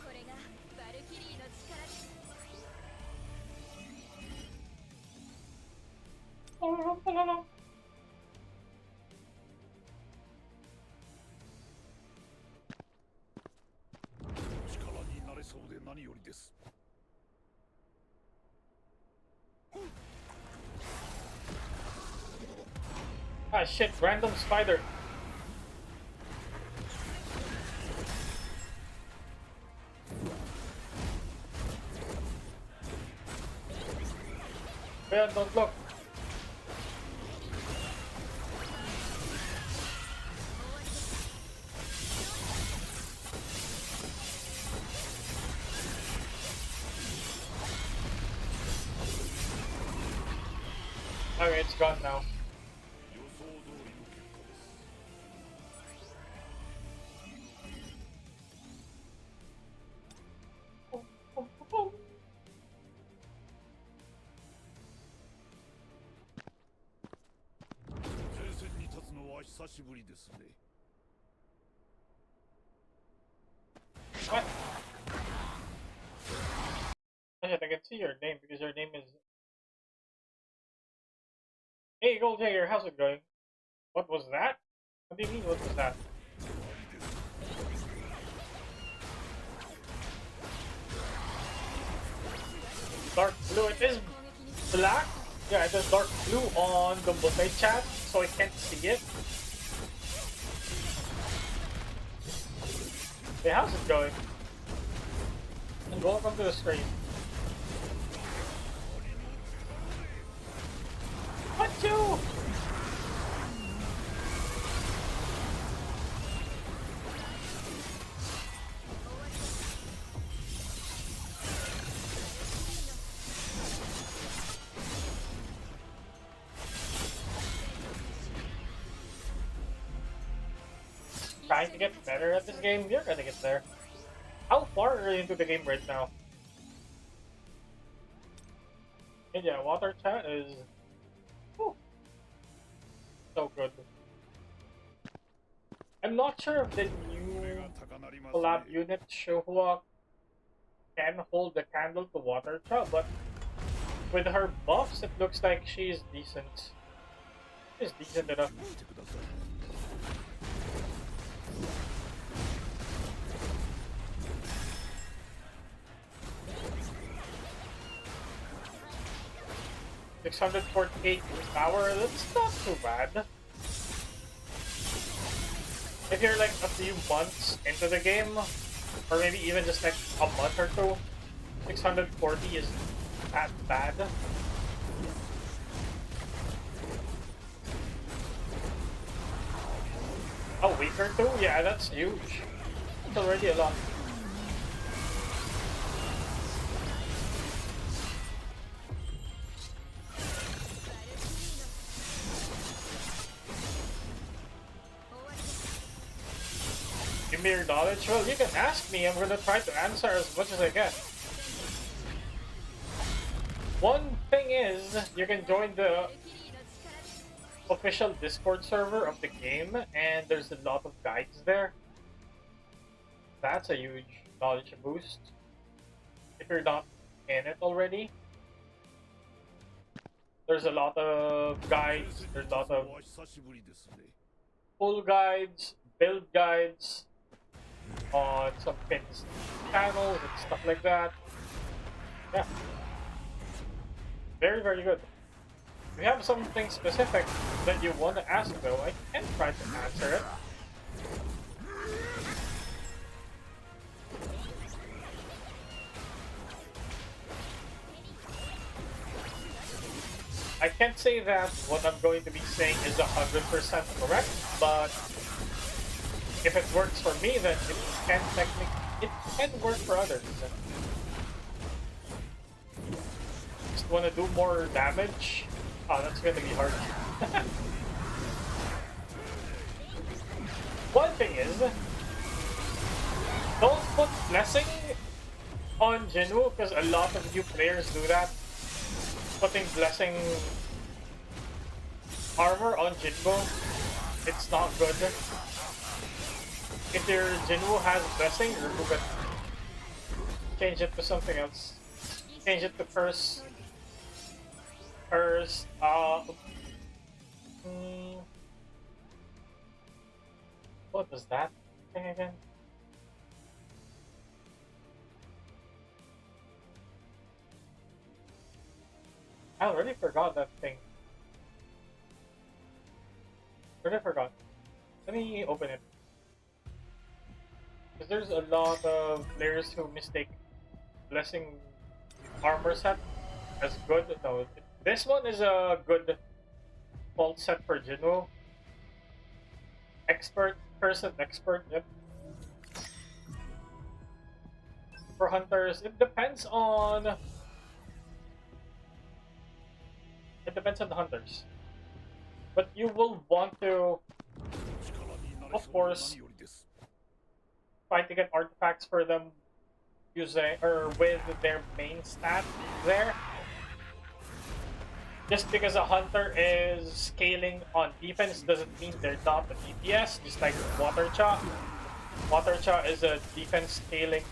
これがバルキリーの力です。力になれそうで何よりです。Ah, shit, random spider. Yeah, don't look. Okay, it's gone now. 予想通りの結果です。前線に立つのは久しぶりですね。What? Shit, I can see your name because your name is. Hey, Gold Jagger, how's it going? What was that? What do you mean, what was that? Dark blue, it is 攻撃に black? Yeah, it is dark blue on the multi-chat, so I can't see it. Hey, how's it going? And welcome to the stream. What you? Trying to get better at this game? You're gonna get there. How far are you into the game right now? And yeah, water chat is whew, so good. I'm not sure if the 胸 new が高鳴ります collab ね。 unit Shuhua can hold the candle to water chat, but with her buffs, it looks like she's decent. She's decent enough. してください。 648 power, that's not too bad. if you're like a few months into the game, or maybe even just like a month or two, 640 is that bad. A week or two? Yeah, that's huge. It's already a lot. Give me your knowledge? Well, you can ask me. I'm gonna try to answer as much as I can. One thing is, you can join the official Discord server of the game, and there's a lot of guides there. That's a huge knowledge boost. If you're not in it already, there's a lot of guides, there's a lot of full guides, build guides on some pins channels and stuff like that. Yeah. Very, very good. If you have something specific that you want to ask though, I can try to answer it. I can't say that what I'm going to be saying is 100% correct, but if it works for me, then it can work for others. Just want to do more damage. Oh, that's gonna be hard. One thing is, don't put blessing on Jinwoo because a lot of new players do that. Putting blessing armor on Jinwoo, it's not good. If your Jinwoo has blessing, remove it. Change it to something else. Change it to curse. Curse. What was that thing again? I already forgot that thing. Already forgot. Let me open it. Because there's a lot of players who mistake blessing armor set as good. No, this one is a good fault set for Jinwoo. Expert, person, expert, yep. For hunters, it depends on the hunters. But you will want to, of course, try to get artifacts for them using or with their main stat there. Just because a hunter is scaling on defense doesn't mean they're not a DPS, just like Water Cha. Water Cha is a defense scaling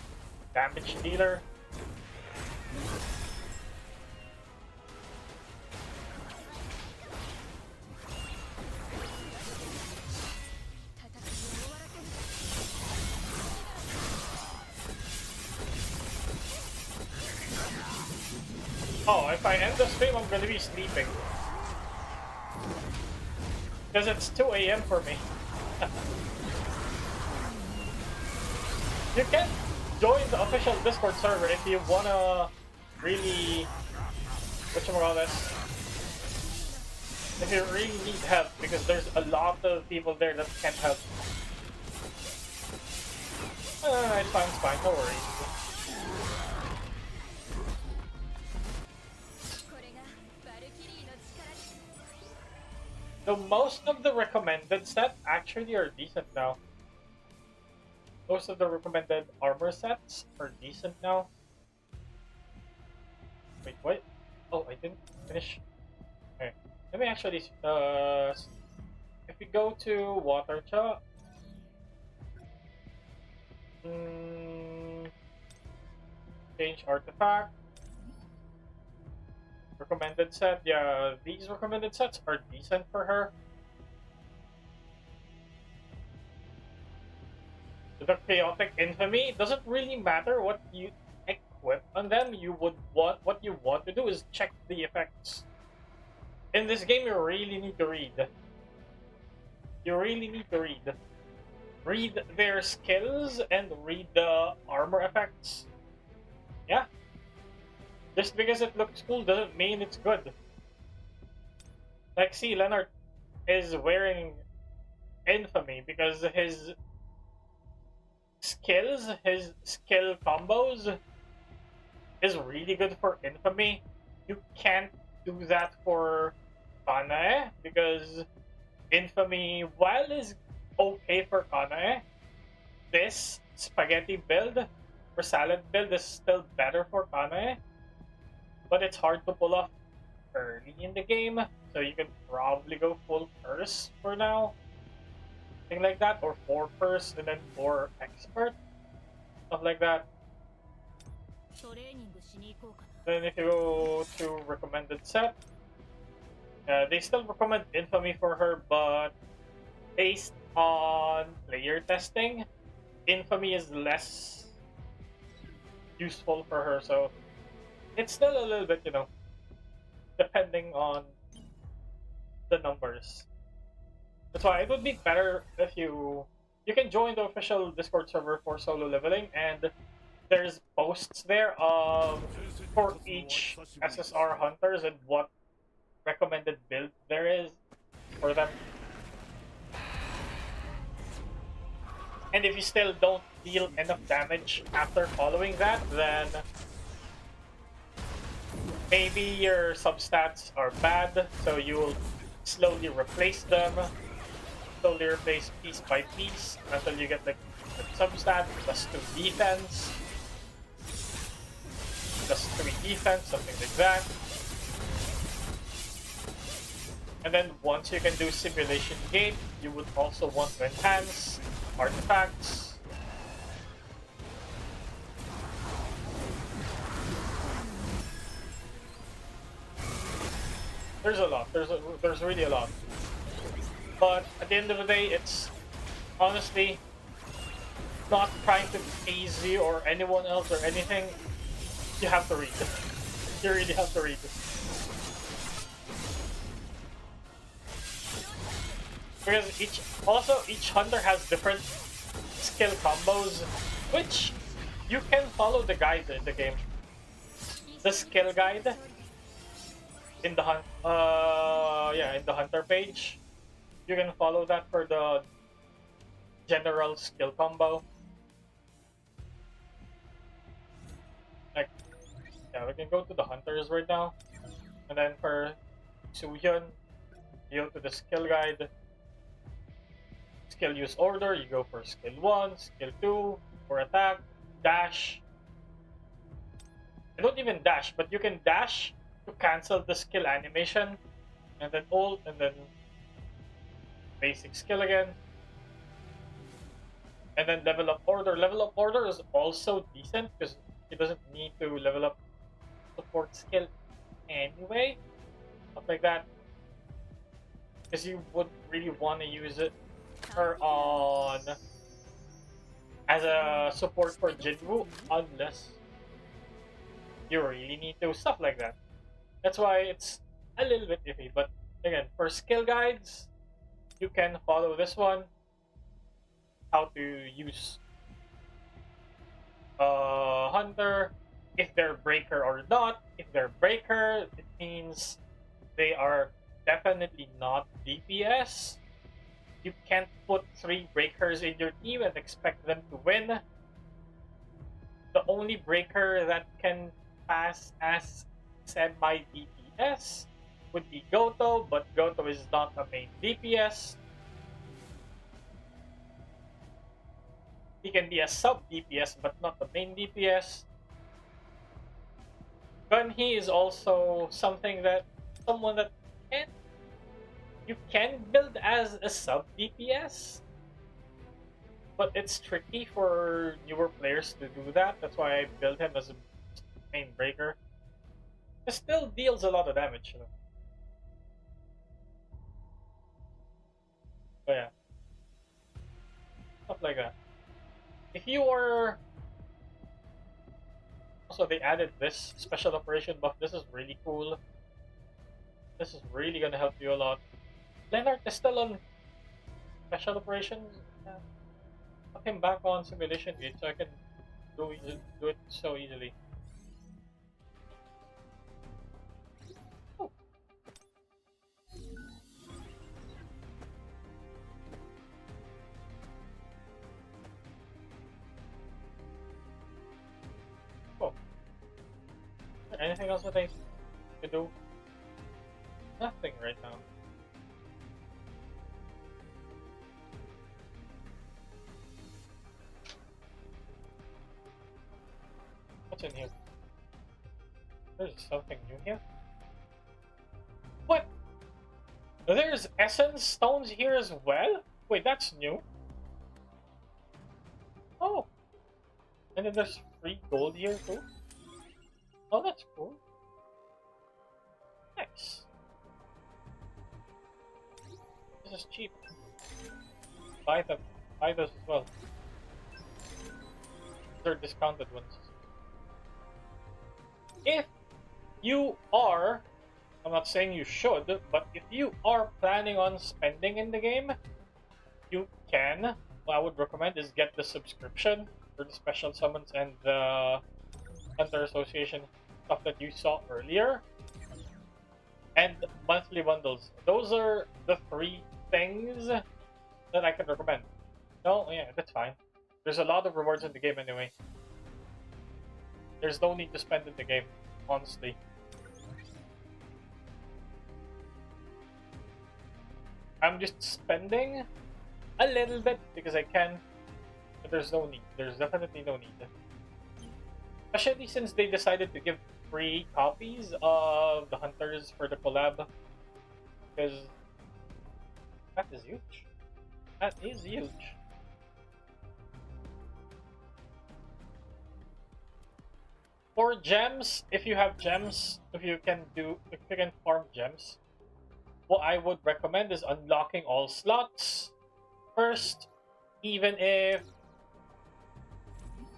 damage dealer. Oh, if I end the stream, I'm gonna be sleeping. Because it's 2 AM for me. You can join the official Discord server if you wanna really... whatchamacallit? If you really need help, because there's a lot of people there that can't help. It's fine, no worries. So most of the recommended sets actually are decent now. Most of the recommended armor sets are decent now. Wait, what? Oh, I didn't finish. Okay, let me actually, if we go to Water Cha, change artifact, recommended set, yeah, these recommended sets are decent for her. The chaotic infamy doesn't really matter what you equip on them. What you want to do is check the effects. In this game, you really need to read. You really need to read. read their skills and read the armor effects. Yeah. Just because it looks cool doesn't mean it's good. Like, see, Leonard is wearing infamy because his skill combos is really good for infamy. You can't do that for Kanae because infamy, while is okay for Kanae, this spaghetti build or salad build is still better for Kanae, but it's hard to pull off early in the game, so you can probably go full curse for now. Thing like that, or 4 curse and then 4 expert. Stuff like that. トレーニングしに行こうかな。 Then if you go to recommended set, they still recommend infamy for her, but based on player testing, infamy is less useful for her, so it's still a little bit, depending on the numbers. That's why it would be better if you can join the official Discord server for solo leveling, and there's posts there of for each SSR hunters and what recommended build there is for them. And if you still don't deal enough damage after following that, then maybe your substats are bad, so you'll slowly replace them. Slowly replace piece by piece until you get like the substat plus 2 defense, plus 3 defense, something like that. And then once you can do simulation gate, you would also want to enhance artifacts. There's a lot. There's really a lot. But at the end of the day, it's honestly not trying to tease you or anyone else or anything. You have to read it. You really have to read it. Because each hunter has different skill combos, which you can follow the guide in the game. The skill guide in the in the hunter page. You can follow that for the general skill combo. Like, yeah, we can go to the hunters right now. And then for Suhyun, you go to the skill guide. Skill use order, you go for skill 1, skill 2, for attack, dash. I don't even dash, but you can dash to cancel the skill animation, and then ult, and then basic skill again. And then level up order. Level up order is also decent because it doesn't need to level up support skill anyway. Stuff like that. Because you would really want to use it her on as a support for Jinwoo unless you really need to, stuff like that. That's why it's a little bit iffy, but again, for skill guides, you can follow this one, how to use hunter, if they're breaker or not. If they're breaker, it means they are definitely not DPS. You can't put 3 breakers in your team and expect them to win. The only breaker that can pass as semi-DPS would be Goto, but Goto is not a main DPS. He can be a sub-DPS, but not the main DPS. Gunhee is also someone that you can build as a sub DPS, but it's tricky for newer players to do that. That's why I built him as a main breaker. It still deals a lot of damage. But yeah, stuff like that. If you were also, they added this special operation buff. This is really cool. This is really gonna help you a lot. Leonard is still on special operations. put him back on simulation gate so I can do it so easily. Oh. Oh. Is there anything else that I can do? Nothing right now. What's in here? There's something new here. What? There's essence stones here as well? Wait, that's new. Oh. And then there's free gold here too. Oh, that's cool. Nice. This is cheap. Buy them. Buy those as well. They're discounted ones. If you are, I'm not saying you should, but if you are planning on spending in the game, you can. What I would recommend is get the subscription for the special summons and the Hunter Association stuff that you saw earlier. And monthly bundles. Those are the 3 things that I can recommend. No, yeah, that's fine. There's a lot of rewards in the game anyway. There's no need to spend in the game, honestly. I'm just spending a little bit because I can, but there's no need. There's definitely no need. Especially since they decided to give free copies of the Hunters for the collab. Because that is huge. That is huge. For gems, if you have gems, if you can farm gems, what I would recommend is unlocking all slots first, even if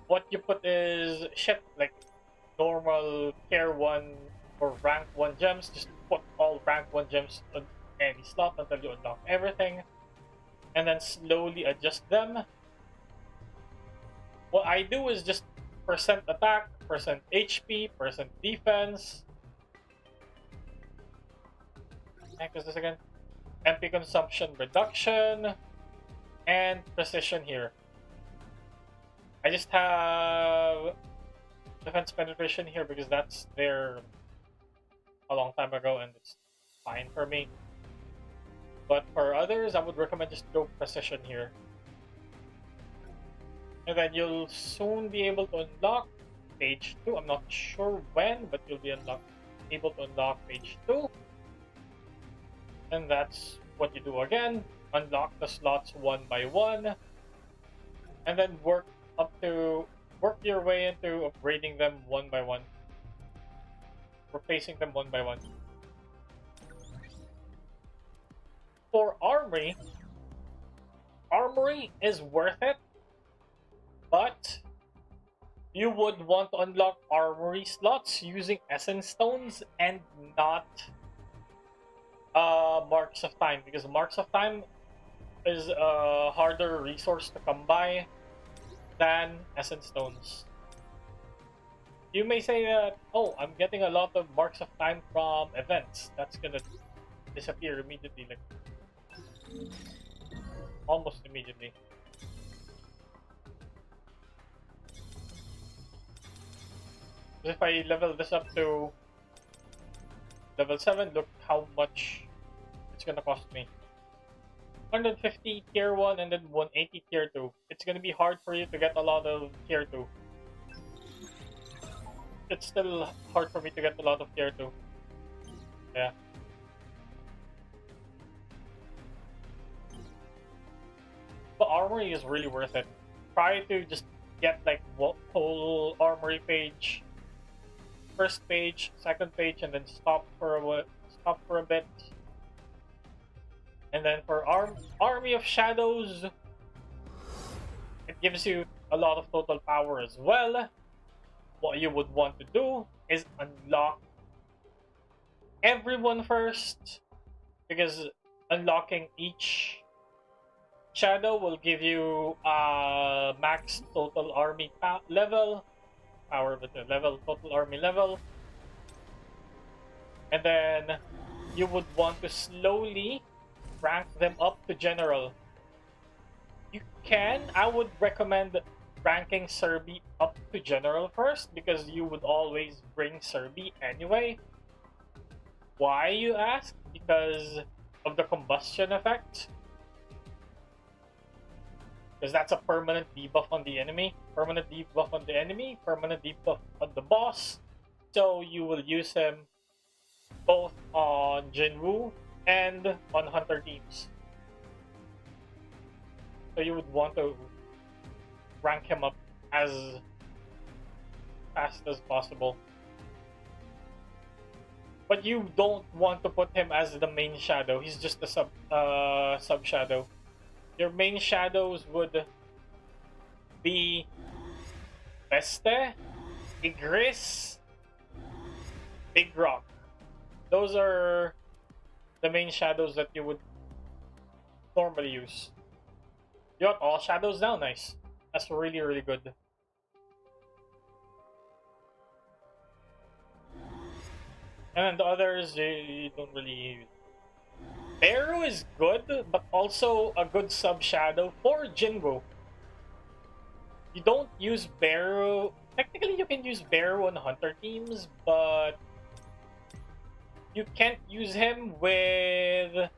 what you put is shit like normal tier 1 or rank 1 gems. Just put all rank 1 gems on any slot until you unlock everything, and then slowly adjust them. What I do is just percent attack, percent HP, percent defense. Heck is this again? MP consumption reduction and precision here. I just have defense penetration here because that's there a long time ago and it's fine for me. But for others, I would recommend just go precision here. And then you'll soon be able to unlock page 2. I'm not sure when, but you'll be able to unlock page 2. And that's what you do again. Unlock the slots one by one. And then work your way into upgrading them one by one. Replacing them one by one. For armory is worth it. But you would want to unlock armory slots using essence stones and not marks of time, because marks of time is a harder resource to come by than essence stones. You may say that, oh, I'm getting a lot of marks of time from events. That's gonna disappear immediately, like almost immediately. If I level this up to level 7, look how much it's gonna cost me. 150 tier 1 and then 180 tier 2. It's gonna be hard for you to get a lot of tier 2. It's still hard for me to get a lot of tier 2. Yeah. But armory is really worth it. Try to just get like whole armory page. First page, second page, and then stop for a bit. And then for Army of Shadows, it gives you a lot of total power as well. What you would want to do is unlock everyone first, because unlocking each Shadow will give you max total army level, power with the level, total army level. And then you would want to slowly rank them up to general. You can, I would recommend ranking Serbi up to general first because you would always bring Serbi anyway. Why, you ask? Because of the combustion effect. Because that's a permanent debuff on the enemy, permanent debuff on the enemy, permanent debuff on the boss. So you will use him both on Jinwoo and on Hunter teams. So you would want to rank him up as fast as possible. But you don't want to put him as the main shadow. He's just a sub shadow. Your main shadows would be Peste, Igris, Big Rock. Those are the main shadows that you would normally use. You got all shadows now, nice. That's really, really good. And the others, you don't really use. Beru is good, but also a good sub-shadow for Jinwoo. You don't use Beru. Technically, you can use Beru on Hunter teams, but you can't use him with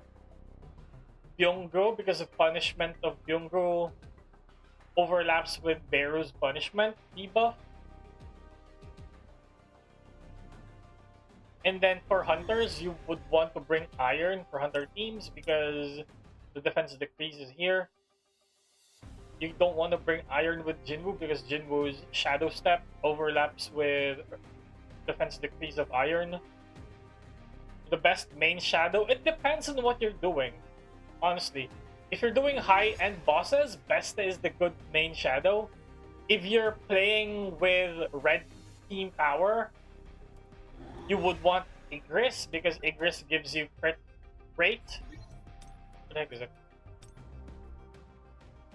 Byunggo because the punishment of Byunggo overlaps with Beru's punishment debuff. And then for Hunters, you would want to bring Iron for Hunter teams because the defense decreases here. You don't want to bring Iron with Jinwoo because Jinwoo's Shadow Step overlaps with defense decrease of Iron. The best main shadow, it depends on what you're doing, honestly. If you're doing high-end bosses, Besta is the good main shadow. If you're playing with red team power, you would want Igris because Igris gives you crit rate. What the heck is it?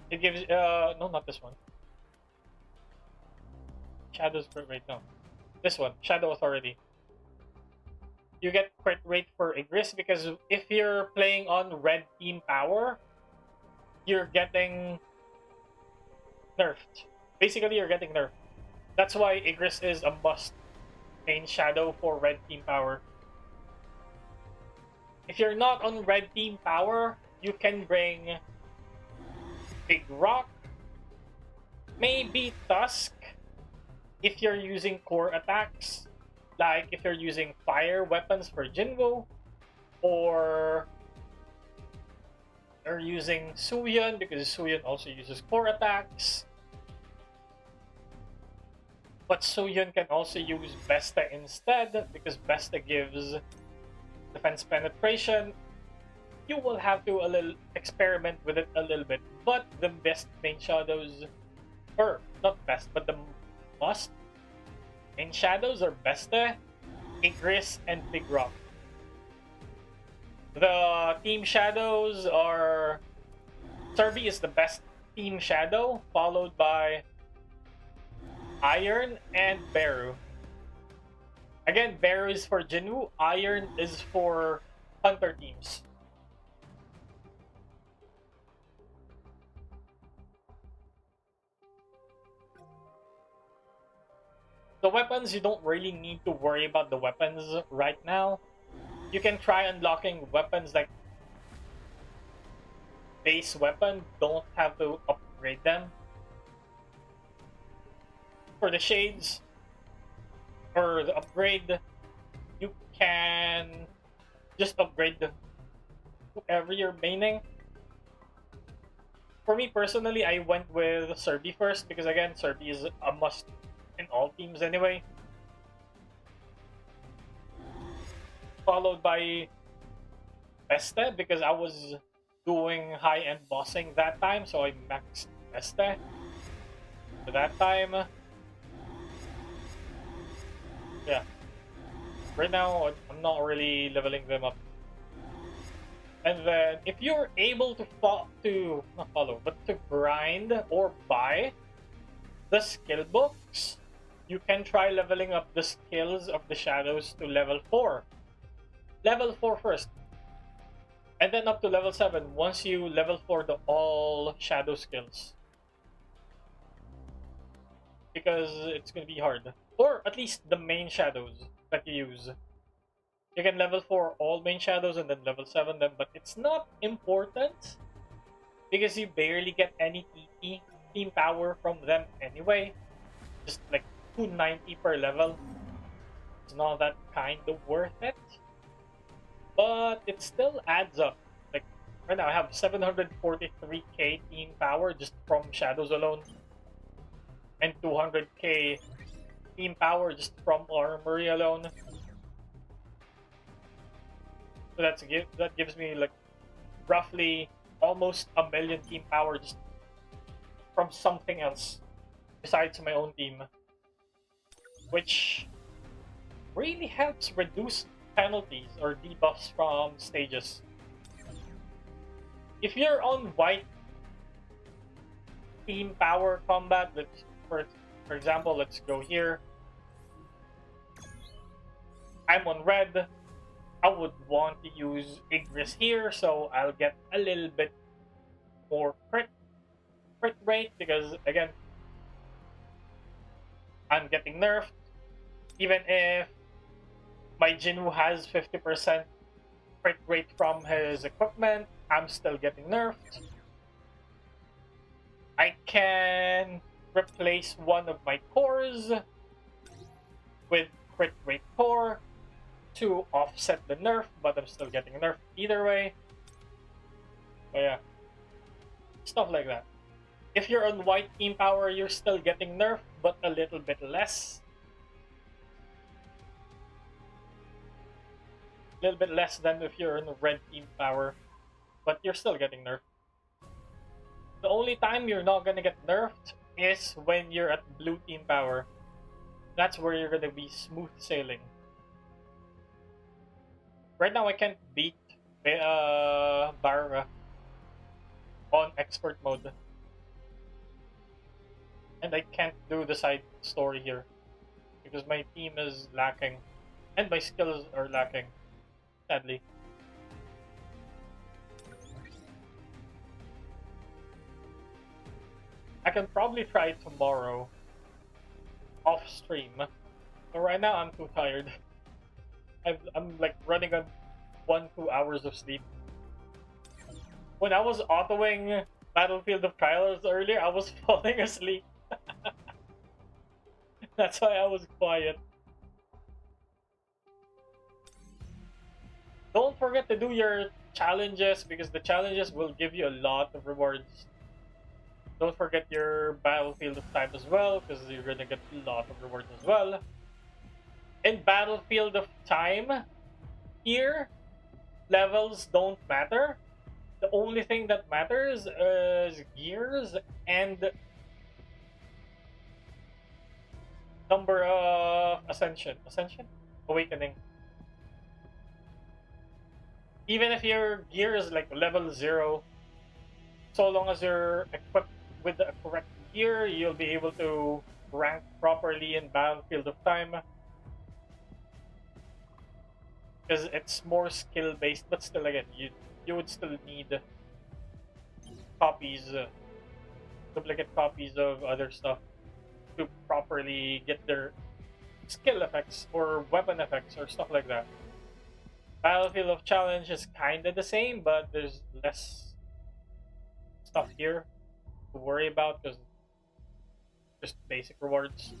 It gives no, not this one. Shadow's crit rate, no. This one, Shadow Authority. You get crit rate for Igris because if you're playing on red team power, you're getting nerfed. Basically, you're getting nerfed. That's why Igris is a must main shadow for red team power. If you're not on red team power, you can bring Big Rock, maybe Tusk if you're using core attacks, like if you're using fire weapons for Jinwoo, or you're using Suyeon because Suyeon also uses core attacks. But Suyeon can also use Besta instead because Besta gives defense penetration. You will have to experiment with it a little bit, but the best main shadows, or not best, but the must main shadows are Besta, Igris, and Big Rock. The team shadows are Serbi is the best team shadow, followed by Iron and Beru. Again, Beru is for Jinwoo, Iron is for Hunter teams. The weapons, you don't really need to worry about the weapons right now. You can try unlocking weapons like base weapon, don't have to upgrade them. For the shades, or the upgrade, you can just upgrade whoever you're maining. For me personally, I went with Serbi first because again, Serbi is a must in all teams anyway. Followed by Besta because I was doing high-end bossing that time, so I maxed Besta for that time. Yeah. Right now, I'm not really leveling them up. And then if you're able to not follow, but to grind or buy the skill books, you can try leveling up the skills of the shadows to level 4. Level 4 first. And then up to level 7 once you level 4 the all shadow skills. Because it's gonna be hard. Or at least the main shadows that you use. You can level 4 all main shadows and then level 7 them, but it's not important because you barely get any TP, team power from them anyway. Just like 290 per level. It's not that kind of worth it. But it still adds up. Like right now I have 743k team power just from shadows alone. And 200k team power just from armory alone. So that gives me like roughly almost a million team power just from something else besides my own team, which really helps reduce penalties or debuffs from stages. If you're on white team power combat, for example, let's go here. I'm on red. I would want to use Igris here, so I'll get a little bit more crit rate because again, I'm getting nerfed. Even if my Jinwoo has 50% crit rate from his equipment, I'm still getting nerfed. I can replace one of my cores with crit rate core to offset the nerf, but I'm still getting nerfed either way. But yeah, stuff like that. If you're on white team power, you're still getting nerfed, but a little bit less. A little bit less than if you're in red team power, but you're still getting nerfed. The only time you're not gonna get nerfed is when you're at blue team power. That's where you're gonna be smooth sailing. Right now I can't beat Barra on expert mode. And I can't do the side story here because my team is lacking and my skills are lacking, sadly. I can probably try tomorrow off stream, but right now I'm too tired. I'm like running on 1-2 hours of sleep. When I was autoing Battlefield of Trials earlier, I was falling asleep. That's why I was quiet. Don't forget to do your challenges because the challenges will give you a lot of rewards. Don't forget your Battlefield of Time as well because you're gonna get a lot of rewards as well. In Battlefield of Time, here, levels don't matter. The only thing that matters is gears and number of ascension. Awakening. Even if your gear is like level 0, so long as you're equipped with the correct gear, you'll be able to rank properly in Battlefield of Time. Because it's more skill based, but still, again, you would still need copies, duplicate copies of other stuff to properly get their skill effects or weapon effects or stuff like that. Battlefield of Challenge is kind of the same, but there's less stuff here to worry about because just basic rewards.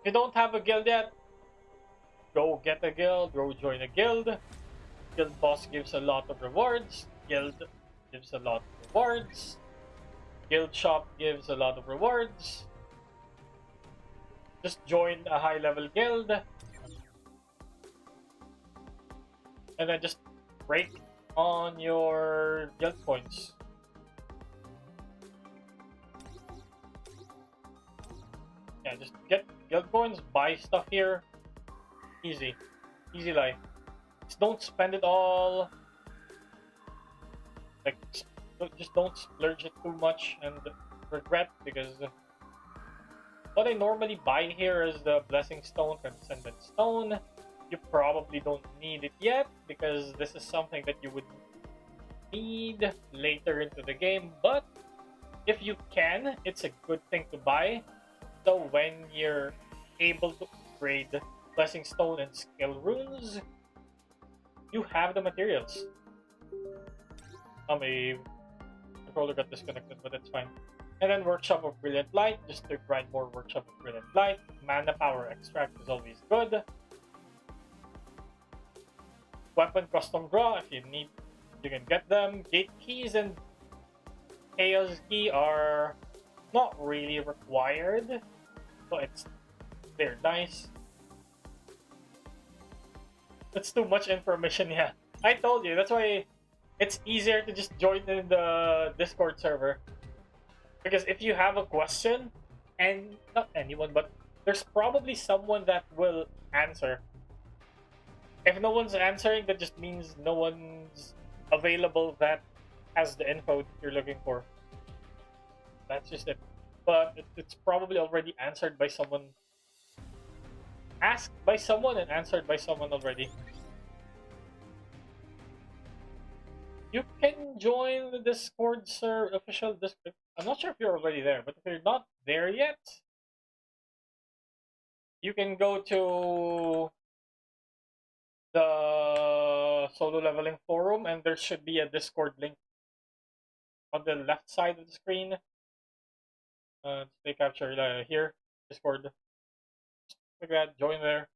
If you don't have a guild yet, go get a guild, go join a guild. Guild boss gives a lot of rewards. Guild gives a lot of rewards. Guild shop gives a lot of rewards. Just join a high level guild. And then just rake on your guild points. Yeah, just get guild coins, buy stuff here, Easy. Easy life. Just don't spend it all. Like, just don't splurge it too much and regret, because what I normally buy here is the Blessing Stone, Transcendent Stone. You probably don't need it yet, because this is something that you would need later into the game, but if you can, it's a good thing to buy. So when you're able to upgrade Blessing Stone and Skill Runes, you have the materials. My controller got disconnected, but it's fine. And then Workshop of Brilliant Light, just to grind more Workshop of Brilliant Light. Mana Power Extract is always good. Weapon Custom Draw, if you need, you can get them. Gate Keys and Chaos Key are not really required, but they're nice. That's too much information, yeah. I told you, that's why it's easier to just join in the Discord server. Because if you have a question, and not anyone, but there's probably someone that will answer. If no one's answering, that just means no one's available that has the info that you're looking for. That's just it. But it's probably already answered by someone. Asked by someone and answered by someone already. You can join the Discord official Discord. I'm not sure if you're already there, but if you're not there yet, you can go to the solo leveling forum, and there should be a Discord link on the left side of the screen. They capture here, Discord. Like that, join there,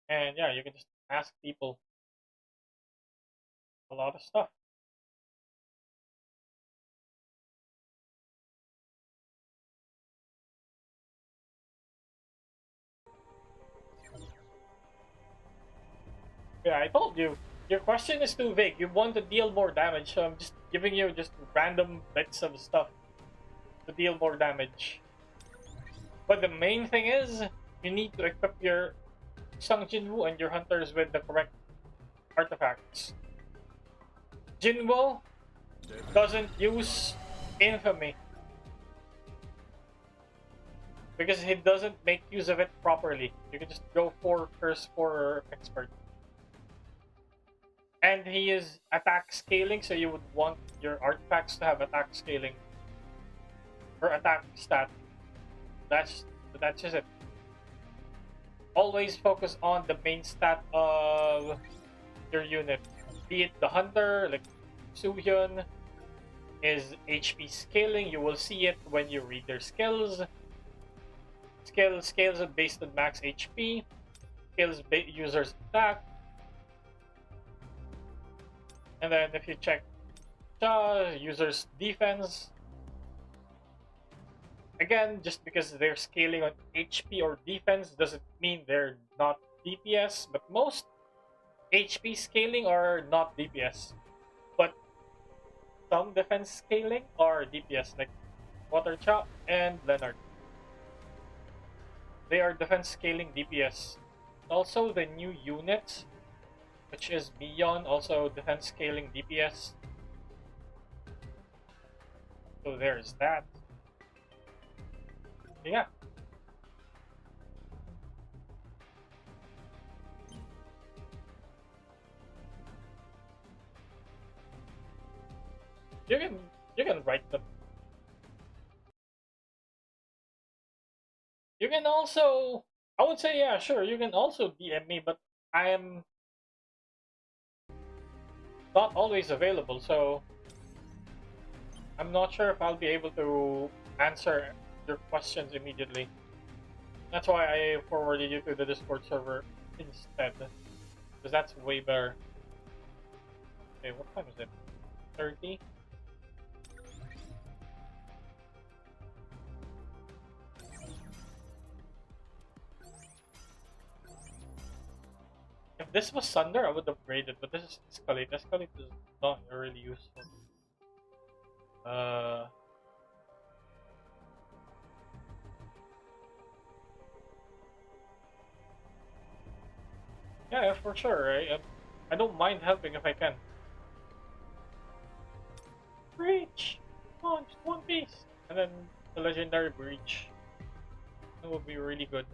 and yeah, you can just ask people a lot of stuff. Yeah, I told you. Your question is too vague. You want to deal more damage, so I'm just giving you just random bits of stuff to deal more damage. But the main thing is, you need to equip your Sung Jinwoo and your hunters with the correct artifacts. Jinwoo doesn't use infamy because he doesn't make use of it properly. You can just go for Curse for Expert. And he is attack scaling, so you would want your artifacts to have attack scaling or attack stat. That's just it. Always focus on the main stat of your unit. Be it the hunter, like Suhyun, is HP scaling. You will see it when you read their skills. Scales are based on max HP. Scales users attack. And then if you check users defense, again, just because they're scaling on HP or defense doesn't mean they're not DPS, but most HP scaling are not DPS. But some defense scaling are DPS, like Water Chop and Leonard. They are defense scaling DPS. Also, the new unit, which is Beyond, also defense scaling DPS. So there's that. Yeah. You can write them. You can also, I would say, yeah, sure, you can also DM me, but I am not always available, so I'm not sure if I'll be able to answer your questions immediately. That's why I forwarded you to the Discord server instead, because that's way better. Okay, what time is it? 30? If this was Sunder, I would upgrade it, but this is Escalate. Escalate is not really useful. Yeah, for sure. I don't mind helping if I can. Breach! Come on, just one piece! And then the legendary breach. That would be really good.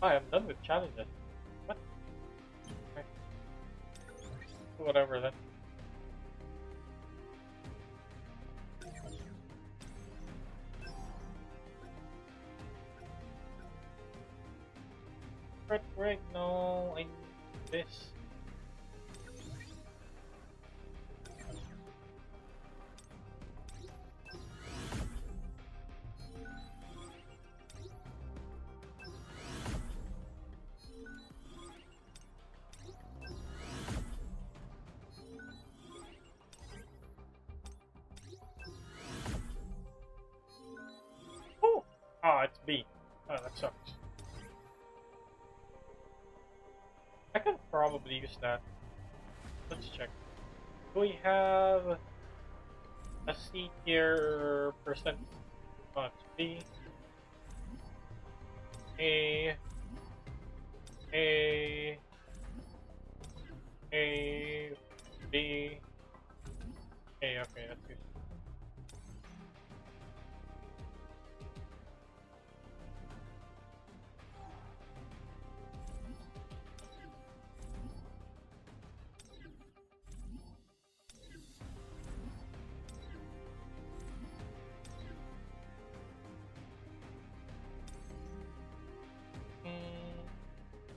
I am done with challenges. What? Okay. Whatever then. Right, no, I need this. Oh! Ah, it's B. Oh, that sucks. I can probably use that. Let's check. Do we have a C tier percent? Oh, it's B. A. A. A. B. A. Okay, that's good.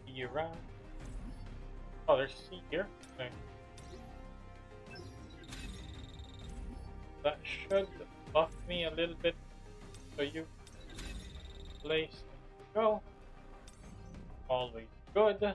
B around. Oh, there's C here. Okay. That should buff me a little bit. So you place and go. Always good.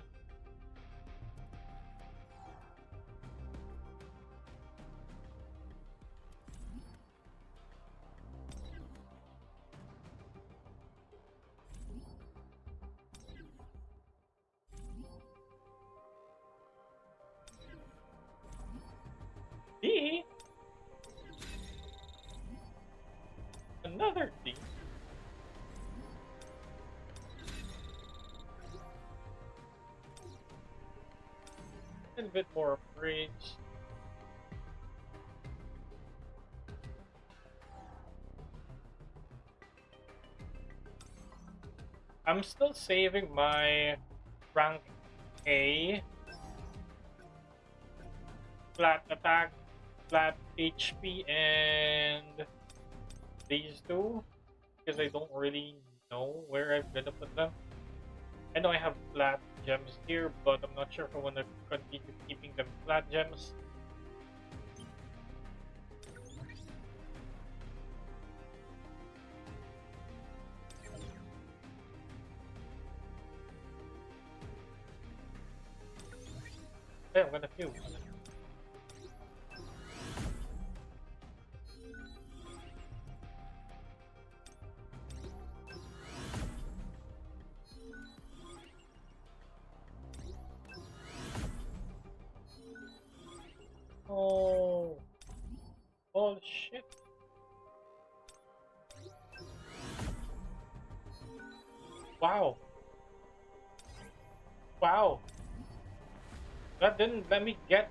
D. Another D. A little bit more bridge. I'm still saving my rank A. Flat attack, flat HP, and these two. Because I don't really know where I'm gonna put them. I know I have flat gems here, but I'm not sure if I want to continue keeping them flat gems. Hey, I'm gonna fuse. Oh, oh shit! Wow, wow! That didn't let me get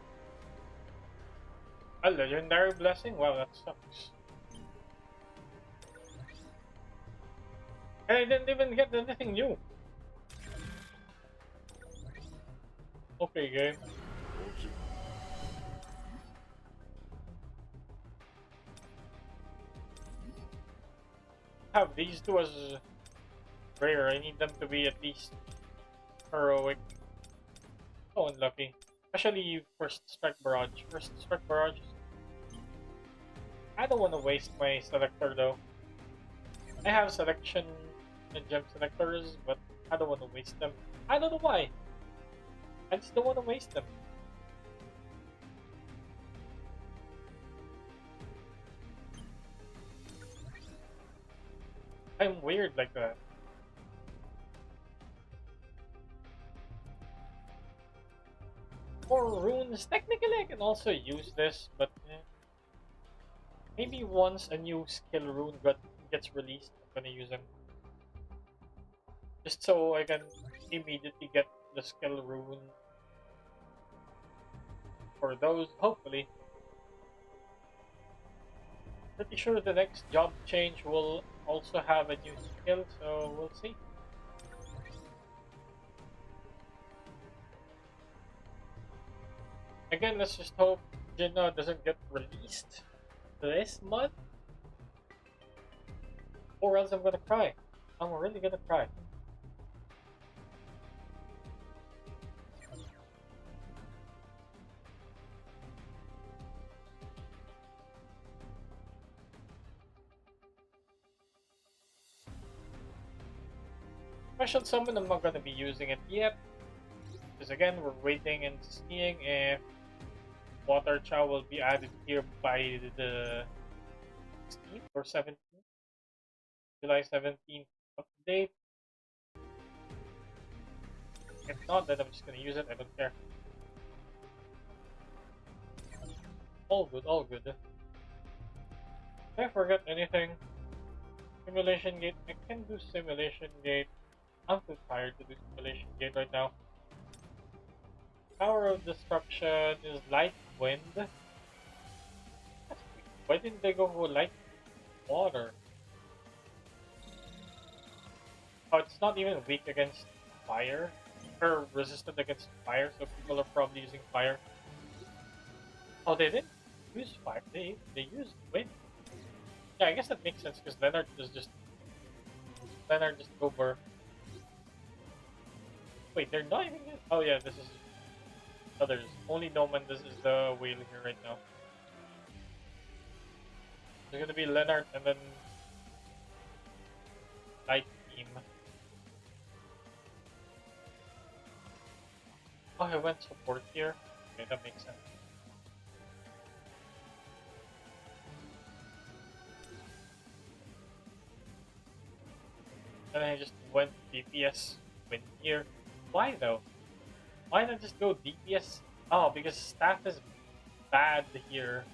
a legendary blessing. Wow, that sucks. And I didn't even get anything new. Okay, game. Have these two as rare. I need them to be at least heroic. Oh, unlucky. Especially first strike barrage. First strike barrage. I don't want to waste my selector though. I have selection and gem selectors, but I don't want to waste them. I don't know why. I just don't want to waste them. I'm weird like that. For runes, technically I can also use this, but maybe once a new skill rune gets released, I'm gonna use them. Just so I can immediately get the skill rune for those, hopefully. Pretty sure the next job change will also have a new skill, so we'll see. Again, let's just hope Jinna doesn't get released this month, or else I'm gonna cry. I'm really gonna cry. Special summon, I'm not gonna be using it yet, because again, we're waiting and seeing if Water Chow will be added here by the 16th or 17th, July 17th update. If not, then I'm just gonna use it. I don't care. All good, all good. Did I forget anything? Simulation gate. I can do simulation gate. I'm too tired to do simulation gate right now. Power of destruction is light wind. That's weird. Why didn't they go for light water? Oh, it's not even weak against fire. Or resistant against fire, so people are probably using fire. Oh, they didn't use fire. They used wind. Yeah, I guess that makes sense because Leonard just over. Wait, they're not even. Oh yeah, this is others. Only Noman. This is the whale here right now. There's gonna be Leonard and then Light Team. Oh, I went support here. Okay, that makes sense. And I just went DPS win here. Why though? Why not just go DPS? Oh, because staff is bad here.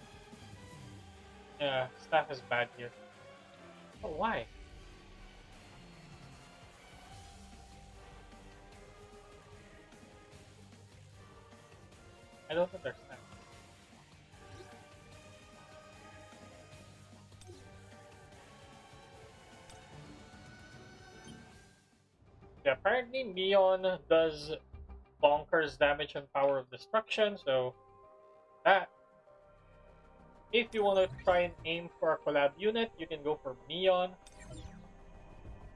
Yeah, staff is bad here. Oh, why? I don't understand. Yeah, apparently Neon does bonkers damage and power of destruction, so that. If you want to try and aim for a collab unit, you can go for Neon.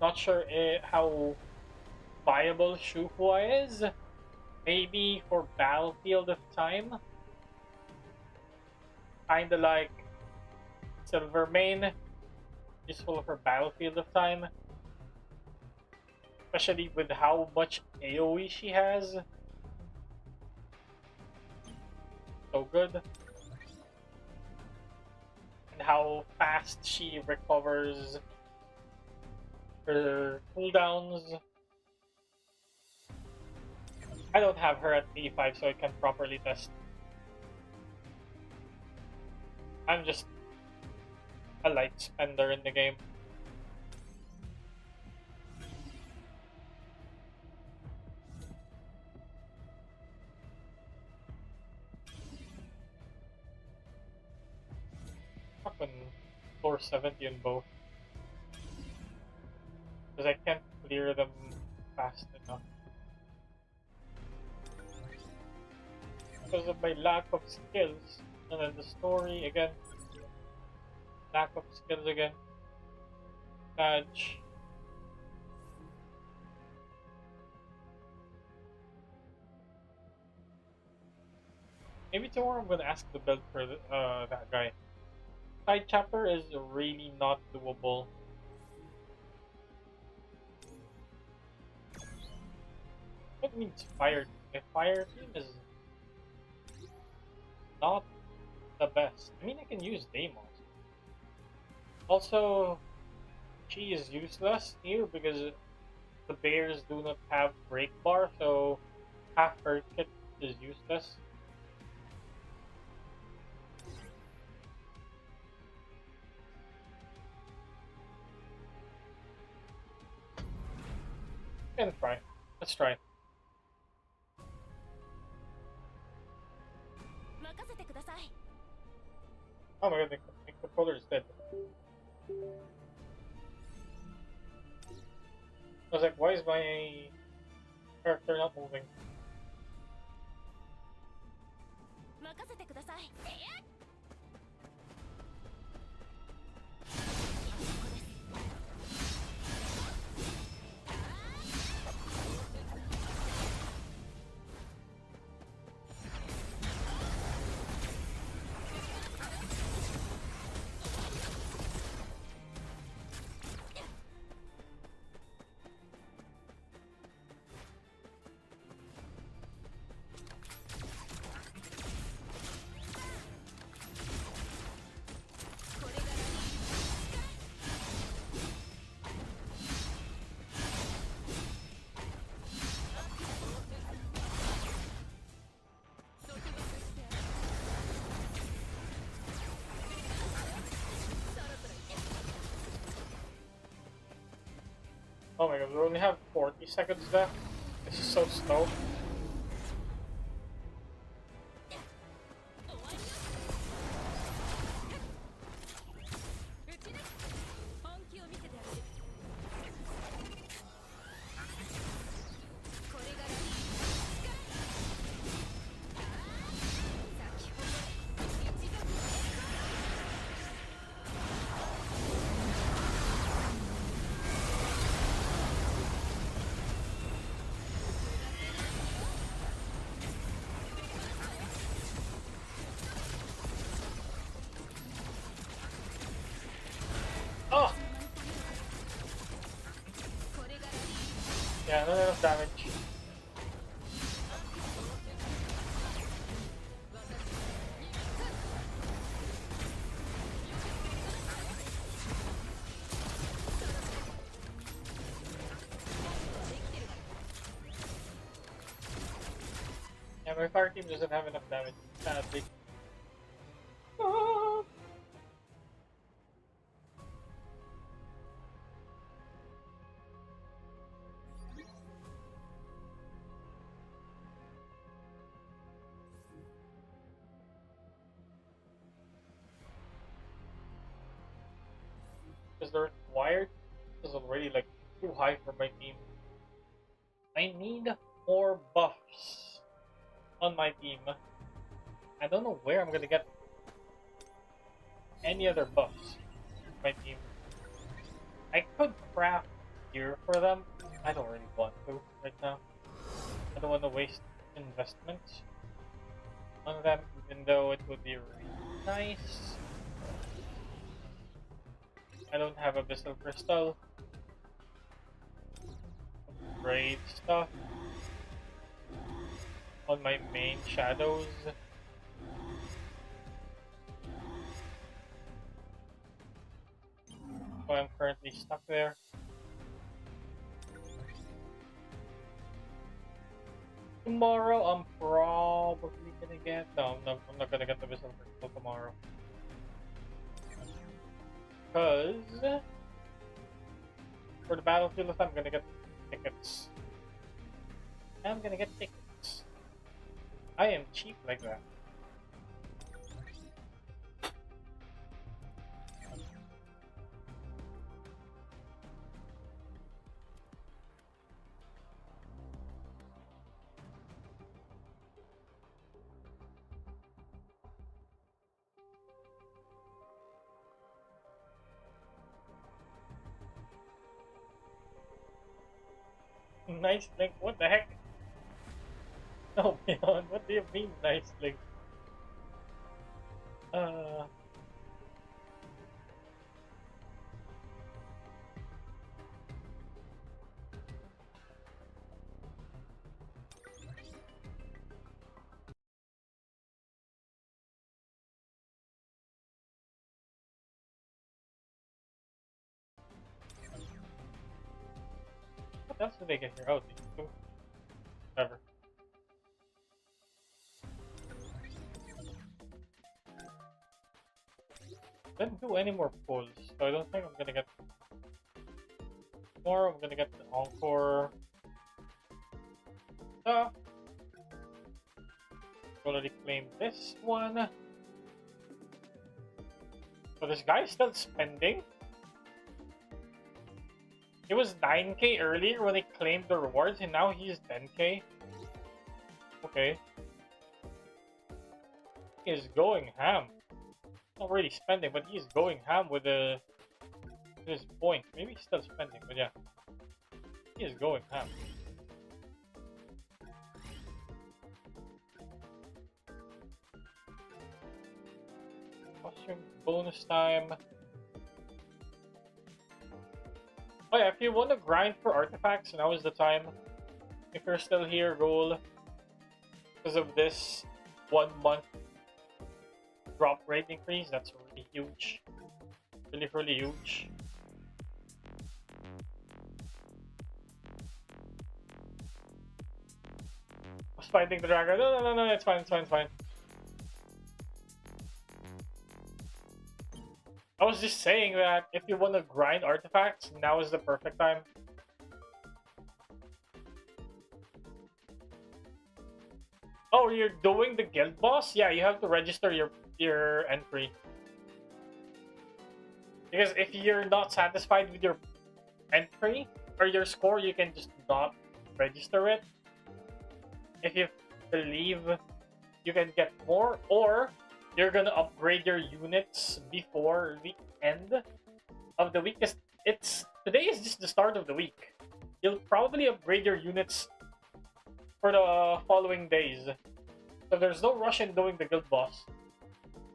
Not sure how viable Shufua is. Maybe for Battlefield of Time. Kinda like Silvermane. Useful for Battlefield of Time. Especially with how much AoE she has. So good. And how fast she recovers her cooldowns. I don't have her at P5 so I can properly test. I'm just a light spender in the game. Fucking floor 70 in both. Because I can't clear them fast enough. Because of my lack of skills. And then the story again. Lack of skills again. Badge. Maybe tomorrow I'm gonna ask the build for that guy. Side chapter is really not doable. What means fire? My fire team is not the best. I mean, I can use Deimos. Also, Chi is useless here because the bears do not have break bar, so half her kit is useless. Can try. Let's try. 任せてください。 Oh my god, the controller is dead. I was like, why is my character not moving? 任せてください。Oh my god, we only have 40 seconds left. This is so slow. Oh! Yeah, not enough damage. Yeah, my fire team doesn't have enough damage, sadly. Ah. Because the required is already like too high for my team. I need more buffs on my team. I don't know where I'm gonna get any other buffs for my team. I could craft gear for them. I don't really want to right now. I don't want to waste investments on them, even though it would be really nice. I don't have Abyssal Crystal. Upgrade stuff on my main shadows. So I'm currently stuck there. Tomorrow I'm probably gonna get I'm not gonna get the Abyssal Crystal tomorrow. Because for the Battlefield I'm gonna get tickets. I'm gonna get tickets. I am cheap like that. Nice link, what the heck? Oh beyond, what do you mean nice link? Uh else did they get here? Oh, these two. Whatever. Didn't do any more pulls, so I don't think I'm gonna get more. I'm gonna get the encore stuff. Already claimed this one. So this guy's still spending. It was 9k earlier when he claimed the rewards, and now he's 10k. Okay. He is going ham. Not really spending, but he's going ham with his point. Maybe he's still spending, but yeah. He is going ham. Costume bonus time. Oh yeah, if you want to grind for artifacts, now is the time. If you're still here, goal. Because of this 1 month drop rate increase, that's really huge. Really huge. I was fighting the dragon. No, it's fine, it's fine, it's fine. I was just saying that if you want to grind artifacts, now is the perfect time. Oh, you're doing the guild boss? Yeah, you have to register your entry. Because if you're not satisfied with your entry or your score, you can just not register it. If you believe you can get more, or you're gonna upgrade your units before the end of the week. Because today is just the start of the week. You'll probably upgrade your units for the following days. So there's no rush in doing the guild boss.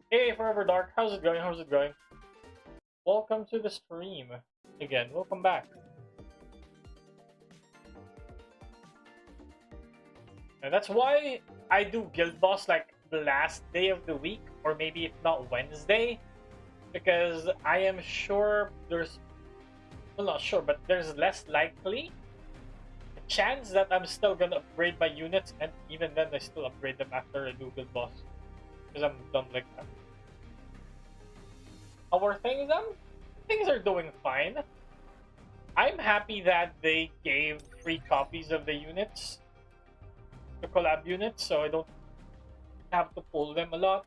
Hey, Forever Dark, how's it going? How's it going? Welcome to the stream. Again, welcome back. And that's why I do guild boss like the last day of the week, or maybe if not Wednesday, because I am sure well, not sure, but there's less likely a chance that I'm still gonna upgrade my units, and even then I still upgrade them after I do guild boss, because I'm dumb like that. How are things? Things are doing fine. I'm happy that they gave free copies of the units, the collab units, so I don't have to pull them a lot.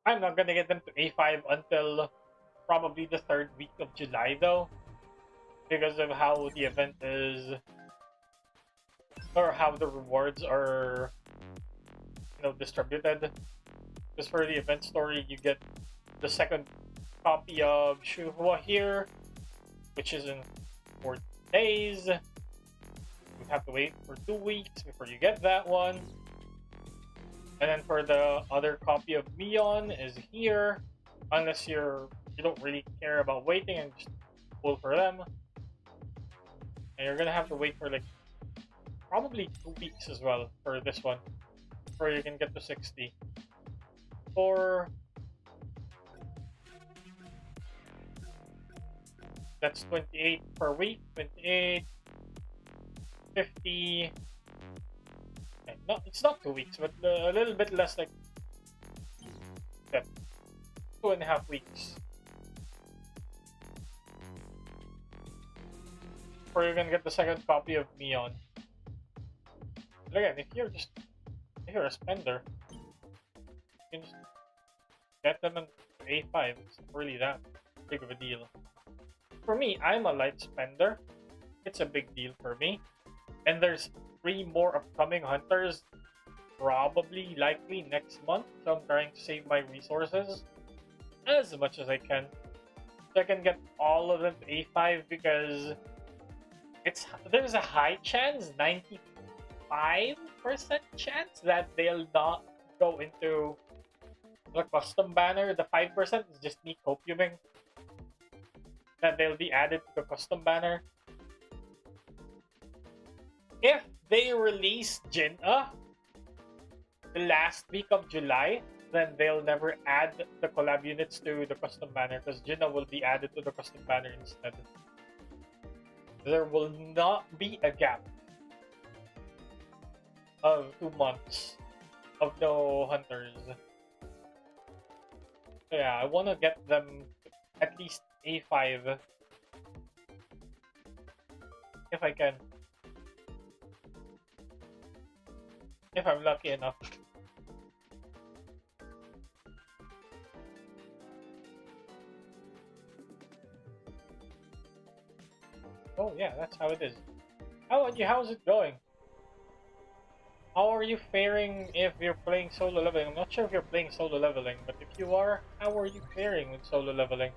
I'm not gonna get them to A5 until probably the 3rd week of July though, because of how the event is, or how the rewards are, distributed. Because for the event story, you get the 2nd copy of Shuhua here, which is in 4 days. You have to wait for 2 weeks before you get that one. And then for the other copy of Mion is here, unless you don't really care about waiting and just pull for them. And you're gonna have to wait for like probably 2 weeks as well for this one, before you can get to 60. Or that's 28 per week, 28, 50. No, it's not 2 weeks, but a little bit less, like 2.5 weeks. Or you're gonna get the 2nd copy of Mion. But again, if you're a spender, you can just get them in A5. It's not really that big of a deal. For me, I'm a light spender. It's a big deal for me. And there's 3 more upcoming hunters, probably likely next month. So I'm trying to save my resources as much as I can, so I can get all of them to A5, because there's a high chance, 95% chance, that they'll not go into the custom banner. The 5% is just me copiuming that they'll be added to the custom banner. If they release Jin'a the last week of July, then they'll never add the collab units to the custom banner because Jinna will be added to the custom banner instead. There will not be a gap of 2 months of no hunters. So yeah, I want to get them at least A5 if I can. If I'm lucky enough. Oh yeah, that's how it is. How about you? How's it going? How are you faring if you're playing solo leveling? I'm not sure if you're playing solo leveling, but if you are, how are you faring with solo leveling?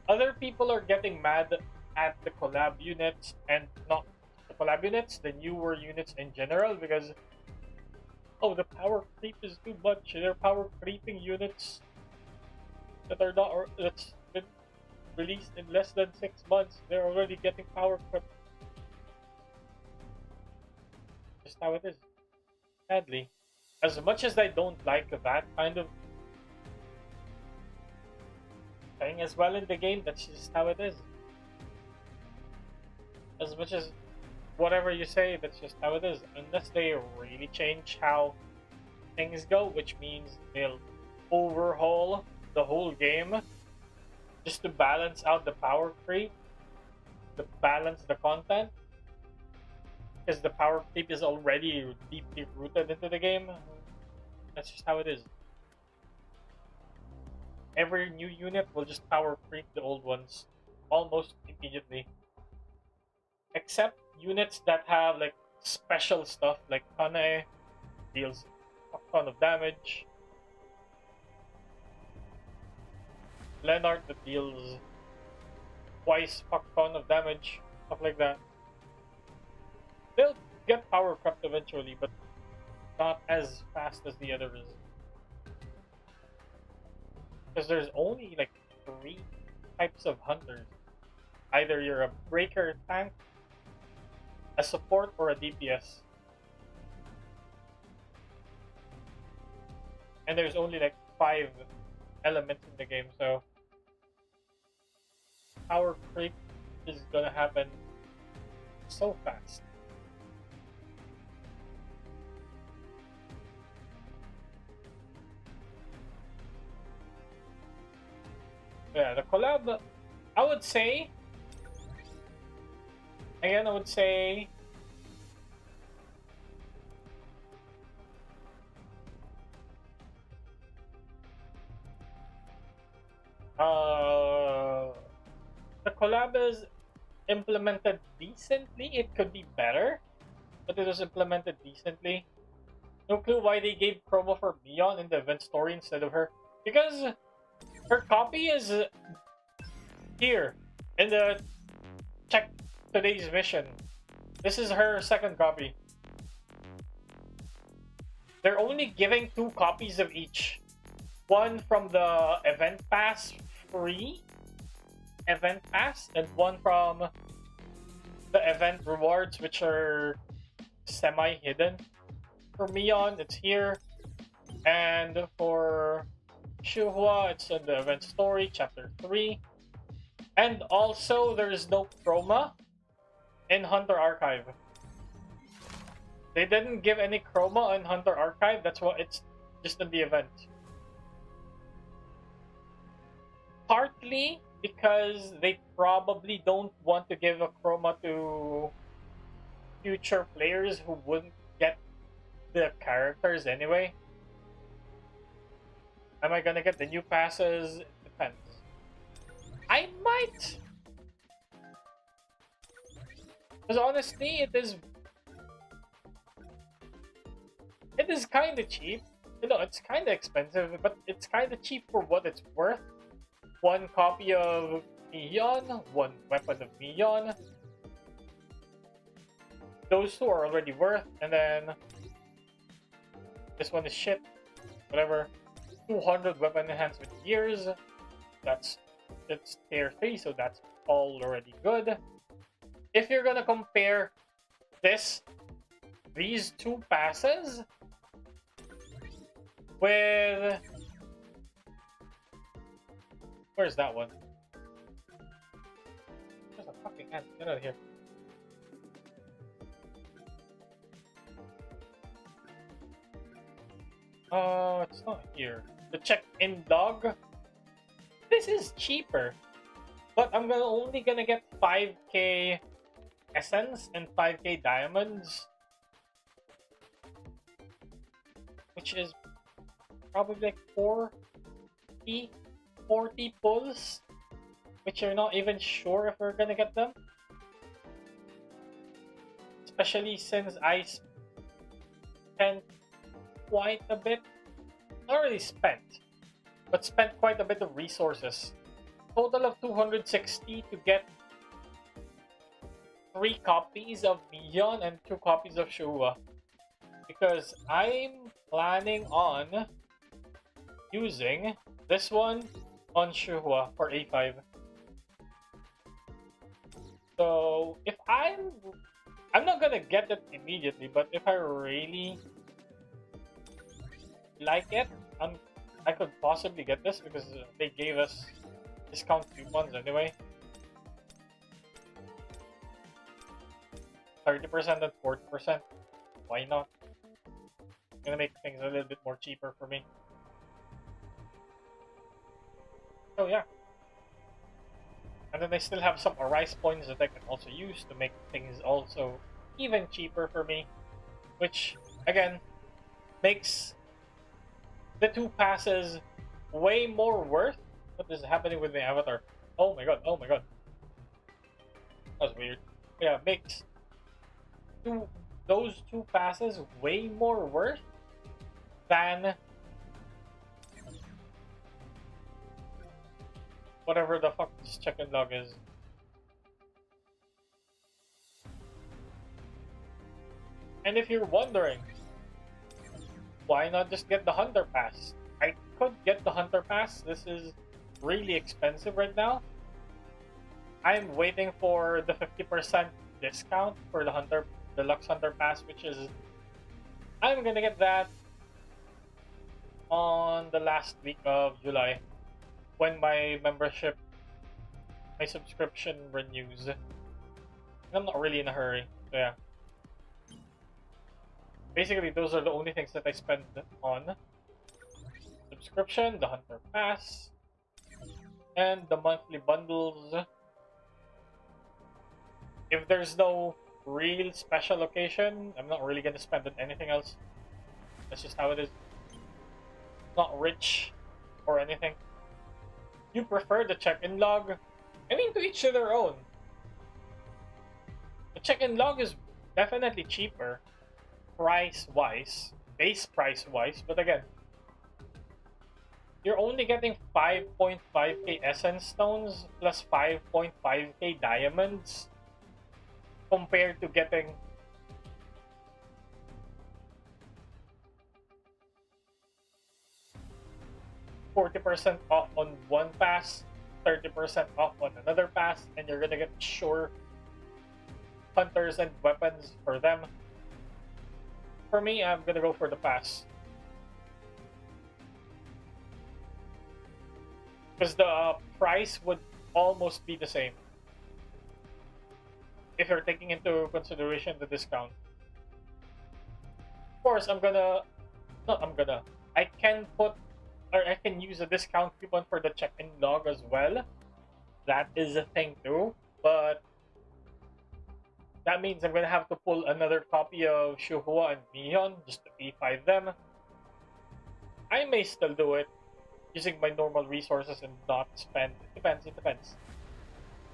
Other people are getting mad at the collab units and not the collab units, the newer units in general, because oh, the power creep is too much. They're power creeping units that are not that's been released in less than 6 months. They're already getting power creep. Just how it is. Sadly, as much as I don't like that kind of thing as well in the game, that's just how it is. As much as whatever you say, that's just how it is. Unless they really change how things go, which means they'll overhaul the whole game just to balance out the power creep, to balance the content, because the power creep is already deeply rooted into the game. That's just how it is. Every new unit will just power creep the old ones almost immediately. Except units that have like special stuff, like Hane deals a ton of damage. Leonard that deals twice fuck ton of damage, stuff like that. They'll get power crept eventually, but not as fast as the others. Because there's only like 3 types of hunters. Either you're a breaker tank, a support, or a DPS. And there's only like 5 elements in the game, so power creep is gonna happen so fast. Yeah, the collab, I would say, again, I would say the collab is implemented decently. It could be better, but it was implemented decently. No clue why they gave promo for Mion in the event story instead of her. Because her copy is here in the check today's mission. This is her second copy. They're only giving 2 copies of each. One from the event pass free event pass, and one from the event rewards, which are semi-hidden. For Mion, it's here, and for Shuhua, it's in the event story, chapter 3. And also, there is no chroma in Hunter Archive. They didn't give any chroma in Hunter Archive, that's why it's just in the event. Partly because they probably don't want to give a chroma to future players who wouldn't get the characters anyway. Am I gonna get the new passes? It depends. I might! Because honestly, it is kind of cheap. You know, it's kind of expensive, but it's kind of cheap for what it's worth. 1 copy of Mion, 1 weapon of Mion. Those 2 are already worth, and then this one is shit. Whatever. 200 weapon enhancement years. It's tier 3, so that's already good. If you're gonna compare these 2 passes with... Where's that one? There's a fucking ant. Get out of here. Oh, it's not here. The check-in dog. This is cheaper, but I'm only gonna get 5k essence and 5k diamonds, which is probably like 40 pulls, which you're not even sure if we're gonna get them. Especially since I spent quite a bit, not really spent, but spent quite a bit of resources. Total of 260 to get 3 copies of Neon and 2 copies of Shua. Because I'm planning on using this one on Shua for A5. So if I'm not gonna get it immediately, but if I really like it, I could possibly get this because they gave us discount coupons anyway. 30% and 40%. Why not? Gonna make things a little bit more cheaper for me. So yeah. And then I still have some Arise points that I can also use to make things also even cheaper for me. Which, again, makes the 2 passes way more worth. What is happening with my avatar? Oh my god, oh my god. That was weird. Yeah, makes those 2 passes way more worth than whatever the fuck this check-in log is. And if you're wondering, why not just get the Hunter Pass? I could get the Hunter Pass. This is really expensive right now. I'm waiting for the 50% discount for the Deluxe Hunter Pass, which is... I'm gonna get that on the last week of July, when my subscription renews. And I'm not really in a hurry, so yeah. Basically, those are the only things that I spend on. Subscription, the Hunter Pass, and the monthly bundles. If there's no real special occasion, I'm not really gonna spend on anything else. That's just how it is. Not rich or anything. You prefer the check-in log? I mean, to each their own. The check-in log is definitely cheaper, price-wise, base price-wise, but again, you're only getting 5.5k essence stones plus 5.5k diamonds compared to getting 40% off on one pass, 30% off on another pass, and you're gonna get sure hunters and weapons for them. For me, I'm gonna go for the pass. Because the price would almost be the same if you're taking into consideration the discount. Of course, I can put, or I can use a discount coupon for the check-in log as well. That is a thing too, but that means I'm gonna have to pull another copy of Shuhua and Neon just to E5 them. I may still do it using my normal resources and not spend. It depends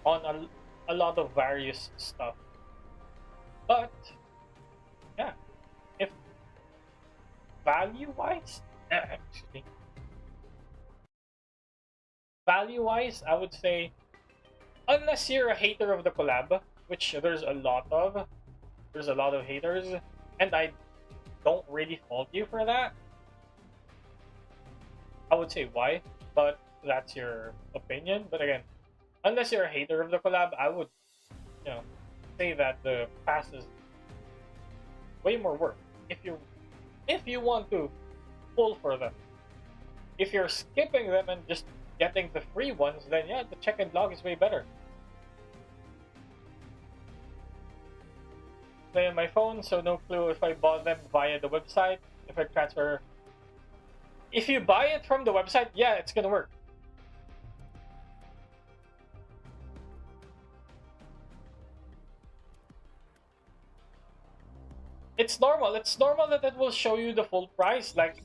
on a lot of various stuff. But yeah, if value-wise, value-wise, I would say, unless you're a hater of the collab, which there's a lot of haters, and I don't really fault you for that. I would say why, but that's your opinion. But again, unless you're a hater of the collab, I would, say that the pass is way more worth. If you want to full for them. If you're skipping them and just getting the free ones, then yeah, the check and log is way better. Play on my phone, so no clue if I bought them via the website. If I transfer, if you buy it from the website, yeah, it's gonna work. It's normal. It's normal that it will show you the full price. Like,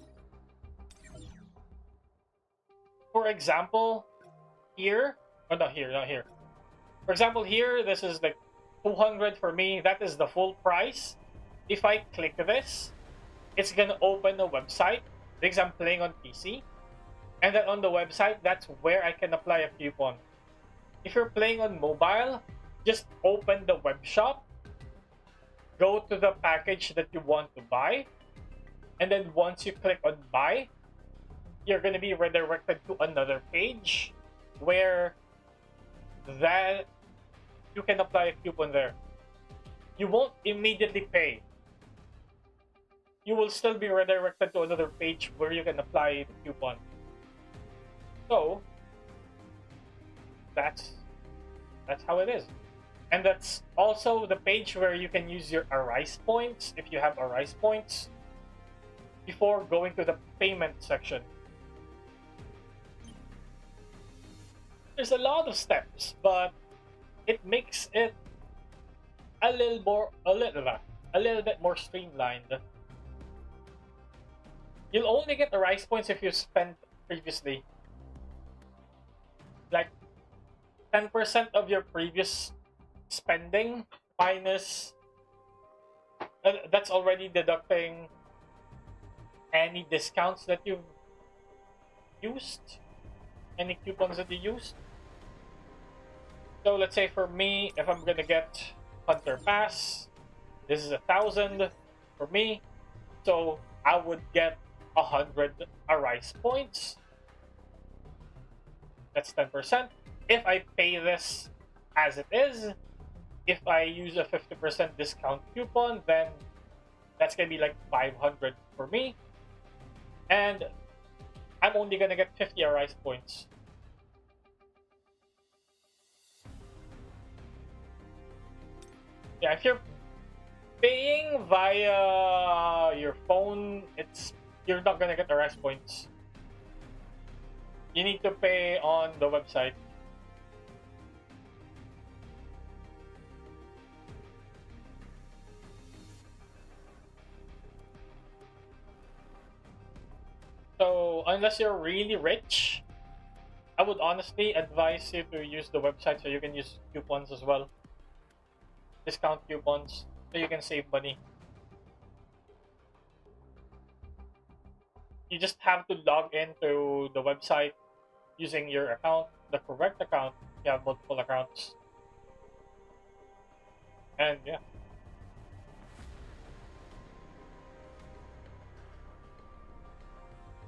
for example, here, oh, not here, not here. For example, here, this is like 200 for me. That is the full price. If I click this, it's gonna open a website because I'm playing on PC. And then on the website, that's where I can apply a coupon. If you're playing on mobile, just open the web shop, go to the package that you want to buy, and then once you click on buy, you're going to be redirected to another page where that you can apply a coupon there. You won't immediately pay. You will still be redirected to another page where you can apply the coupon. So that's how it is. And that's also the page where you can use your Arise points, if you have Arise points, before going to the payment section. There's a lot of steps, but it makes it a little bit more streamlined. You'll only get Arise points if you spent previously. Like 10% of your previous spending minus that's already deducting any discounts that you've used, any coupons that you used. So let's say for me, if I'm gonna get Hunter Pass, this is 1,000 for me, so I would get 100 Arise points. That's 10%. If I pay this as it is, if I use a 50% discount coupon, then that's gonna be like 500 for me, and I'm only gonna get 50 Arise points. Yeah, if you're paying via your phone, you're not gonna get Arise points. You need to pay on the website. So unless you're really rich, I would honestly advise you to use the website so you can use coupons as well. Discount coupons, so you can save money. You just have to log into the website using your account, the correct account. You have multiple accounts. And yeah.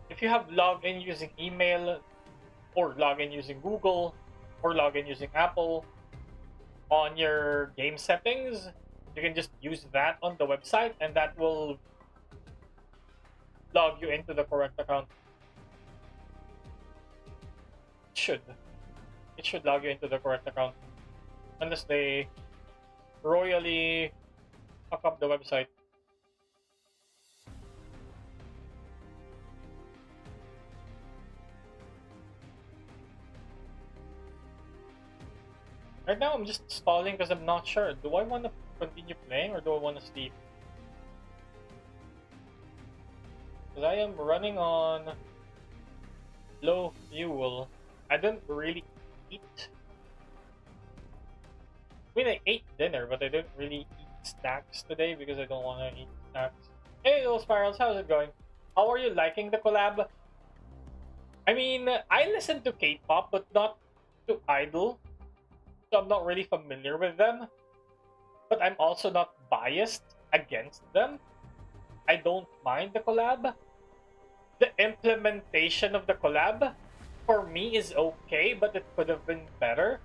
If you have login using email, or login using Google, or login using Apple, on your game settings, you can just use that on the website and that will log you into the correct account. It should log you into the correct account, unless they royally fuck up the website. Right now, I'm just stalling because I'm not sure. Do I want to continue playing or do I want to sleep? Because I am running on low fuel. I didn't really eat. I mean, I ate dinner, but I didn't really eat snacks today because I don't want to eat snacks. Hey, little Spirals, how's it going? How are you liking the collab? I mean, I listen to K-pop, but not to I-DLE. So I'm not really familiar with them, but I'm also not biased against them. I don't mind the collab. The implementation of the collab for me is okay, but it could have been better.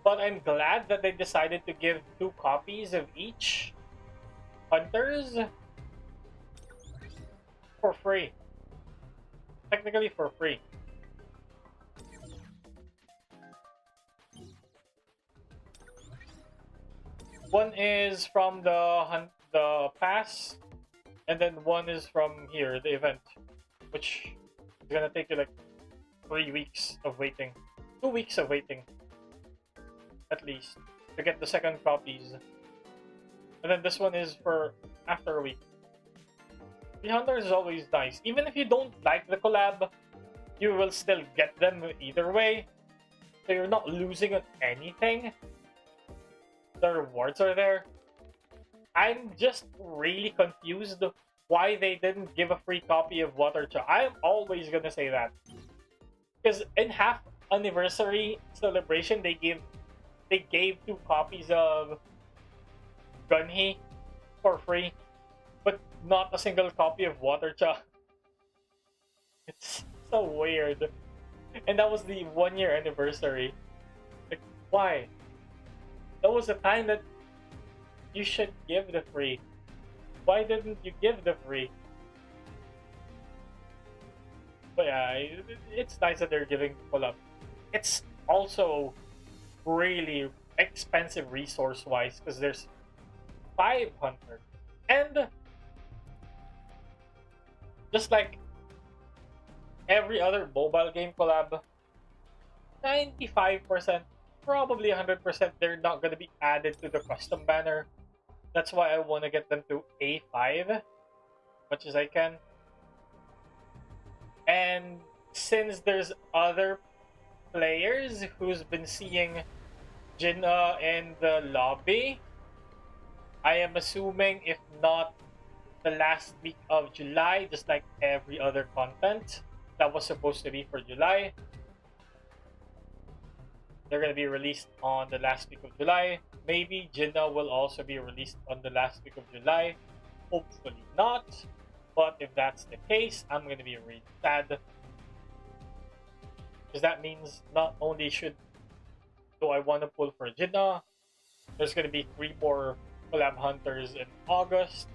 But I'm glad that they decided to give 2 copies of each Hunters. for free. Technically for free. One is from the pass, and then one is from here, the event, which is gonna take you like 3 weeks of waiting, 2 weeks of waiting, at least, to get the second copies. And then this one is for after a week. 300 is always nice. Even if you don't like the collab, you will still get them either way. So you're not losing on anything. The rewards are there. I'm just really confused why they didn't give a free copy of Water Child. I'm always gonna say that. Because in half anniversary celebration, they gave 2 copies of Gunhee for free, but not a single copy of Water Child. It's so weird. And that was the 1-year anniversary. Like, why? That was the time that you should give the free. Why didn't you give the free? But yeah, it's nice that they're giving collab. It's also really expensive resource-wise because there's 500. And just like every other mobile game collab, 95%, probably 100%, they're not going to be added to the custom banner. That's why I want to get them to A5 as much as I can. And since there's other players who's been seeing Jinna in the lobby, I am assuming if not the last week of July, just like every other content that was supposed to be for July, they're going to be released on the last week of July. Maybe Jinna will also be released on the last week of July. Hopefully not. But if that's the case, I'm going to be really sad. Because that means not only do I want to pull for Jinna, there's going to be 3 more collab hunters in August.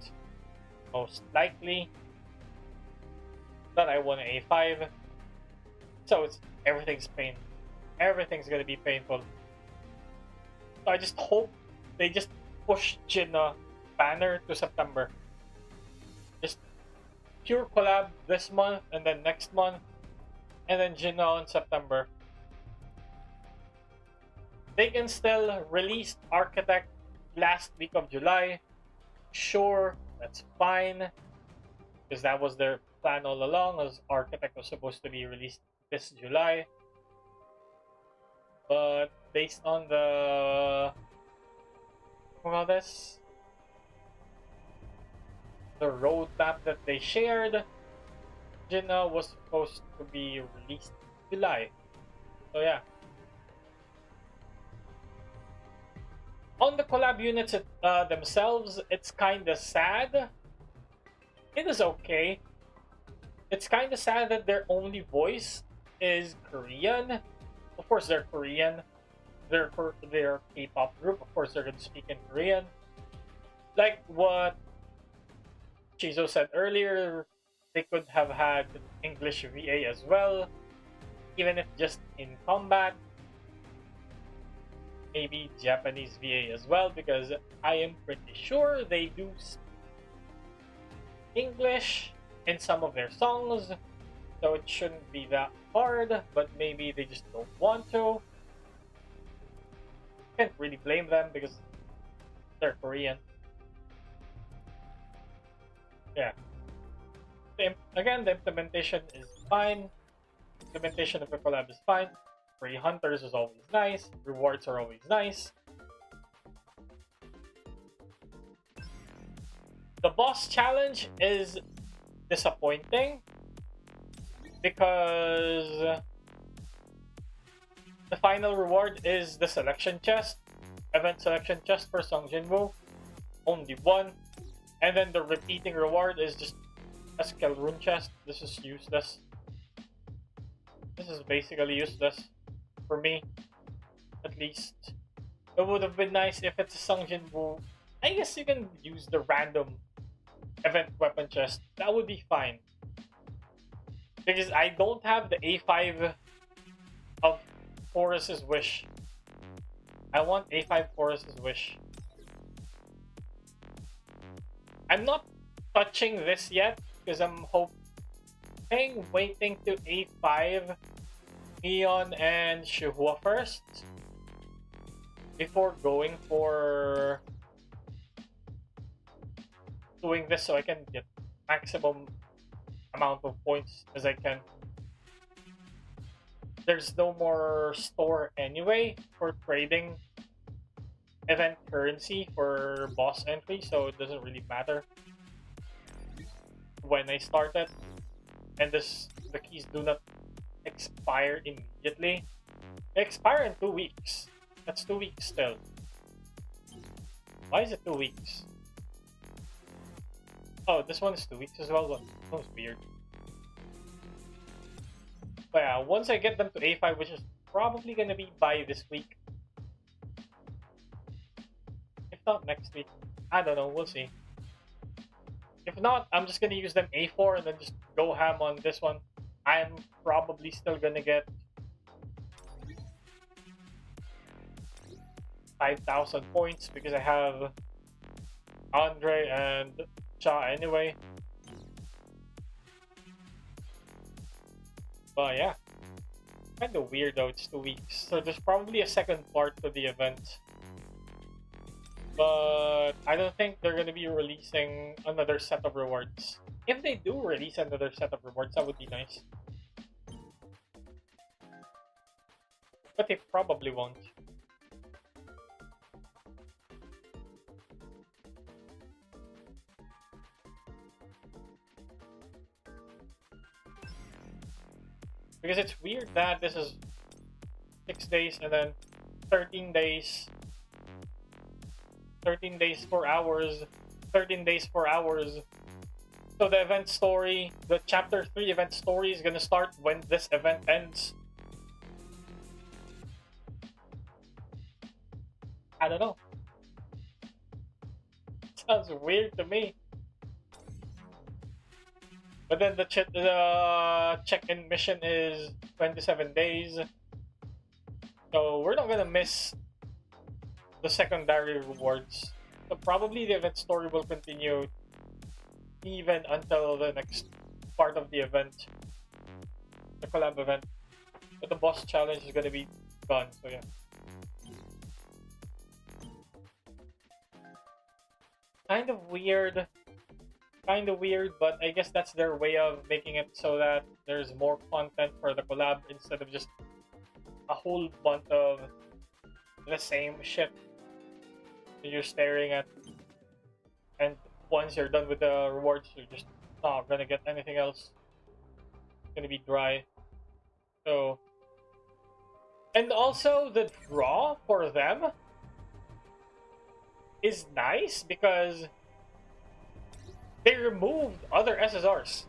Most likely. That I want an A5. So everything's pain. Everything's going to be painful. So I just hope they just push Jinna banner to September. Just pure collab this month and then next month, and then Jinna in September. They can still release Architect last week of July. Sure, that's fine. Because that was their plan all along, as Architect was supposed to be released this July. But based on the roadmap that they shared, Jinna was supposed to be released in July. So yeah. On the collab units themselves, it's kinda sad. It is okay. It's kinda sad that their only voice is Korean. Of course, they're Korean. They're a K-pop group. Of course, they're gonna speak in Korean. Like what Chizo said earlier, they could have had English VA as well, even if just in combat. Maybe Japanese VA as well, because I am pretty sure they do speak English in some of their songs, so it shouldn't be that hard, but maybe they just don't want to. Can't really blame them because they're Korean. Yeah. Again, the implementation is fine. Implementation of the collab is fine. Free hunters is always nice. Rewards are always nice. The boss challenge is disappointing because the final reward is the selection chest, event selection chest for Song Jinwoo, only one, and then the repeating reward is just a skill rune chest. This is useless. This is basically useless for me, at least. It would have been nice if it's a Song Jinwoo. I guess you can use the random event weapon chest. That would be fine. Because I don't have the A5 of Forest's Wish. I want A5 Forest's Wish. I'm not touching this yet because I'm waiting to A5 Neon and Shuhua first before going for doing this so I can get maximum amount of points as I can. There's no more store anyway for trading event currency for boss entry, so it doesn't really matter when I start it. And the keys do not expire immediately. They expire in 2 weeks. That's 2 weeks still. Why is it 2 weeks? Oh, this one is 2 weeks as well. That was weird. But yeah, once I get them to A5, which is probably gonna be by this week. If not next week. I don't know, we'll see. If not, I'm just gonna use them A4 and then just go ham on this one. I'm probably still gonna get 5,000 points because I have Andre and Cha anyway. But yeah, kind of weird though, it's 2 weeks. So there's probably a second part to the event. But I don't think they're going to be releasing another set of rewards. If they do release another set of rewards, that would be nice. But they probably won't. Because it's weird that this is 6 days and then 13 days. 13 days, 4 hours. 13 days, 4 hours. So the event story, the chapter 3 event story is gonna start when this event ends. I don't know. Sounds weird to me. But then the check-in mission is 27 days. So we're not gonna miss the secondary rewards. So probably the event story will continue even until the next part of the event. The collab event. But the boss challenge is gonna be gone, so yeah. Kind of weird. Kind of weird, but I guess that's their way of making it so that there's more content for the collab instead of just a whole bunch of the same shit that you're staring at. And once you're done with the rewards, you're just not gonna get anything else. It's gonna be dry. So, and also the draw for them is nice because they removed other SSRs.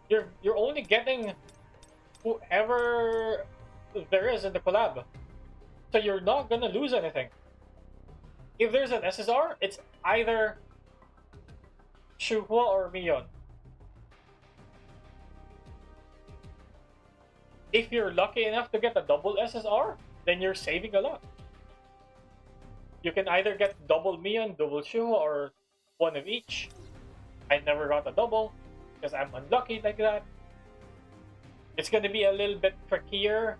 You're only getting whoever there is in the collab. So you're not gonna lose anything. If there's an SSR, it's either Shuhua or Mion. If you're lucky enough to get a double SSR, then you're saving a lot. You can either get double Mion, double Shuhua, or one of each. I never got a double because I'm unlucky like that. It's going to be a little bit trickier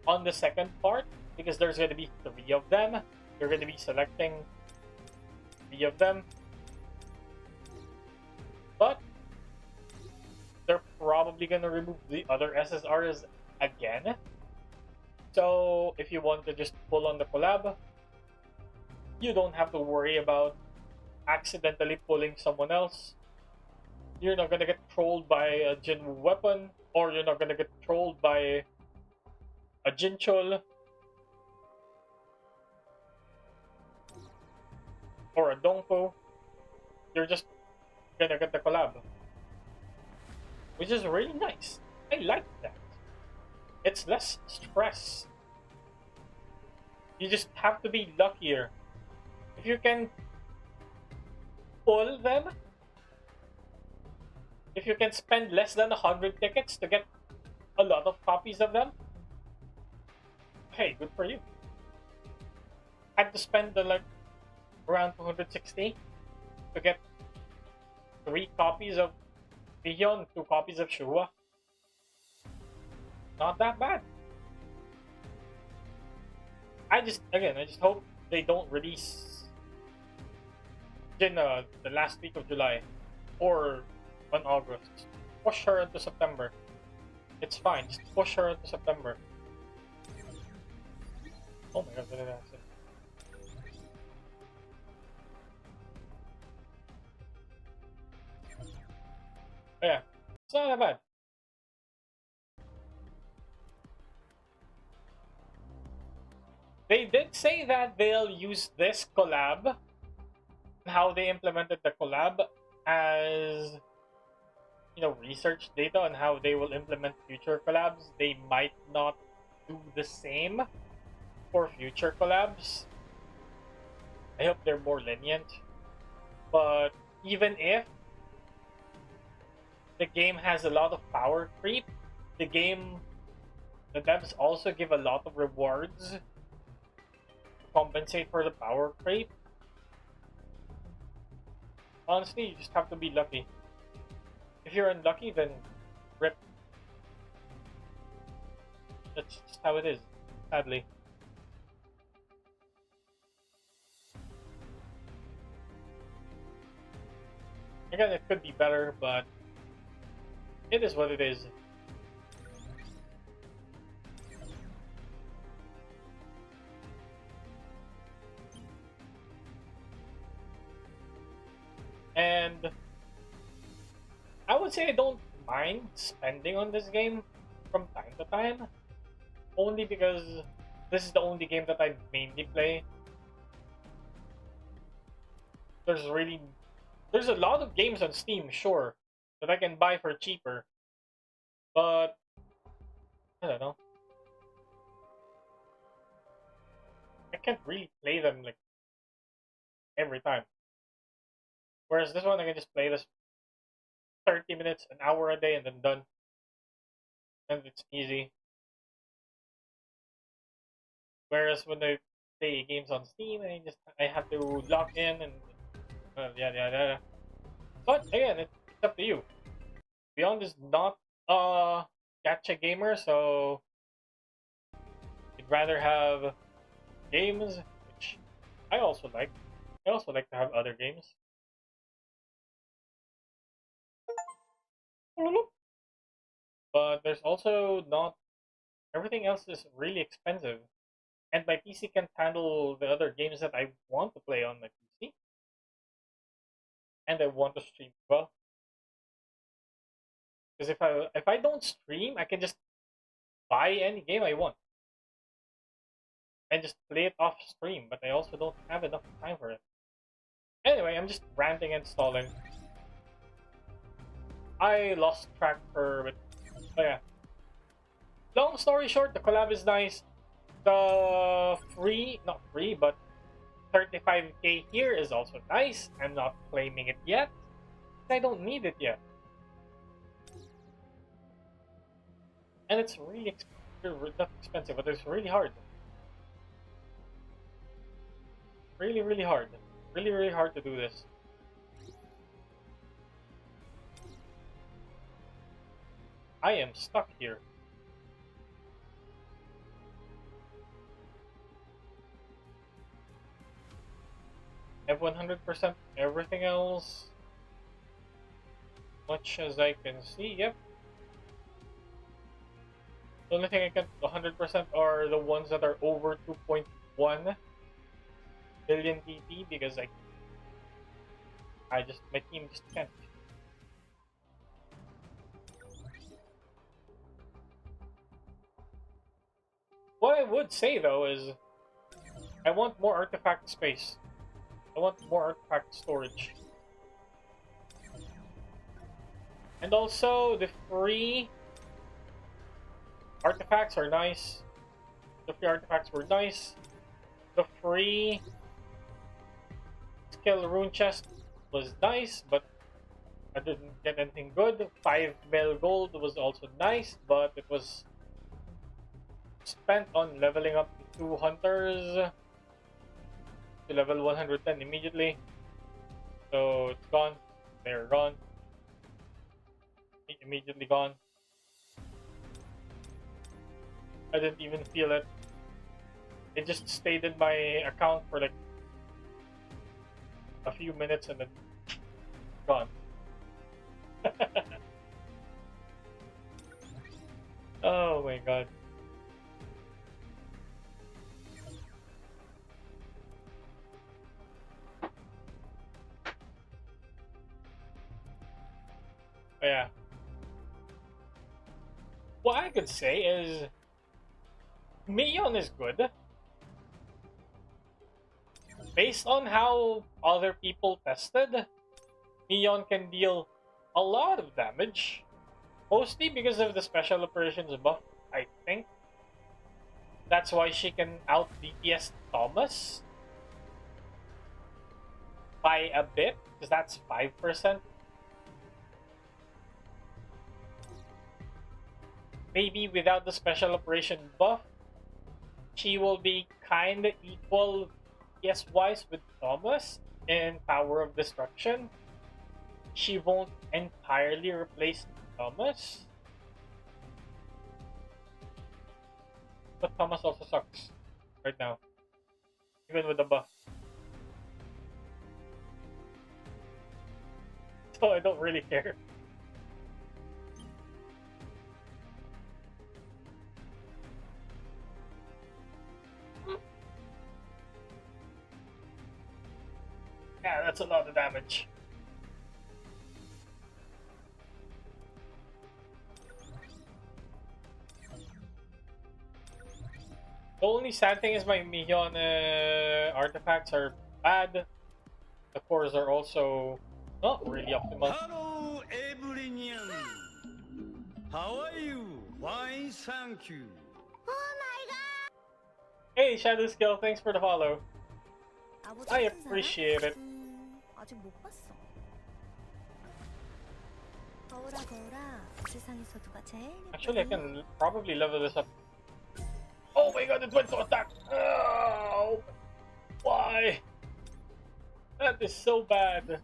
on the second part because there's going to be 3 of them. You're going to be selecting 3 of them. But they're probably going to remove the other SSRs again. So if you want to just pull on the collab, you don't have to worry about accidentally pulling someone else. You're not gonna get trolled by a Jinwoo weapon, or you're not gonna get trolled by a Jinchul, or a Dongpo. You're just gonna get the collab, which is really nice. I like that. It's less stress. You just have to be luckier. If you can pull them, if you can spend less than 100 tickets to get a lot of copies of them, hey, good for you. Had to spend like around 260 to get 3 copies of Pion, 2 copies of Shua. Not that bad. I just hope they don't release in the last week of July or on August. Push her into September. It's fine. Just push her into September. Oh my god, what did I say? Oh, yeah, it's not that bad. They did say that they'll use this collab, how they implemented the collab, as research data on how they will implement future collabs. They might not do the same for future collabs. I hope they're more lenient. But even if the game has a lot of power creep, the devs also give a lot of rewards to compensate for the power creep. Honestly, you just have to be lucky. If you're unlucky, then rip. That's just how it is, sadly. Again, it could be better, but it is what it is. And I would say I don't mind spending on this game from time to time, only because this is the only game that I mainly play. There's a lot of games on Steam, sure, that I can buy for cheaper, but I don't know. I can't really play them like every time. Whereas this one, I can just play this 30 minutes, an hour a day, and then done. And it's easy. Whereas when I play games on Steam, I have to log in and yada yada. But again, it's up to you. Beyond is not a gacha gamer, so you'd rather have games, which I also like. I also like to have other games. But there's also not everything else is really expensive, and my PC can't handle the other games that I want to play on my PC, and I want to stream well. Because if I don't stream, I can just buy any game I want and just play it off stream. But I also don't have enough time for it. Anyway, I'm just ranting and stalling. I lost track for a bit. Oh yeah. Long story short, the collab is nice. The not free, but 35k here is also nice. I'm not claiming it yet. I don't need it yet. And it's really not expensive, but it's really hard. Really, really hard. Really, really hard to do this. I am stuck here. I have 100% everything else. Much as I can see, yep. The only thing I can 100% are the ones that are over 2.1 billion TP because my team just can't. What I would say though is I want more artifact space. I want more artifact storage. And also the free artifacts are nice. The free artifacts were nice. The free skill rune chest was nice, but I didn't get anything good. 5 mil gold was also nice, but it was spent on leveling up the 2 hunters to level 110 immediately. So it's gone. They're gone. Immediately gone. I didn't even feel it. It just stayed in my account for like a few minutes and then gone. Oh my god. Oh, yeah. What I could say is Mion is good. Based on how other people tested, Mion can deal a lot of damage. Mostly because of the special operations buff, I think. That's why she can out DPS Thomas by a bit, because that's 5%. Maybe without the special operation buff, she will be kinda equal DPS wise with Thomas in Power of Destruction. She won't entirely replace Thomas. But Thomas also sucks right now. Even with the buff. So I don't really care. Yeah, that's a lot of damage. The only sad thing is my Mion artifacts are bad. The cores are also not really optimal. Hello, everyone. How are you? Fine, thank you. Hey, Shadow Skill, thanks for the follow. I appreciate it. 아직 못 봤어. 거울아 거울아 세상에서 누가 제일 Actually, I can probably level this up. Oh my god, it went to attack! Oh, why? That is so bad.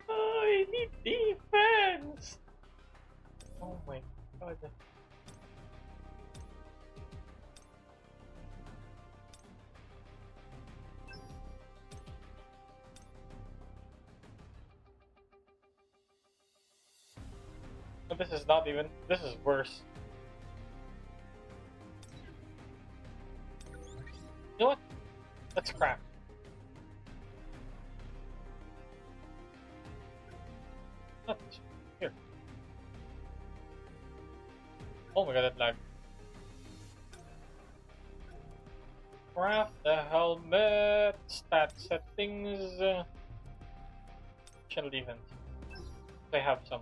Oh, I need defense! Oh my god. But this is not even. This is worse. You know what? Let's craft. Not this. Here. Oh my god, that lag. Craft the helmet. Stat settings. Channel event. They have some.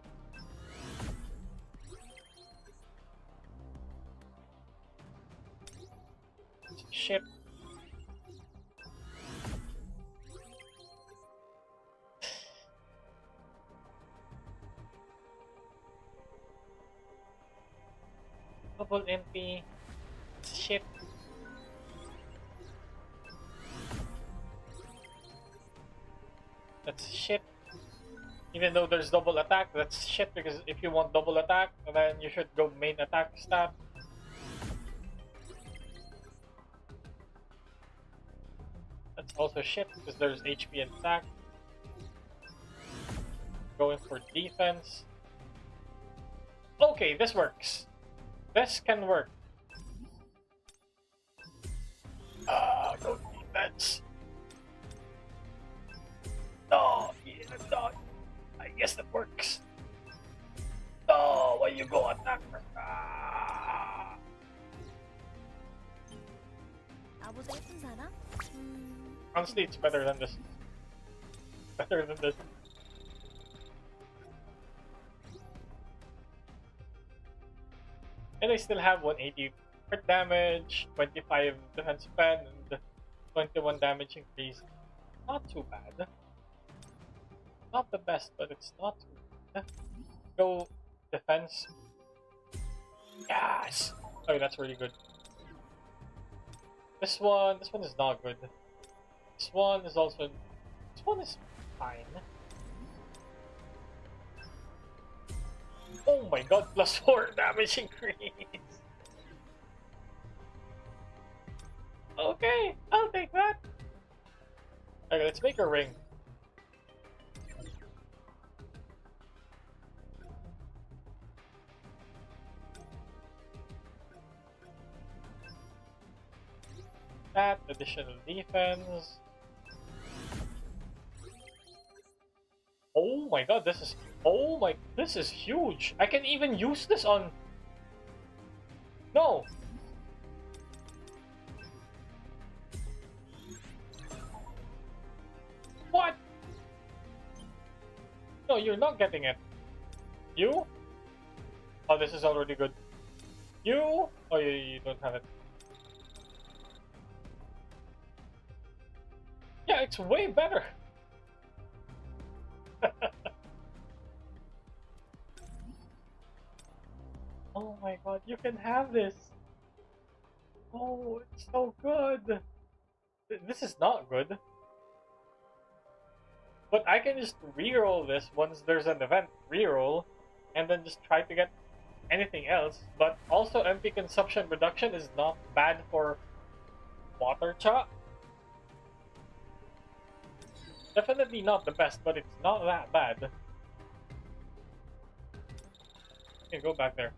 Ship. Double MP. Shit. That's shit. Even though there's double attack, that's shit because if you want double attack, then you should go main attack stat. That's also shit because there's HP and attack. Going for defense. Okay, this works. This can work. Go defense. No, yeah, no. I guess that works. No, why you go attack? 나보다 예쁜 사람? Honestly, it's better than this. Better than this. And I still have 180 crit damage, 25 defense pen, and 21 damage increase. Not too bad. not the best, but it's not. Go defense. Yes! Oh, that's really good. This one is not good. This one is also, this one is fine. Oh my god, +4 damage increase! Okay, I'll take that. Okay, let's make a ring. That additional defense. Oh my god, this is huge. I can even use this on. No. What? No, you're not getting it. You? Oh, this is already good. You? Oh, you don't have it. Yeah, it's way better. Oh my god, you can have this. Oh, it's so good. This is not good. But I can just reroll this once there's an event, reroll, and then just try to get anything else. But also MP consumption reduction is not bad for water chop. Definitely not the best, but it's not that bad. Okay, go back there.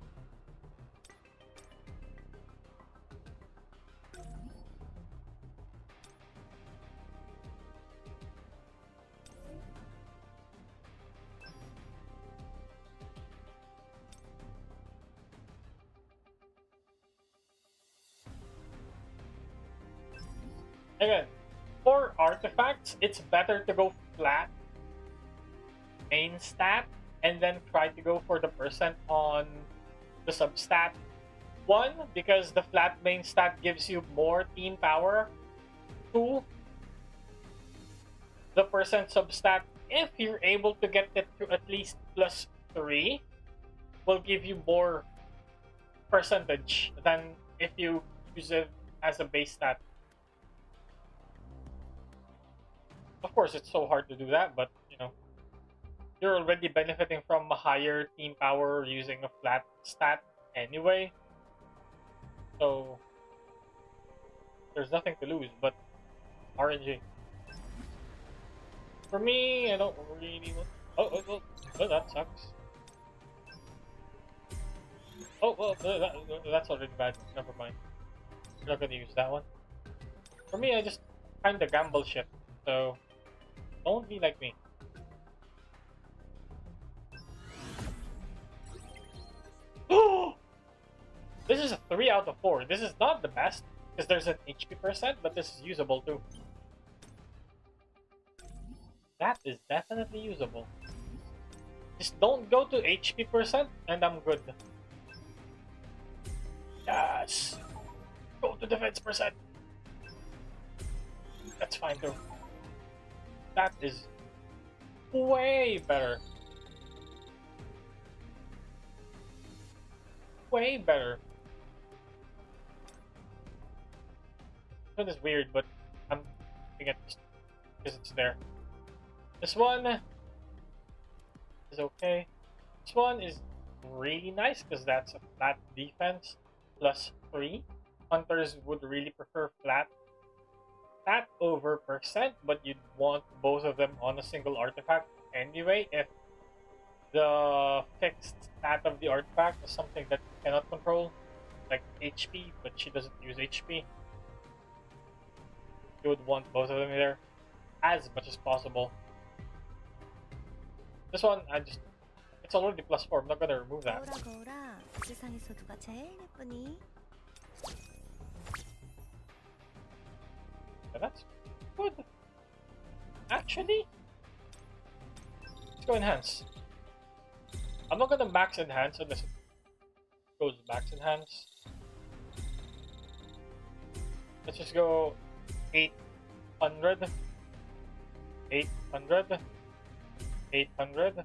Again, for artifacts, it's better to go flat main stat and then try to go for the percent on the substat. One, because the flat main stat gives you more team power. Two, the percent substat, if you're able to get it to at least +3, will give you more percentage than if you use it as a base stat. Of course, it's so hard to do that, but you know, you're already benefiting from a higher team power using a flat stat anyway. So there's nothing to lose but RNG. For me, I don't really want. Oh, that sucks. Oh, well, that's already bad. Never mind. I'm not gonna use that one. For me, I just kind of gamble shit. So don't be like me. Oh! This is a 3 out of 4. This is not the best, because there's an HP percent, but this is usable too. That is definitely usable. Just don't go to HP percent, and I'm good. Yes! Go to defense percent! That's fine too. That is way better. Way better. This one is weird, but I'm looking at this because it's there. This one is okay. This one is really nice because that's a flat defense +3. Hunters would really prefer flat over percent, but you'd want both of them on a single artifact anyway if the fixed stat of the artifact is something that you cannot control, like HP, but she doesn't use HP. You would want both of them there as much as possible. This one, it's already +4. I'm not gonna remove that. Yeah, that's good. Actually, let's go enhance. I'm not gonna max enhance unless it goes max enhance. Let's just go 800. 800. 800.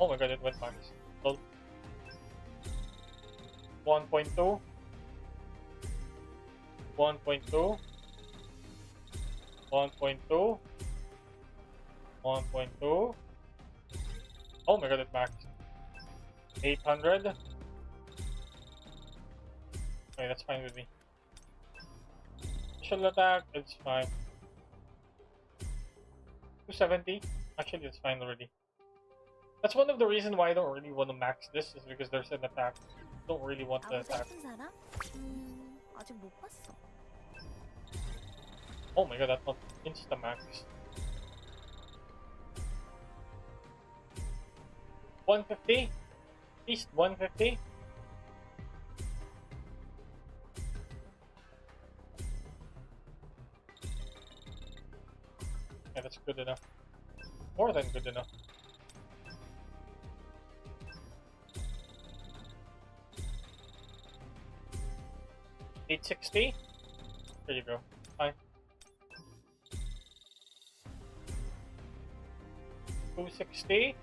Oh my god, it went max. So 1.2. 1.2. 1.2. 1.2. Oh my god, it maxed. 800. Okay, that's fine with me. Special attack, it's fine. 270. Actually, it's fine already. That's one of the reasons why I don't really want to max this, is because there's an attack. I don't really want the 아무도 attack. 예쁜 사람? 아직 못 봤어. Oh my god, that's not insta max. 150? At least 150? Yeah, that's good enough. More than good enough. $860? There you go. Fine. 260?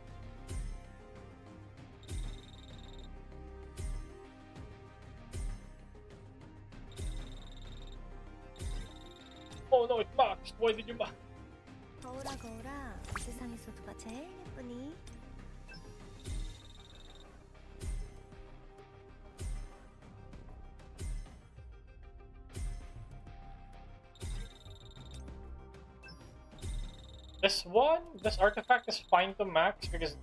Oh no, it maxed! Why did you max? 거울아 거울아, 세상에서 누가 제일 예쁘니? This artifact is fine to max because...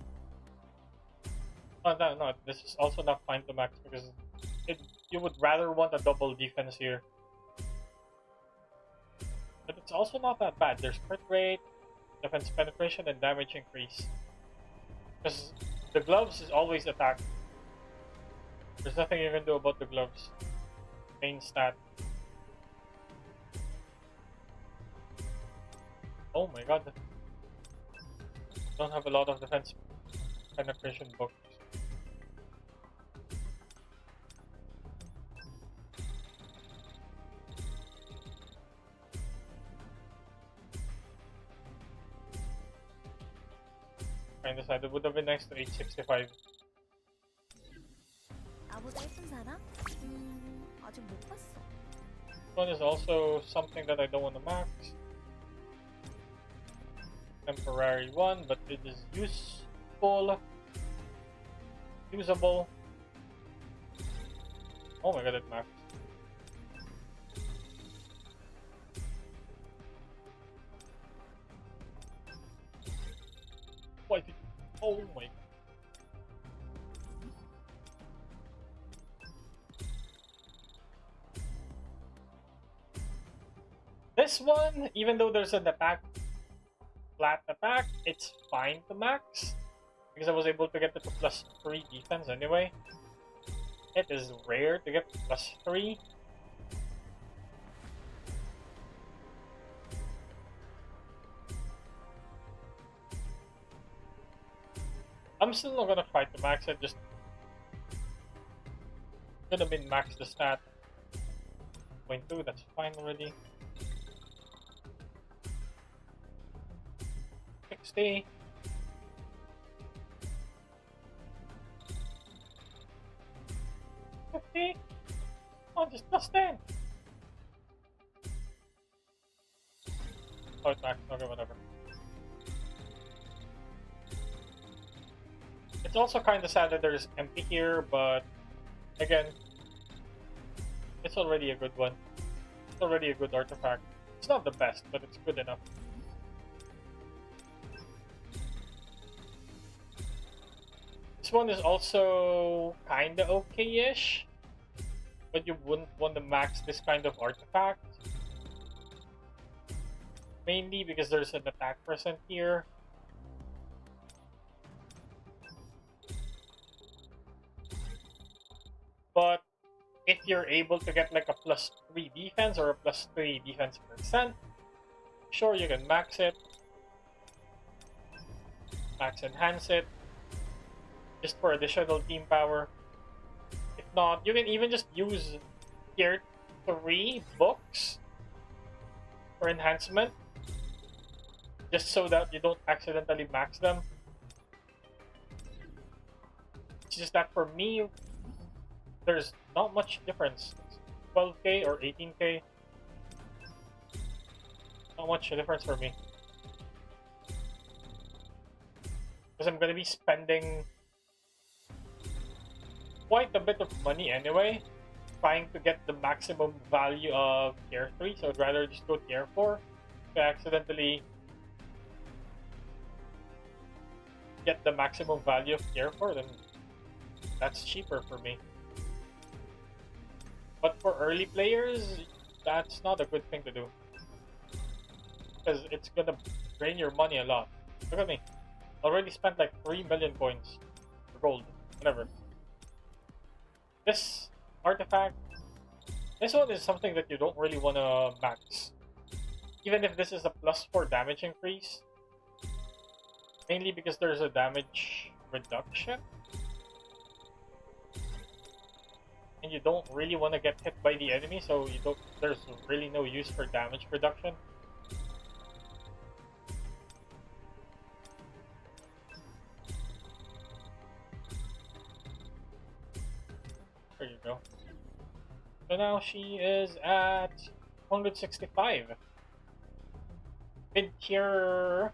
Oh, no, this is also not fine to max because you would rather want a double defense here. But it's also not that bad. There's crit rate, defense penetration, and damage increase. Because the gloves is always attack. There's nothing you can do about the gloves. Main stat. Oh my god. Don't have a lot of defense penetration books. I decided it would have been nice to 865. 나보다 예쁜 사람? 아직 못 봤어. This one is also something that I don't want to max. Temporary one, but it is useful. Usable. Oh my god, it maxed. Why did... Oh my... This one, even though there's an attack, flat attack, it's fine to max. Because I was able to get it to +3 defense anyway. It is rare to get +3. I'm still not gonna try to max it, just gonna min max the stat. 0.2, that's fine already. 60. Oh, just +10. Oh, it's max. Okay, whatever. It's also kind of sad that there's empty here, but again, it's already a good one. It's already a good artifact. It's not the best, but it's good enough. This one is also kinda okay-ish, but you wouldn't want to max this kind of artifact. Mainly because there's an attack percent here. But if you're able to get like a +3 defense or a +3 defense percent, sure, you can max it. Max enhance it. Just for additional team power. If not, you can even just use tier 3 books for enhancement. just so that you don't accidentally max them. It's just that for me, there's not much difference. It's 12k or 18k. Not much difference for me. Because I'm gonna be spending quite a bit of money anyway, trying to get the maximum value of tier 3, so I'd rather just go tier 4. If I accidentally get the maximum value of tier 4, then that's cheaper for me. But for early players, that's not a good thing to do. Because it's gonna drain your money a lot. Look at me. Already spent like 3 million coins for gold. Whatever. This artifact, this one is something that you don't really want to max. Even if this is a +4 damage increase. Mainly because there's a damage reduction. And you don't really want to get hit by the enemy, so there's really no use for damage reduction. There you go. So now she is at 165. Mid-tier...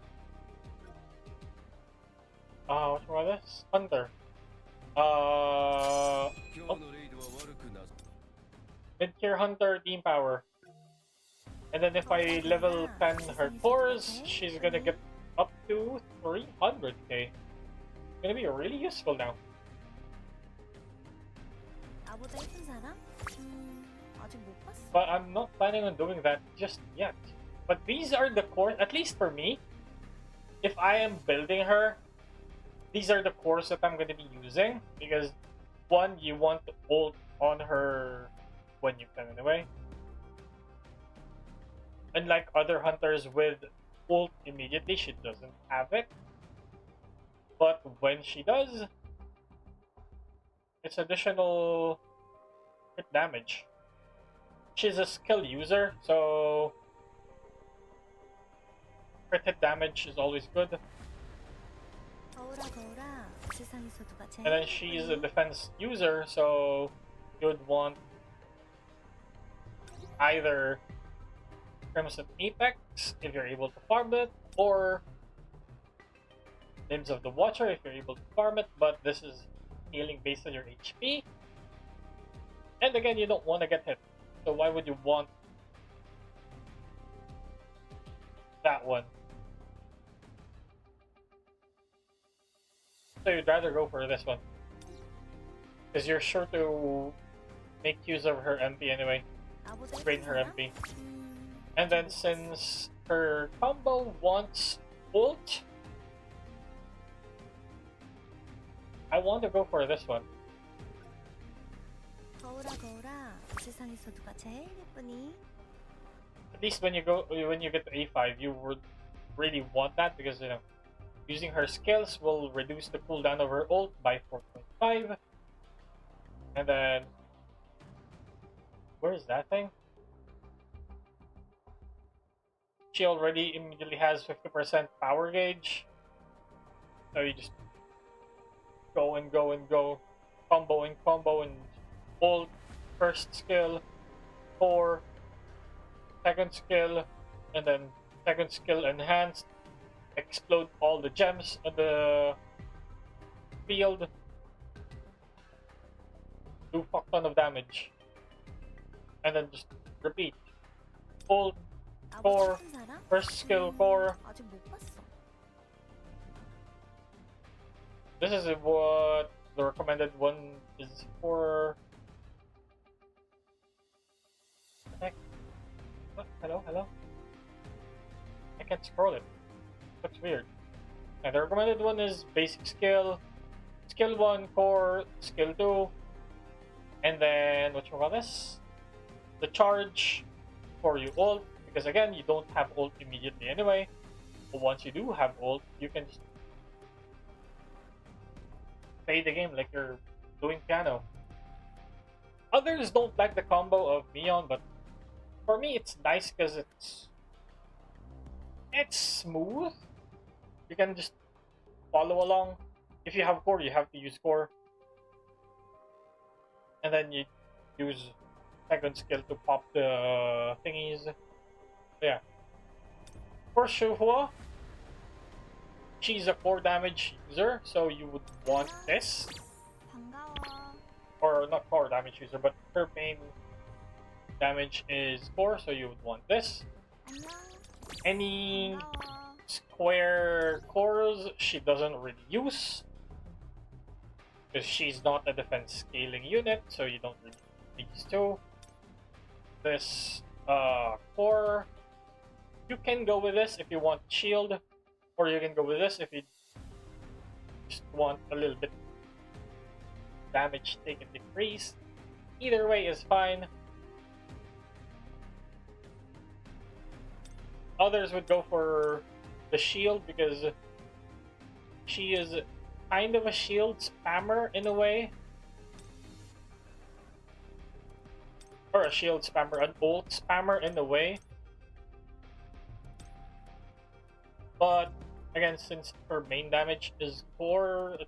what's wrong with this? Hunter. Mid-tier Hunter team power. And then if I level 10 her cores, she's gonna get up to 300k. Gonna be really useful now. But I'm not planning on doing that just yet. But these are the cores, at least for me, if I am building her, these are the cores that I'm going to be using. Because, one, you want to ult on her when you can anyway. Unlike other hunters with ult immediately, she doesn't have it. But when she does, it's additional hit damage. She's a skill user, so crit hit damage is always good. And then she's a defense user, so you would want either Crimson Apex if you're able to farm it, or Limbs of the Watcher if you're able to farm it, but this is healing based on your HP. And again, you don't want to get hit. So why would you want that one? So you'd rather go for this one. Because you're sure to make use of her MP anyway. Drain her MP. And then since her combo wants ult, I want to go for this one. At least when you get to A5, you would really want that because using her skills will reduce the cooldown of her ult by 4.5. And then where is that thing? She already immediately has 50% power gauge. So you just go and go and go, combo and combo and ult, first skill, core, second skill, and then second skill enhanced, explode all the gems on the field, do fuck ton of damage, and then just repeat. Ult, core, first skill, core. This is what the recommended one is for. Heck? What? Hello? I can't scroll it. Looks weird. And the recommended one is basic skill, skill 1, core, skill 2, and then what you call this? The charge for your ult, because again, you don't have ult immediately anyway. But once you do have ult, you can just play the game like you're doing piano. Others don't like the combo of Neon, but for me it's nice because It's smooth. You can just follow along. If you have core, you have to use core. And then you use second skill to pop the thingies. Yeah. For Shuhua, she's a core damage user, so you would want this. 반가워. Or not core damage user, but her main damage is core, so you would want this. 안녕. Any 반가워. square cores she doesn't really use, because she's not a defense scaling unit, so you don't really need these two. This core, you can go with this if you want shield, or you can go with this if you just want a little bit damage taken decreased. Either way is fine. Others would go for the shield because she is kind of a shield spammer in a way. Or a shield spammer, an ult spammer in a way. But again, since her main damage is core,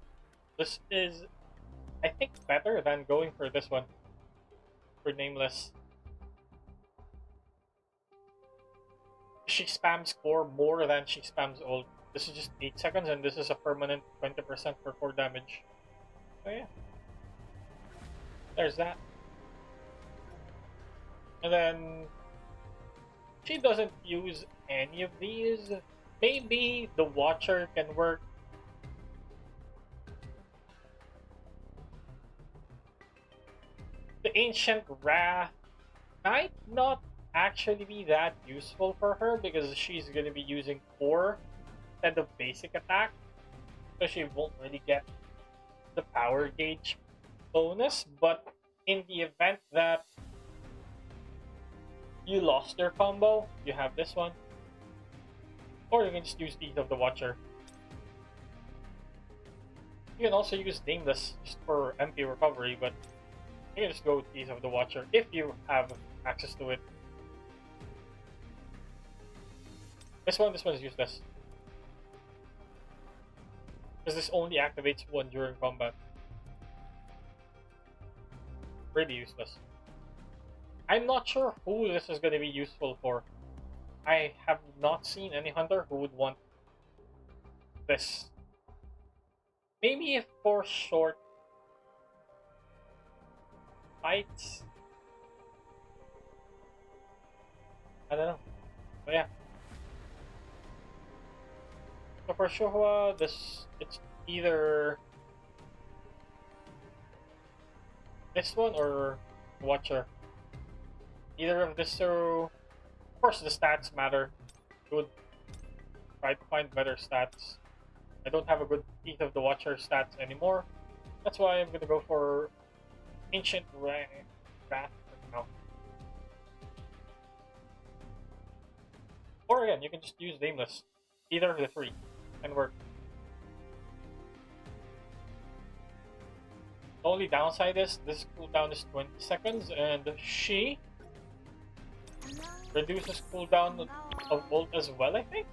this is, I think, better than going for this one. For Nameless. She spams core more than she spams ult. This is just 8 seconds, and this is a permanent 20% for core damage. So yeah. There's that. And then she doesn't use any of these. Maybe the Watcher can work. The Ancient Wrath might not actually be that useful for her because she's going to be using core instead of basic attack. So she won't really get the power gauge bonus. But in the event that you lost your combo, you have this one. Or you can just use Teeth of the Watcher. You can also use Nameless just for MP recovery, but you can just go with Teeth of the Watcher if you have access to it. This one's useless. Because this only activates one during combat. Really useless. I'm not sure who this is going to be useful for. I have not seen any hunter who would want this. Maybe if for short fights. I don't know. But yeah. So for Shuhua, it's either this one or Watcher. Either of this two. Of course, the stats matter. You would try to find better stats. I don't have a good Teeth of the Watcher stats anymore. That's why I'm gonna go for Ancient Wrath for now. Or again, you can just use Nameless. Either of the three can work. The only downside is this cooldown is 20 seconds, and she reduces cooldown of ult as well, I think.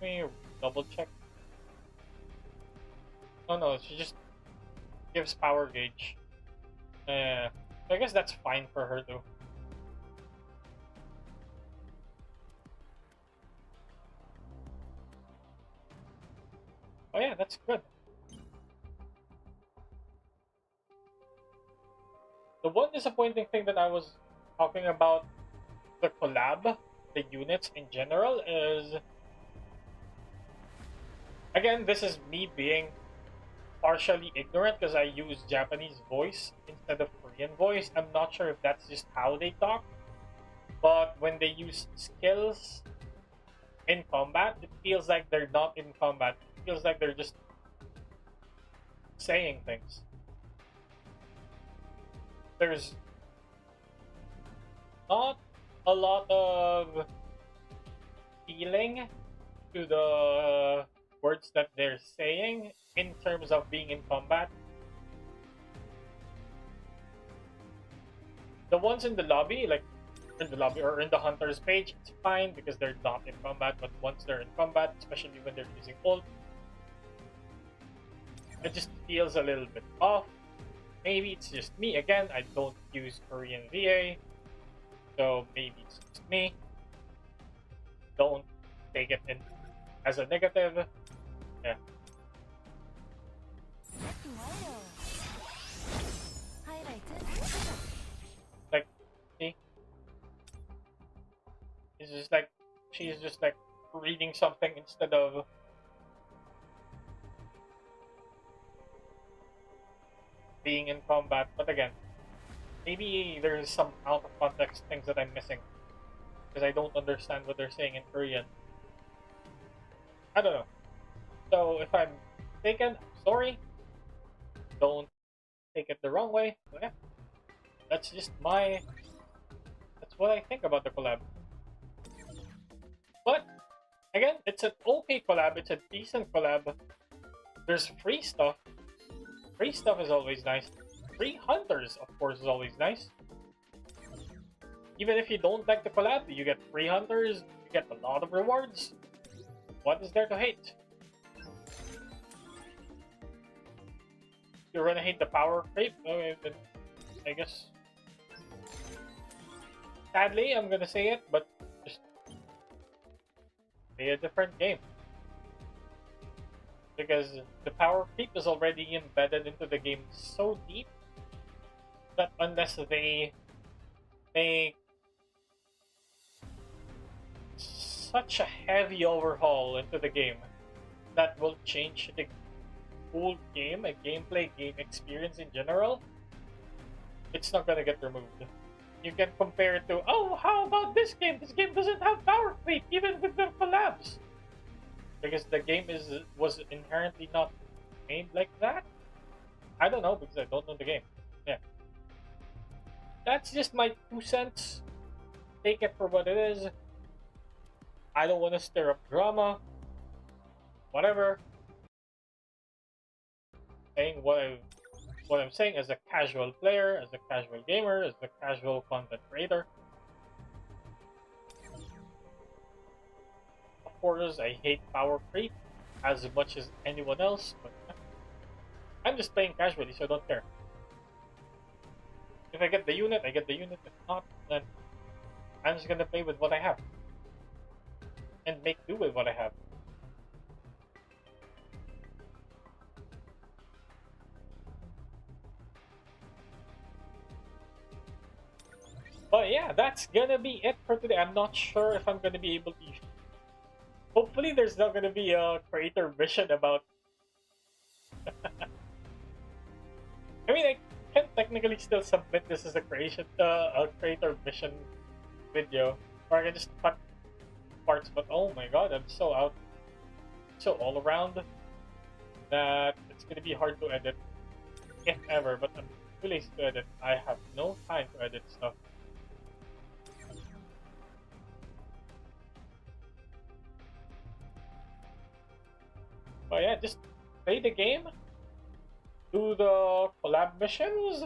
Let me double check. Oh no, she just gives power gauge. So I guess that's fine for her too. Oh yeah, that's good. The one disappointing thing that I was talking about the collab, the units in general, is again, this is me being partially ignorant because I use Japanese voice instead of Korean voice. I'm not sure if that's just how they talk, but when they use skills in combat, it feels like they're not in combat. It feels like they're just saying things. There's not a lot of feeling to the words that they're saying in terms of being in combat. The ones in the lobby, like in the lobby or in the hunters page, it's fine because they're not in combat. But once they're in combat, especially when they're using ult, it just feels a little bit off. Maybe it's just me. Again, I don't use Korean VA, so maybe it's just me. Don't take it in as a negative. Yeah. Like, see? It's just like, she's just like reading something instead of being in combat. But again, maybe there's some out of context things that I'm missing because I don't understand what they're saying in Korean. I don't know. So if I'm mistaken, I'm sorry. Don't take it the wrong way. But yeah, that's just that's what I think about the collab. But again, it's an okay collab. It's a decent collab. There's free stuff. Free stuff is always nice. Free hunters, of course, is always nice. Even if you don't like the collab, you get free hunters, you get a lot of rewards. What is there to hate? You're gonna hate the power creep? Okay, then I guess. Sadly, I'm gonna say it, but just play a different game. Because the power creep is already embedded into the game so deep that unless they make such a heavy overhaul into the game that will change the whole game, a gameplay, game experience in general, it's not gonna get removed. You can compare it to, oh, how about this game? This game doesn't have power creep even with the collabs. Because the game was inherently not made like that? I don't know because I don't know the game. Yeah. That's just my 2 cents. Take it for what it is. I don't want to stir up drama. Whatever. Saying what I'm saying as a casual player, as a casual gamer, as a casual content creator. Of course, I hate power creep as much as anyone else, but I'm just playing casually, so I don't care. If I get the unit, I get the unit. If not, then I'm just gonna play with what I have and make do with what I have. But yeah, that's gonna be it for today. I'm not sure if I'm gonna be able to. Hopefully, there's not gonna be a creator mission about. I mean, I can technically still submit this as a creator mission video, or I can just cut parts. But oh my god, I'm so all around that it's gonna be hard to edit, if ever. But I'm too lazy to edit. I have no time to edit stuff. But yeah, just play the game, do the collab missions.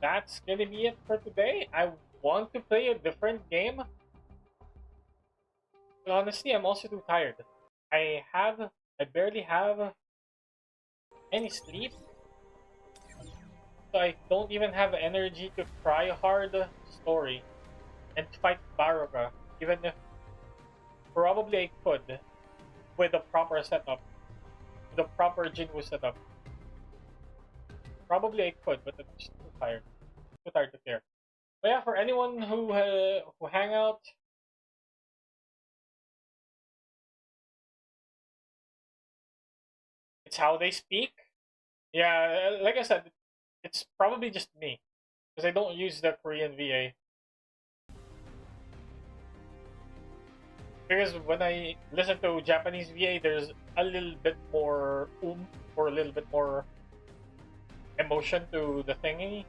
That's gonna be it for today. I want to play a different game. But honestly, I'm also too tired. I barely have any sleep. So I don't even have energy to try hard story and fight Baruka, even if probably I could with the proper setup. The proper Jinwoo setup. Probably I could, but I'm just too tired. Too tired to care. But yeah, for anyone who hang out, it's how they speak. Yeah, like I said, it's probably just me because I don't use the Korean VA. Because when I listen to Japanese VA, there's a little bit more or a little bit more emotion to the thingy.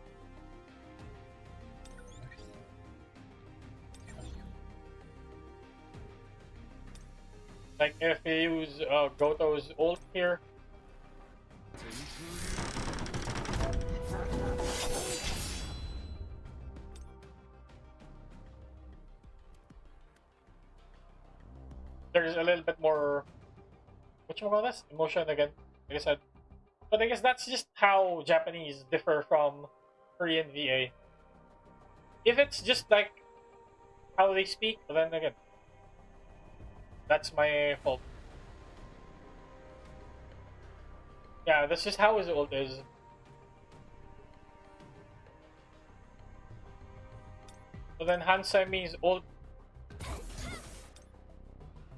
Like if you use Goto's ult here. there's a little bit more, what you call this, emotion again, like I said. But I guess that's just how Japanese differ from Korean VA. If it's just like how they speak, then again, that's my fault. Yeah, that's just how his ult is. So then Hansemi's ult,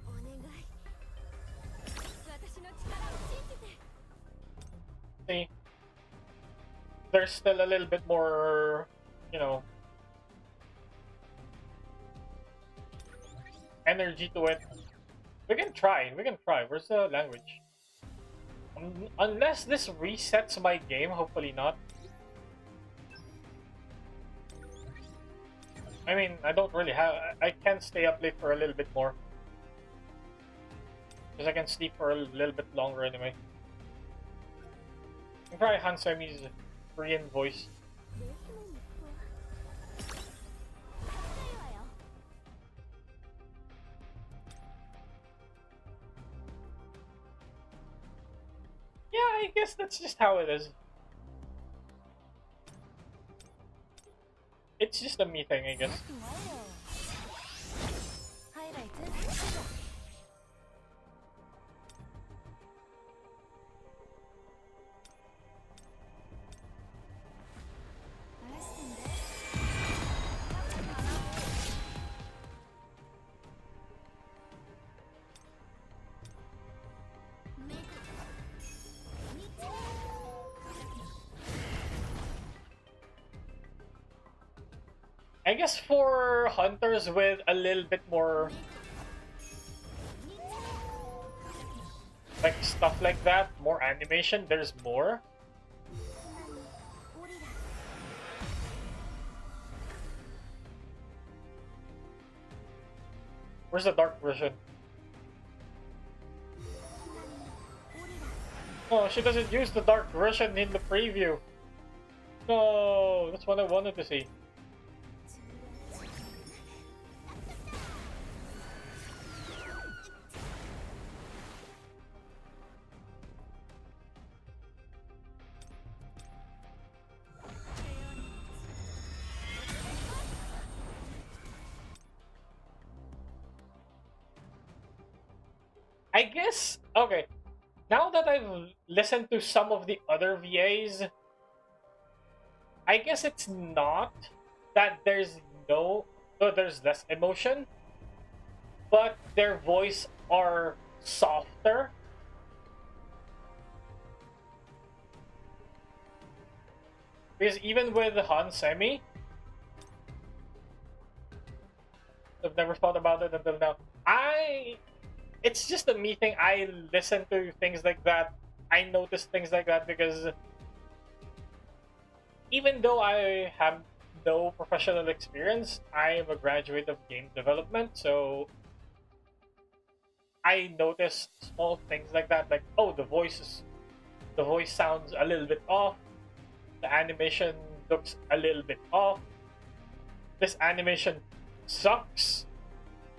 お願い私の力を信じて see, there's still a little bit more, you know, energy to it. We can try. We can try. Where's the language? Unless this resets my game, hopefully not. I mean, I don't really have. I can stay up late for a little bit more. Because I can sleep for a little bit longer anyway. I can try Hansemi's Korean voice. で姫にと硬いわよ Yeah, I guess that's just how it is. It's just a me thing, I guess. ハイライト I guess for hunters with a little bit more like stuff like that, more animation, there's more. Where's the dark version? Oh, she doesn't use the dark version in the preview. No, that's what I wanted to see. I guess, okay, now that I've listened to some of the other VAs, I guess it's not that there's less emotion, but their voice are softer. Because even with Hansemi, I've never thought about it until now. It's just a me thing. I listen to things like that. I notice things like that because even though I have no professional experience, I am a graduate of game development, so I notice small things like that, like, oh, the voice sounds a little bit off, the animation looks a little bit off, this animation sucks,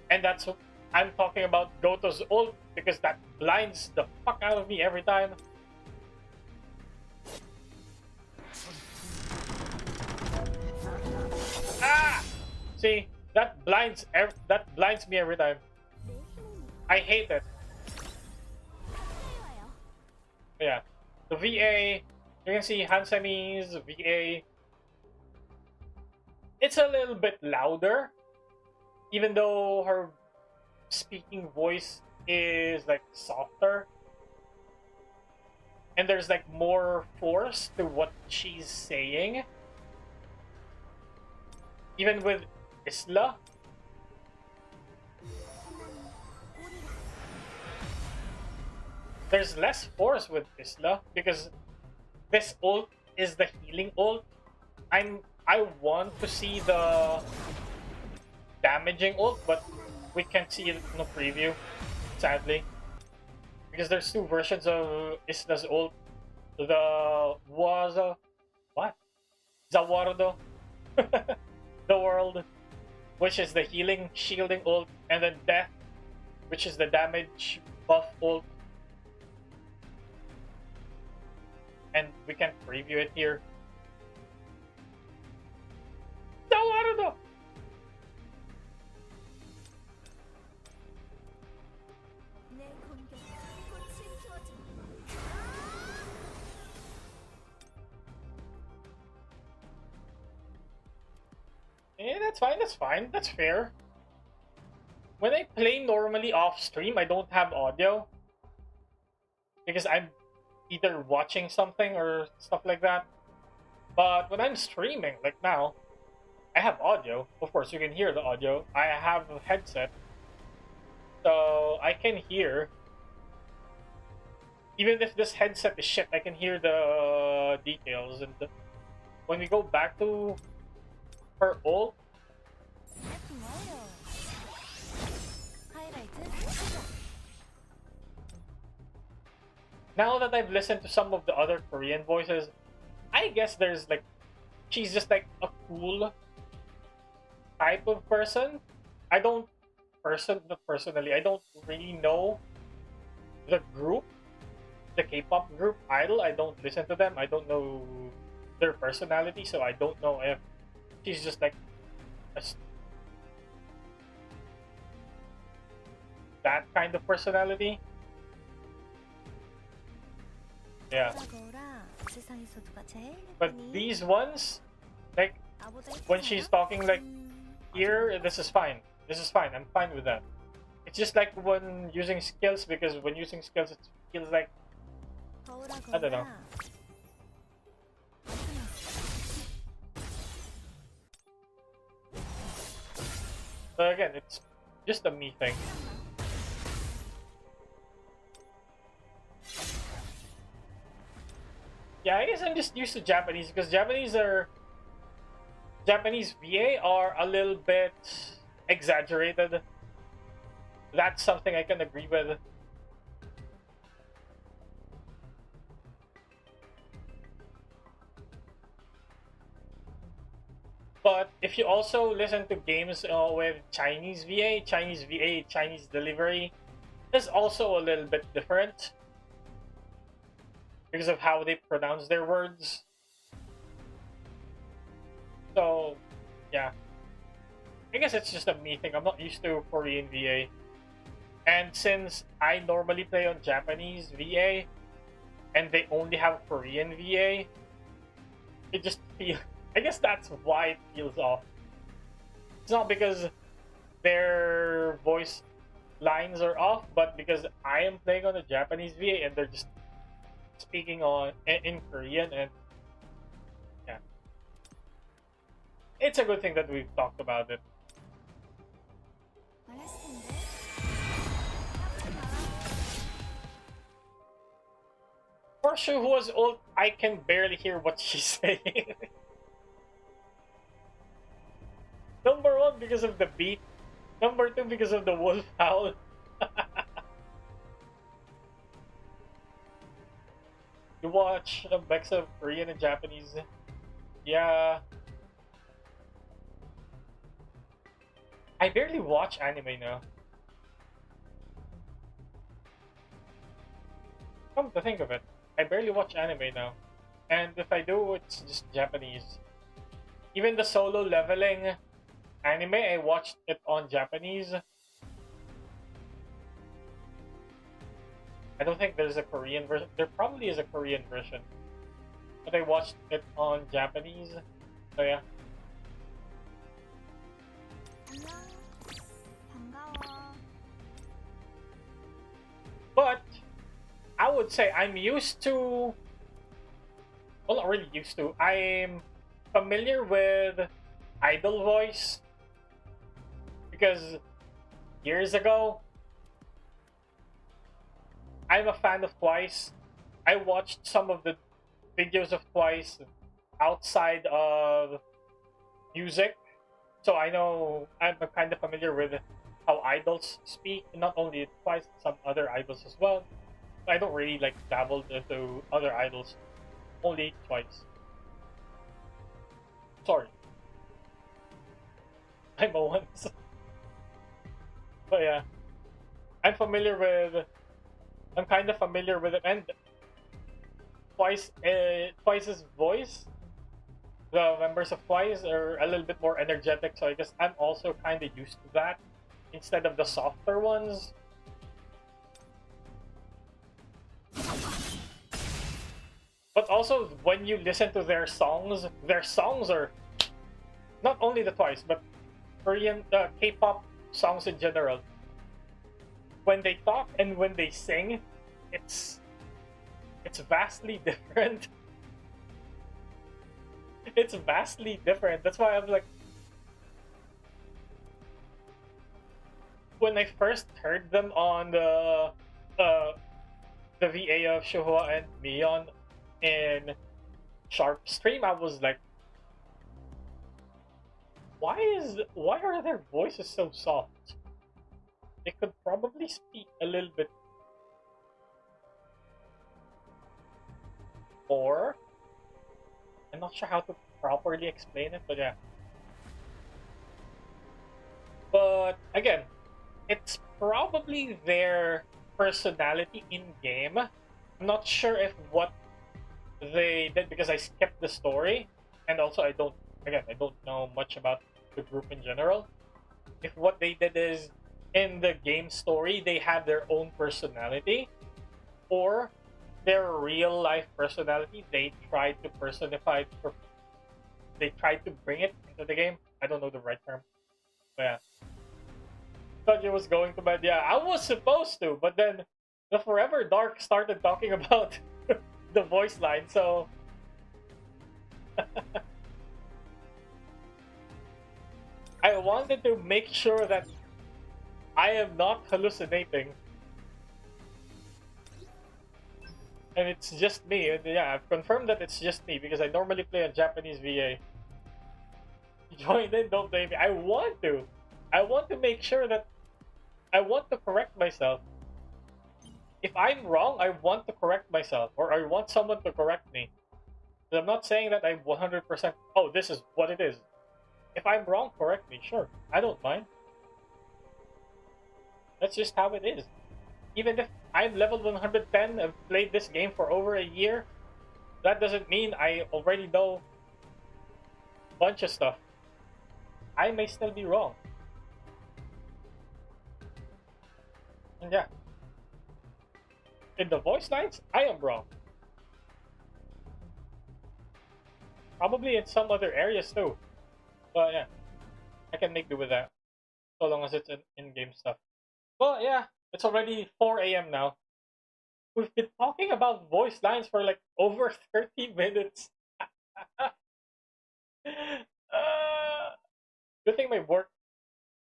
and that's what I'm talking about Goto's ult, because that blinds the fuck out of me every time. Ah! See, that blinds me every time. I hate it. Yeah, the VA, you can see Hansemi's VA. It's a little bit louder, even though her speaking voice is like softer, and there's like more force to what she's saying. Even with Isla, there's less force with Isla because this ult is the healing ult. I want to see the damaging ult, but we can't see it in the preview, sadly. Because there's two versions of Isla's ult. The what? Zawardo. The world, which is the healing shielding ult, and then death, which is the damage buff ult. And we can preview it here. No, I don't know. 내 공격 꽃을 피워줘. Yeah, that's fine, that's fine, that's fair. When I play normally off stream, I don't have audio. Because I'm either watching something or stuff like that. But when I'm streaming, like now, I have audio. Of course, you can hear the audio. I have a headset. So I can hear. Even if this headset is shit, I can hear the details. And when we go back to her ult, 고마워요. 하이라이트 시작. now that I've listened to some of the other Korean voices, I guess there's like, she's just like a cool type of person. I don't personally, I don't really know the group, the K-pop group I-DLE. I don't listen to them. I don't know their personality, so I don't know if she's just like that kind of personality. Yeah. 세상에서 누가 제일 But 예쁘니? these ones, like 나보다 when 예쁘냐? she's talking like here, this is fine. This is fine. I'm fine with that. It's just like when using skills, because when using skills, it feels like I don't know. But again, it's just a me thing. Yeah, I guess I'm just used to Japanese because Japanese VA are a little bit exaggerated. That's something I can agree with. But if you also listen to games with Chinese VA, Chinese delivery is also a little bit different because of how they pronounce their words. So, yeah. I guess it's just a me thing. I'm not used to Korean VA. And since I normally play on Japanese VA, and they only have Korean VA, it just feels... I guess that's why it feels off. It's not because their voice lines are off, but because I am playing on a Japanese VA and they're just speaking in Korean, and yeah. It's a good thing that we've talked about it. For sure, who was old, I can barely hear what she's saying. Number one, because of the beat. Number two, because of the wolf howl. You watch a mix of Korean and Japanese. Yeah. I barely watch anime now. Come to think of it, I barely watch anime now. And if I do, it's just Japanese. Even the Solo Leveling anime, I watched it on Japanese. I don't think there's a Korean version. There probably is a Korean version. But I watched it on Japanese. So yeah. 안녕. 반가워. But I would say I'm used to... Well, not really used to. I'm familiar with I-DLE voice. Because years ago, I'm a fan of Twice. I watched some of the videos of Twice outside of music. So I know I'm kind of familiar with how idols speak. Not only Twice, some other idols as well. I don't really like dabble into other idols. Only Twice. Sorry. I'm a once. But yeah. I'm familiar with. I'm kind of familiar with it, and Twice's voice. The members of Twice are a little bit more energetic, so I guess I'm also kind of used to that instead of the softer ones. But also, when you listen to their songs are not only the Twice, but Korean K-pop songs in general. When they talk and when they sing, it's vastly different. It's vastly different. That's why I'm like, when I first heard them on the VA of Shuhua and Mion in Sharp stream, I was like, why are their voices so soft? They could probably speak a little bit more. I'm not sure how to properly explain it, but yeah. But again, it's probably their personality in game. I'm not sure if what they did, because I skipped the story, and also I don't know much about the group in general. If what they did is in the game story they have their own personality, or their real life personality they tried to personify, they tried to bring it into the game. I don't know the right term, but yeah. Thought it was going to bed. Yeah, I was supposed to, but then the Forever Dark started talking about the voice line, so I wanted to make sure that I am not hallucinating. And it's just me. And yeah, I've confirmed that it's just me because I normally play a Japanese VA. Join in, don't blame me. I want to. I want to make sure that I want to correct myself. If I'm wrong, I want to correct myself, or I want someone to correct me. But I'm not saying that I'm 100%. Oh, this is what it is. If I'm wrong, correct me. Sure, I don't mind. That's just how it is. Even if I'm level 110, I've played this game for over a year, that doesn't mean I already know a bunch of stuff. I may still be wrong. And yeah, in the voice lines, I am wrong. Probably in some other areas too. But yeah, I can make do with that. So long as it's in-game stuff. But yeah, it's already 4 a.m. now. We've been talking about voice lines for like over 30 minutes. Good thing my work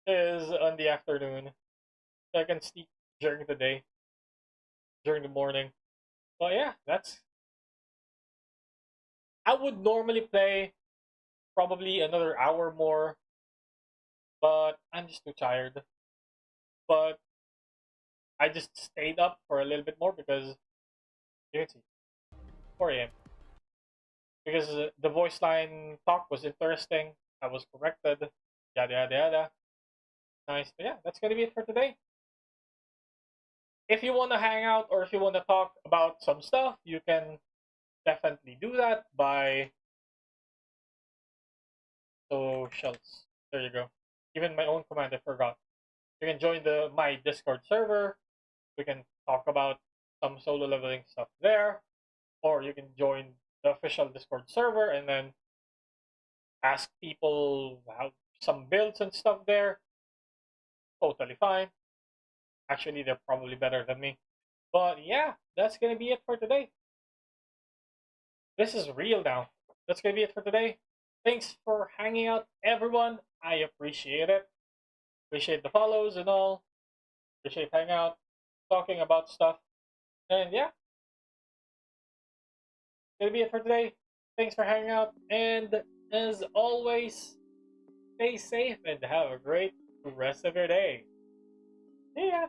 is on the afternoon. So I can sleep during the day, during the morning. But yeah, that's... I would normally play probably another hour more, but I'm just too tired. But I just stayed up for a little bit more because you can see 4 a.m. Because the voice line talk was interesting. I was corrected. Yada yada yada. Nice. But yeah, that's gonna be it for today. If you want to hang out or if you want to talk about some stuff, you can definitely do that by socials. There you go. Even my own command, I forgot. You can join my Discord server. We can talk about some solo leveling stuff there, or you can join the official Discord server and then ask people how some builds and stuff there. Totally fine. Actually, they're probably better than me. But yeah, that's gonna be it for today. This is real now. That's gonna be it for today. Thanks for hanging out, everyone. I appreciate it. Appreciate the follows and all. Appreciate hanging out, talking about stuff. And yeah, gonna be it for today. Thanks for hanging out. And as always, stay safe and have a great rest of your day. See ya.